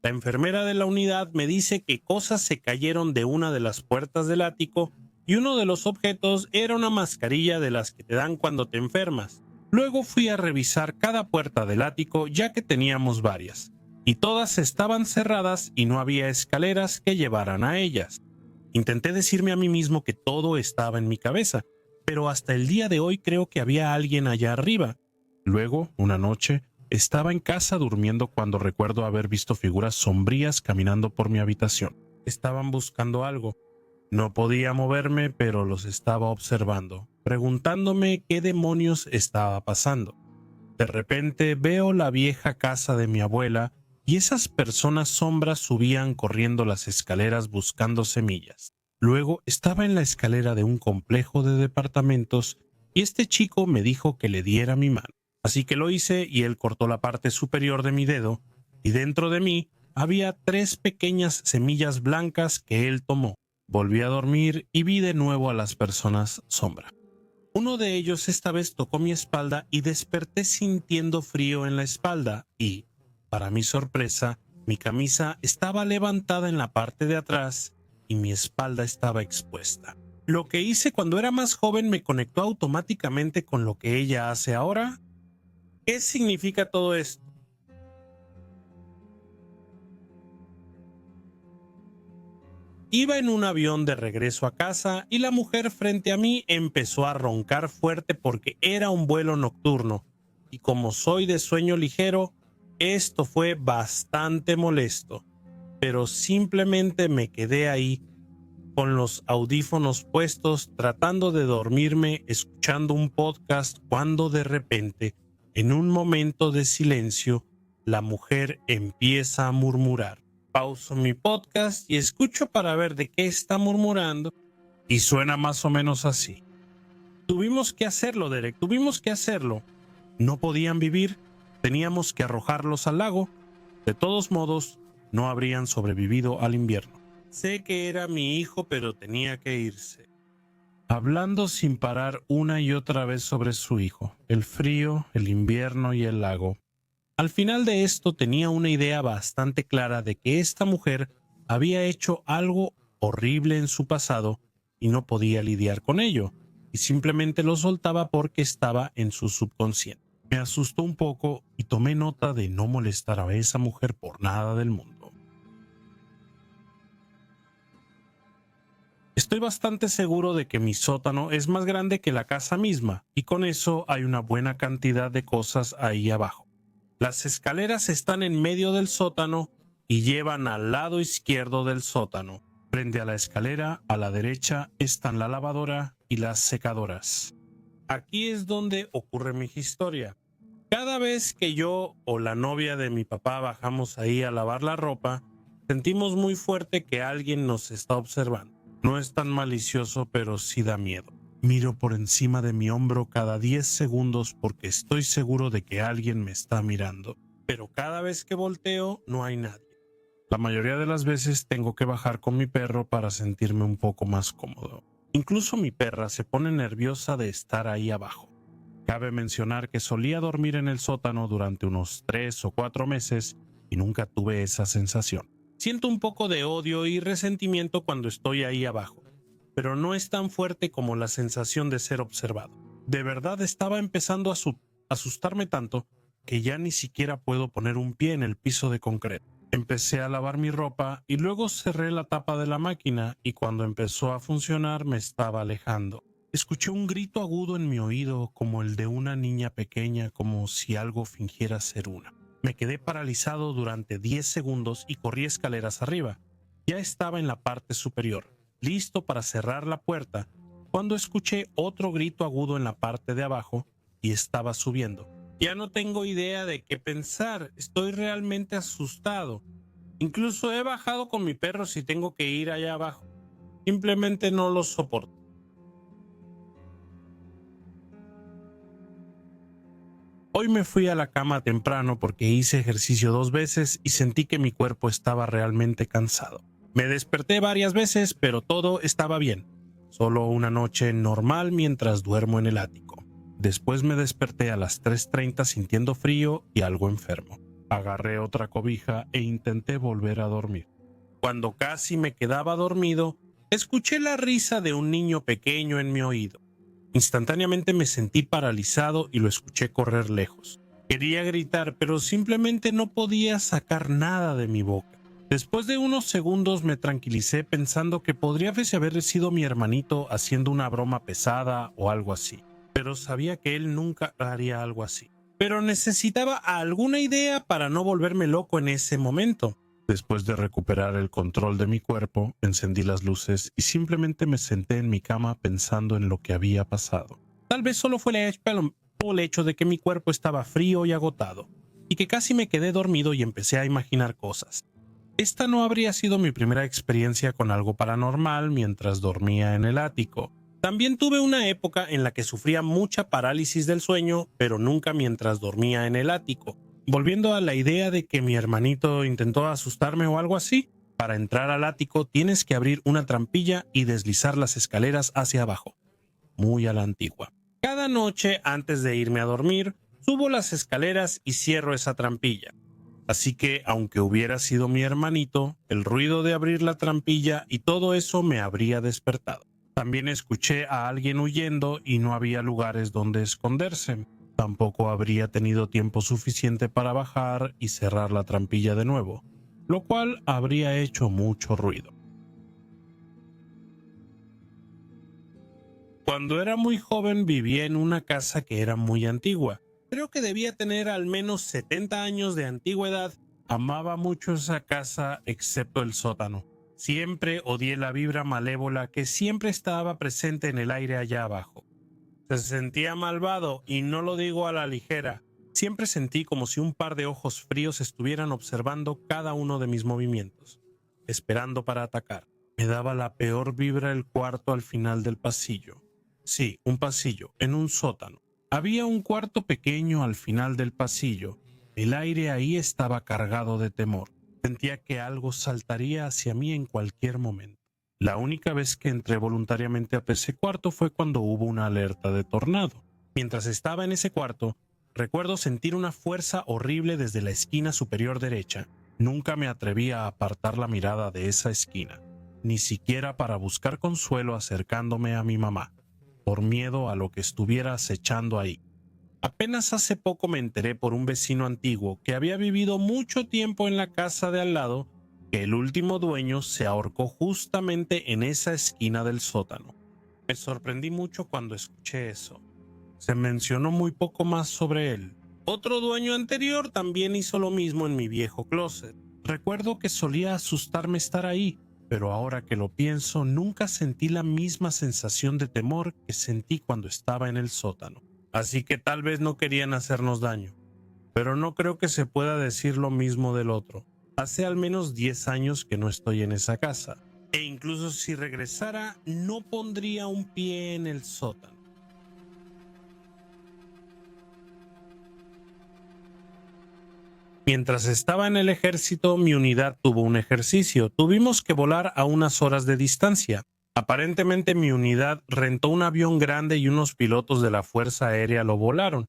La enfermera de la unidad me dice que cosas se cayeron de una de las puertas del ático y uno de los objetos era una mascarilla de las que te dan cuando te enfermas. Luego fui a revisar cada puerta del ático ya que teníamos varias, y todas estaban cerradas y no había escaleras que llevaran a ellas. Intenté decirme a mí mismo que todo estaba en mi cabeza, pero hasta el día de hoy creo que había alguien allá arriba. Luego, una noche, estaba en casa durmiendo cuando recuerdo haber visto figuras sombrías caminando por mi habitación. Estaban buscando algo. No podía moverme, pero los estaba observando, preguntándome qué demonios estaba pasando. De repente veo la vieja casa de mi abuela y esas personas sombras subían corriendo las escaleras buscando semillas. Luego estaba en la escalera de un complejo de departamentos y este chico me dijo que le diera mi mano. Así que lo hice y él cortó la parte superior de mi dedo y dentro de mí había 3 pequeñas semillas blancas que él tomó. Volví a dormir y vi de nuevo a las personas sombra. Uno de ellos esta vez tocó mi espalda y desperté sintiendo frío en la espalda y, para mi sorpresa, mi camisa estaba levantada en la parte de atrás y mi espalda estaba expuesta. Lo que hice cuando era más joven me conectó automáticamente con lo que ella hace ahora. ¿Qué significa todo esto? Iba en un avión de regreso a casa y la mujer frente a mí empezó a roncar fuerte porque era un vuelo nocturno y como soy de sueño ligero, esto fue bastante molesto, pero simplemente me quedé ahí con los audífonos puestos tratando de dormirme escuchando un podcast cuando de repente, en un momento de silencio, la mujer empieza a murmurar. Pauso mi podcast y escucho para ver de qué está murmurando y suena más o menos así. Tuvimos que hacerlo, Derek, tuvimos que hacerlo. No podían vivir, teníamos que arrojarlos al lago. De todos modos, no habrían sobrevivido al invierno. Sé que era mi hijo, pero tenía que irse. Hablando sin parar una y otra vez sobre su hijo, el frío, el invierno y el lago. Al final de esto tenía una idea bastante clara de que esta mujer había hecho algo horrible en su pasado y no podía lidiar con ello, y simplemente lo soltaba porque estaba en su subconsciente. Me asustó un poco y tomé nota de no molestar a esa mujer por nada del mundo. Estoy bastante seguro de que mi sótano es más grande que la casa misma y con eso hay una buena cantidad de cosas ahí abajo. Las escaleras están en medio del sótano y llevan al lado izquierdo del sótano. Frente a la escalera, a la derecha, están la lavadora y las secadoras. Aquí es donde ocurre mi historia. Cada vez que yo o la novia de mi papá bajamos ahí a lavar la ropa, sentimos muy fuerte que alguien nos está observando. No es tan malicioso, pero sí da miedo. Miro por encima de mi hombro cada 10 segundos porque estoy seguro de que alguien me está mirando. Pero cada vez que volteo, no hay nadie. La mayoría de las veces tengo que bajar con mi perro para sentirme un poco más cómodo. Incluso mi perra se pone nerviosa de estar ahí abajo. Cabe mencionar que solía dormir en el sótano durante unos 3 o 4 meses y nunca tuve esa sensación. Siento un poco de odio y resentimiento cuando estoy ahí abajo, pero no es tan fuerte como la sensación de ser observado. De verdad estaba empezando a asustarme tanto que ya ni siquiera puedo poner un pie en el piso de concreto. Empecé a lavar mi ropa y luego cerré la tapa de la máquina y cuando empezó a funcionar me estaba alejando. Escuché un grito agudo en mi oído como el de una niña pequeña, como si algo fingiera ser una. Me quedé paralizado durante 10 segundos y corrí escaleras arriba. Ya estaba en la parte superior, listo para cerrar la puerta, cuando escuché otro grito agudo en la parte de abajo y estaba subiendo. Ya no tengo idea de qué pensar, estoy realmente asustado. Incluso he bajado con mi perro si tengo que ir allá abajo. Simplemente no lo soporto. Hoy me fui a la cama temprano porque hice ejercicio 2 veces y sentí que mi cuerpo estaba realmente cansado. Me desperté varias veces, pero todo estaba bien. Solo una noche normal mientras duermo en el ático. Después me desperté a las 3:30 sintiendo frío y algo enfermo. Agarré otra cobija e intenté volver a dormir. Cuando casi me quedaba dormido, escuché la risa de un niño pequeño en mi oído. Instantáneamente me sentí paralizado y lo escuché correr lejos. Quería gritar, pero simplemente no podía sacar nada de mi boca. Después de unos segundos me tranquilicé pensando que podría haber sido mi hermanito haciendo una broma pesada o algo así, pero sabía que él nunca haría algo así. Pero necesitaba alguna idea para no volverme loco en ese momento. Después de recuperar el control de mi cuerpo, encendí las luces y simplemente me senté en mi cama pensando en lo que había pasado. Tal vez solo fue el hecho de que mi cuerpo estaba frío y agotado, y que casi me quedé dormido y empecé a imaginar cosas. Esta no habría sido mi primera experiencia con algo paranormal mientras dormía en el ático. También tuve una época en la que sufría mucha parálisis del sueño, pero nunca mientras dormía en el ático. Volviendo a la idea de que mi hermanito intentó asustarme o algo así, para entrar al ático tienes que abrir una trampilla y deslizar las escaleras hacia abajo, muy a la antigua. Cada noche antes de irme a dormir, subo las escaleras y cierro esa trampilla. Así que, aunque hubiera sido mi hermanito, el ruido de abrir la trampilla y todo eso me habría despertado. También escuché a alguien huyendo y no había lugares donde esconderse. Tampoco habría tenido tiempo suficiente para bajar y cerrar la trampilla de nuevo, lo cual habría hecho mucho ruido. Cuando era muy joven vivía en una casa que era muy antigua. Creo que debía tener al menos 70 años de antigüedad. Amaba mucho esa casa excepto el sótano. Siempre odié la vibra malévola que siempre estaba presente en el aire allá abajo. Se sentía malvado y no lo digo a la ligera. Siempre sentí como si un par de ojos fríos estuvieran observando cada uno de mis movimientos, esperando para atacar. Me daba la peor vibra el cuarto al final del pasillo. Sí, un pasillo, en un sótano. Había un cuarto pequeño al final del pasillo. El aire ahí estaba cargado de temor. Sentía que algo saltaría hacia mí en cualquier momento. La única vez que entré voluntariamente a ese cuarto fue cuando hubo una alerta de tornado. Mientras estaba en ese cuarto, recuerdo sentir una fuerza horrible desde la esquina superior derecha. Nunca me atreví a apartar la mirada de esa esquina, ni siquiera para buscar consuelo acercándome a mi mamá, por miedo a lo que estuviera acechando ahí. Apenas hace poco me enteré por un vecino antiguo que había vivido mucho tiempo en la casa de al lado que el último dueño se ahorcó justamente en esa esquina del sótano. Me sorprendí mucho cuando escuché eso. Se mencionó muy poco más sobre él. Otro dueño anterior también hizo lo mismo en mi viejo closet. Recuerdo que solía asustarme estar ahí, pero ahora que lo pienso, nunca sentí la misma sensación de temor que sentí cuando estaba en el sótano. Así que tal vez no querían hacernos daño, pero no creo que se pueda decir lo mismo del otro. Hace al menos 10 años que no estoy en esa casa, e incluso si regresara, no pondría un pie en el sótano. Mientras estaba en el ejército, mi unidad tuvo un ejercicio. Tuvimos que volar a unas horas de distancia. Aparentemente mi unidad rentó un avión grande y unos pilotos de la Fuerza Aérea lo volaron.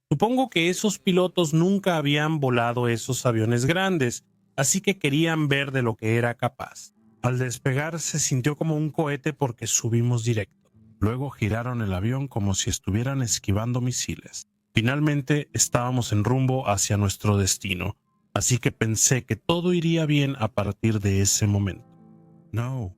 Supongo que esos pilotos nunca habían volado esos aviones grandes, así que querían ver de lo que era capaz. Al despegar se sintió como un cohete porque subimos directo. Luego giraron el avión como si estuvieran esquivando misiles. Finalmente estábamos en rumbo hacia nuestro destino, así que pensé que todo iría bien a partir de ese momento. No,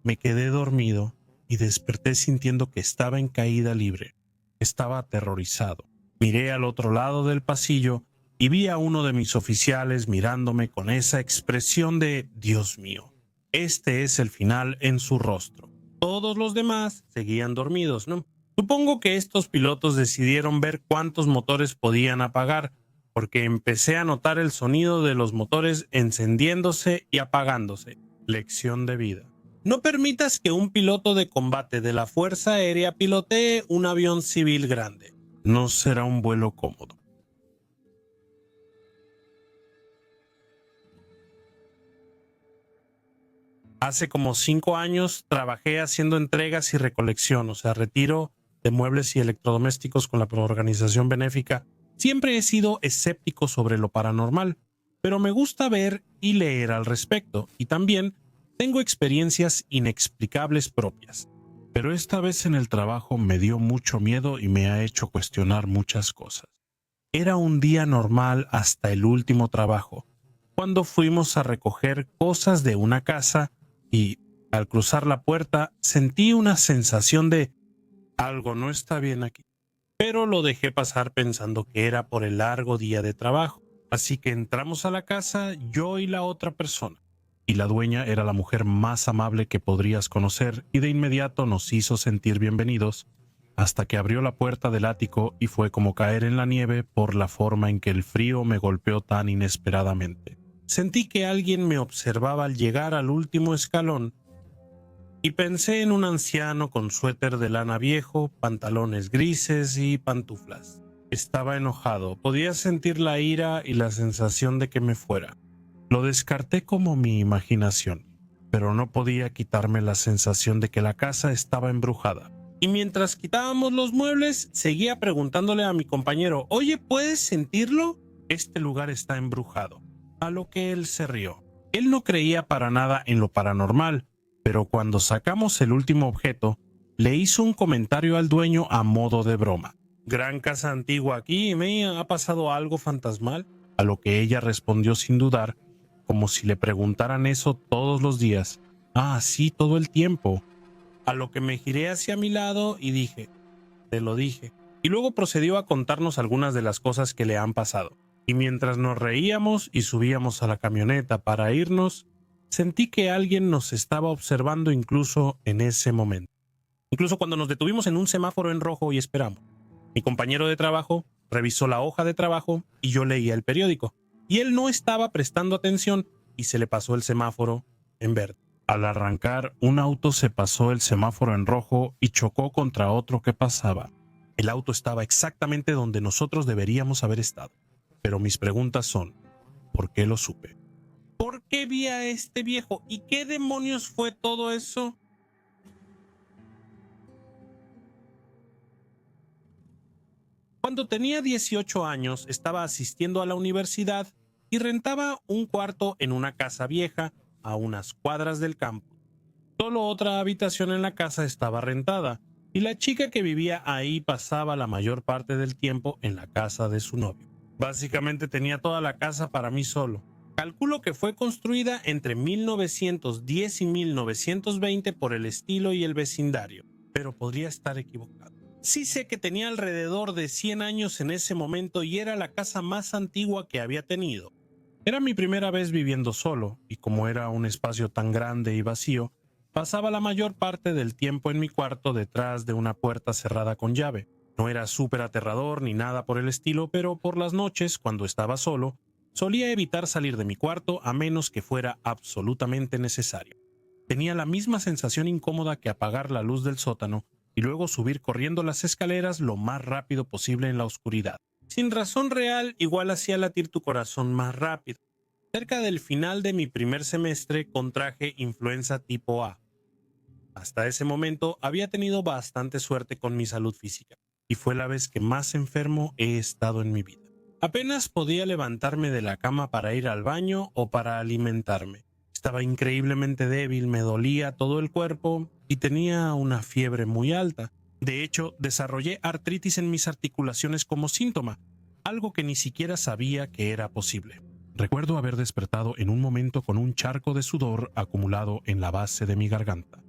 me quedé dormido y desperté sintiendo que estaba en caída libre. Estaba aterrorizado. Miré al otro lado del pasillo y vi a uno de mis oficiales mirándome con esa expresión de Dios mío, este es el final en su rostro. Todos los demás seguían dormidos, ¿no? Supongo que estos pilotos decidieron ver cuántos motores podían apagar, porque empecé a notar el sonido de los motores encendiéndose y apagándose. Lección de vida. No permitas que un piloto de combate de la Fuerza Aérea pilotee un avión civil grande. No será un vuelo cómodo. Hace como 5 años trabajé haciendo entregas y recolección, o sea, retiro de muebles y electrodomésticos con la organización benéfica. Siempre he sido escéptico sobre lo paranormal, pero me gusta ver y leer al respecto, y también tengo experiencias inexplicables propias. Pero esta vez en el trabajo me dio mucho miedo y me ha hecho cuestionar muchas cosas. Era un día normal hasta el último trabajo, cuando fuimos a recoger cosas de una casa y, al cruzar la puerta, sentí una sensación de algo no está bien aquí. Pero lo dejé pasar pensando que era por el largo día de trabajo. Así que entramos a la casa yo y la otra persona. Y la dueña era la mujer más amable que podrías conocer y de inmediato nos hizo sentir bienvenidos hasta que abrió la puerta del ático y fue como caer en la nieve por la forma en que el frío me golpeó tan inesperadamente. Sentí que alguien me observaba al llegar al último escalón y pensé en un anciano con suéter de lana viejo, pantalones grises y pantuflas. Estaba enojado, podía sentir la ira y la sensación de que me fuera. Lo descarté como mi imaginación, pero no podía quitarme la sensación de que la casa estaba embrujada. Y mientras quitábamos los muebles, seguía preguntándole a mi compañero, oye, ¿puedes sentirlo? Este lugar está embrujado. A lo que él se rió. Él no creía para nada en lo paranormal, pero cuando sacamos el último objeto, le hizo un comentario al dueño a modo de broma. Gran casa antigua aquí, ¿me ha pasado algo fantasmal? A lo que ella respondió sin dudar, como si le preguntaran eso todos los días. Ah, sí, todo el tiempo. A lo que me giré hacia mi lado y dije, te lo dije. Y luego procedió a contarnos algunas de las cosas que le han pasado. Y mientras nos reíamos y subíamos a la camioneta para irnos, sentí que alguien nos estaba observando incluso en ese momento. Incluso cuando nos detuvimos en un semáforo en rojo y esperamos. Mi compañero de trabajo revisó la hoja de trabajo y yo leía el periódico. Y él no estaba prestando atención y se le pasó el semáforo en verde. Al arrancar, un auto se pasó el semáforo en rojo y chocó contra otro que pasaba. El auto estaba exactamente donde nosotros deberíamos haber estado. Pero mis preguntas son, ¿por qué lo supe? ¿Por qué vi a este viejo? ¿Y qué demonios fue todo eso? Cuando tenía 18 años, estaba asistiendo a la universidad y rentaba un cuarto en una casa vieja a unas cuadras del campus. Solo otra habitación en la casa estaba rentada y la chica que vivía ahí pasaba la mayor parte del tiempo en la casa de su novio. Básicamente tenía toda la casa para mí solo. Calculo que fue construida entre 1910 y 1920 por el estilo y el vecindario, pero podría estar equivocado. Sí sé que tenía alrededor de 100 años en ese momento y era la casa más antigua que había tenido. Era mi primera vez viviendo solo, y como era un espacio tan grande y vacío, pasaba la mayor parte del tiempo en mi cuarto detrás de una puerta cerrada con llave. No era súper aterrador ni nada por el estilo, pero por las noches, cuando estaba solo, solía evitar salir de mi cuarto a menos que fuera absolutamente necesario. Tenía la misma sensación incómoda que apagar la luz del sótano y luego subir corriendo las escaleras lo más rápido posible en la oscuridad. Sin razón real, igual hacía latir tu corazón más rápido. Cerca del final de mi primer semestre contraje influenza tipo A. Hasta ese momento había tenido bastante suerte con mi salud física, y fue la vez que más enfermo he estado en mi vida. Apenas podía levantarme de la cama para ir al baño o para alimentarme. Estaba increíblemente débil, me dolía todo el cuerpo y tenía una fiebre muy alta. De hecho, desarrollé artritis en mis articulaciones como síntoma, algo que ni siquiera sabía que era posible. Recuerdo haber despertado en un momento con un charco de sudor acumulado en la base de mi garganta.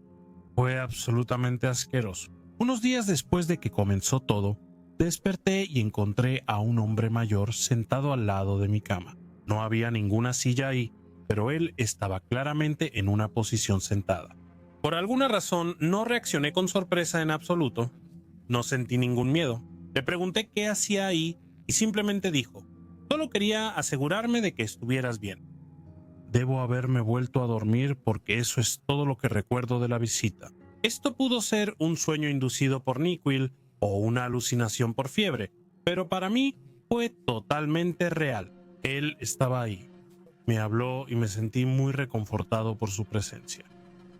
Fue absolutamente asqueroso. Unos días después de que comenzó todo, desperté y encontré a un hombre mayor sentado al lado de mi cama. No había ninguna silla ahí, pero él estaba claramente en una posición sentada. Por alguna razón no reaccioné con sorpresa en absoluto. No sentí ningún miedo. Le pregunté qué hacía ahí y simplemente dijo: "Solo quería asegurarme de que estuvieras bien". Debo haberme vuelto a dormir porque eso es todo lo que recuerdo de la visita. Esto pudo ser un sueño inducido por NyQuil o una alucinación por fiebre, pero para mí fue totalmente real. Él estaba ahí. Me habló y me sentí muy reconfortado por su presencia.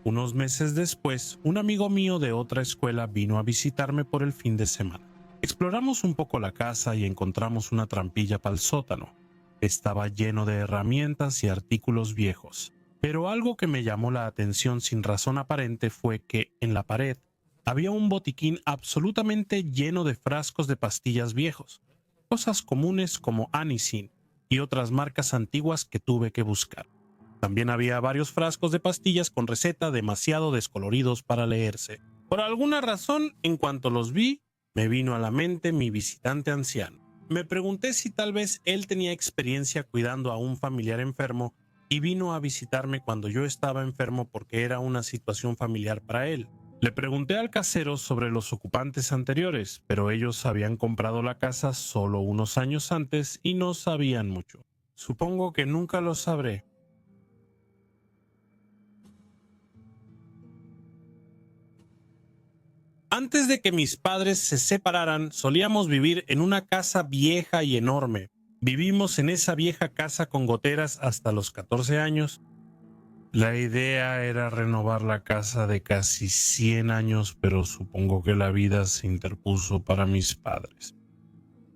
Unos meses después, un amigo mío de otra escuela vino a visitarme por el fin de semana. Exploramos un poco la casa y encontramos una trampilla para el sótano. Estaba lleno de herramientas y artículos viejos, pero algo que me llamó la atención sin razón aparente fue que en la pared había un botiquín absolutamente lleno de frascos de pastillas viejos, cosas comunes como Anicin y otras marcas antiguas que tuve que buscar. También había varios frascos de pastillas con receta demasiado descoloridos para leerse. Por alguna razón, en cuanto los vi, me vino a la mente mi visitante anciano. Me pregunté si tal vez él tenía experiencia cuidando a un familiar enfermo y vino a visitarme cuando yo estaba enfermo porque era una situación familiar para él. Le pregunté al casero sobre los ocupantes anteriores, pero ellos habían comprado la casa solo unos años antes y no sabían mucho. Supongo que nunca lo sabré. Antes de que mis padres se separaran, solíamos vivir en una casa vieja y enorme. Vivimos en esa vieja casa con goteras hasta los 14 años. La idea era renovar la casa de casi 100 años, pero supongo que la vida se interpuso para mis padres.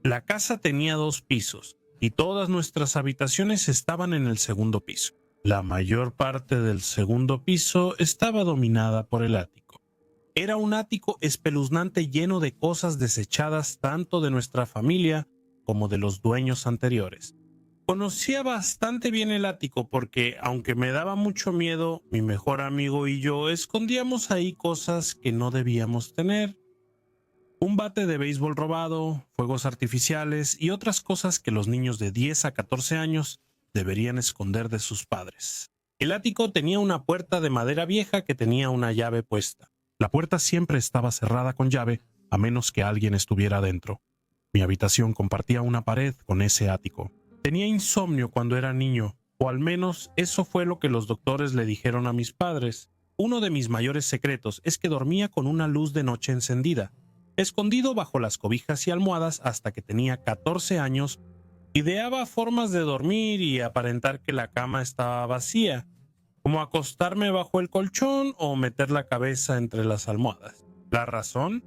La casa tenía 2 pisos y todas nuestras habitaciones estaban en el segundo piso. La mayor parte del segundo piso estaba dominada por el ático. Era un ático espeluznante lleno de cosas desechadas tanto de nuestra familia como de los dueños anteriores. Conocía bastante bien el ático porque, aunque me daba mucho miedo, mi mejor amigo y yo escondíamos ahí cosas que no debíamos tener. Un bate de béisbol robado, fuegos artificiales y otras cosas que los niños de 10 a 14 años deberían esconder de sus padres. El ático tenía una puerta de madera vieja que tenía una llave puesta. La puerta siempre estaba cerrada con llave, a menos que alguien estuviera dentro. Mi habitación compartía una pared con ese ático. Tenía insomnio cuando era niño, o al menos eso fue lo que los doctores le dijeron a mis padres. Uno de mis mayores secretos es que dormía con una luz de noche encendida, escondido bajo las cobijas y almohadas hasta que tenía 14 años. Ideaba formas de dormir y aparentar que la cama estaba vacía, como acostarme bajo el colchón o meter la cabeza entre las almohadas. ¿La razón?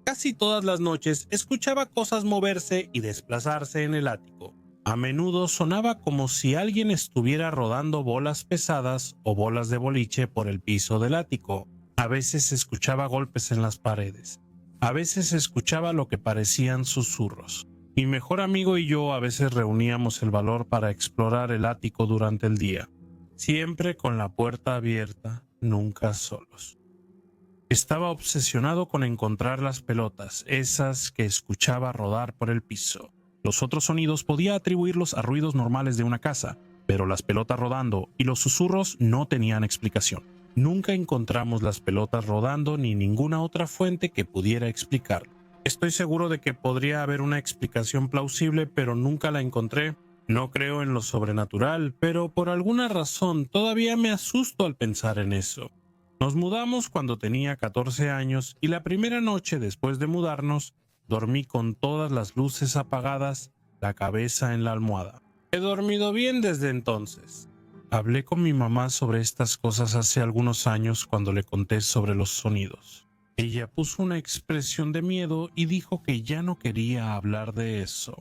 Casi todas las noches escuchaba cosas moverse y desplazarse en el ático. A menudo sonaba como si alguien estuviera rodando bolas pesadas o bolas de boliche por el piso del ático. A veces escuchaba golpes en las paredes. A veces escuchaba lo que parecían susurros. Mi mejor amigo y yo a veces reuníamos el valor para explorar el ático durante el día. Siempre con la puerta abierta, nunca solos. Estaba obsesionado con encontrar las pelotas, esas que escuchaba rodar por el piso. Los otros sonidos podía atribuirlos a ruidos normales de una casa, pero las pelotas rodando y los susurros no tenían explicación. Nunca encontramos las pelotas rodando ni ninguna otra fuente que pudiera explicarlo. Estoy seguro de que podría haber una explicación plausible, pero nunca la encontré. No creo en lo sobrenatural, pero por alguna razón todavía me asusto al pensar en eso. Nos mudamos cuando tenía 14 años y la primera noche después de mudarnos, dormí con todas las luces apagadas, la cabeza en la almohada. He dormido bien desde entonces. Hablé con mi mamá sobre estas cosas hace algunos años cuando le conté sobre los sonidos. Ella puso una expresión de miedo y dijo que ya no quería hablar de eso.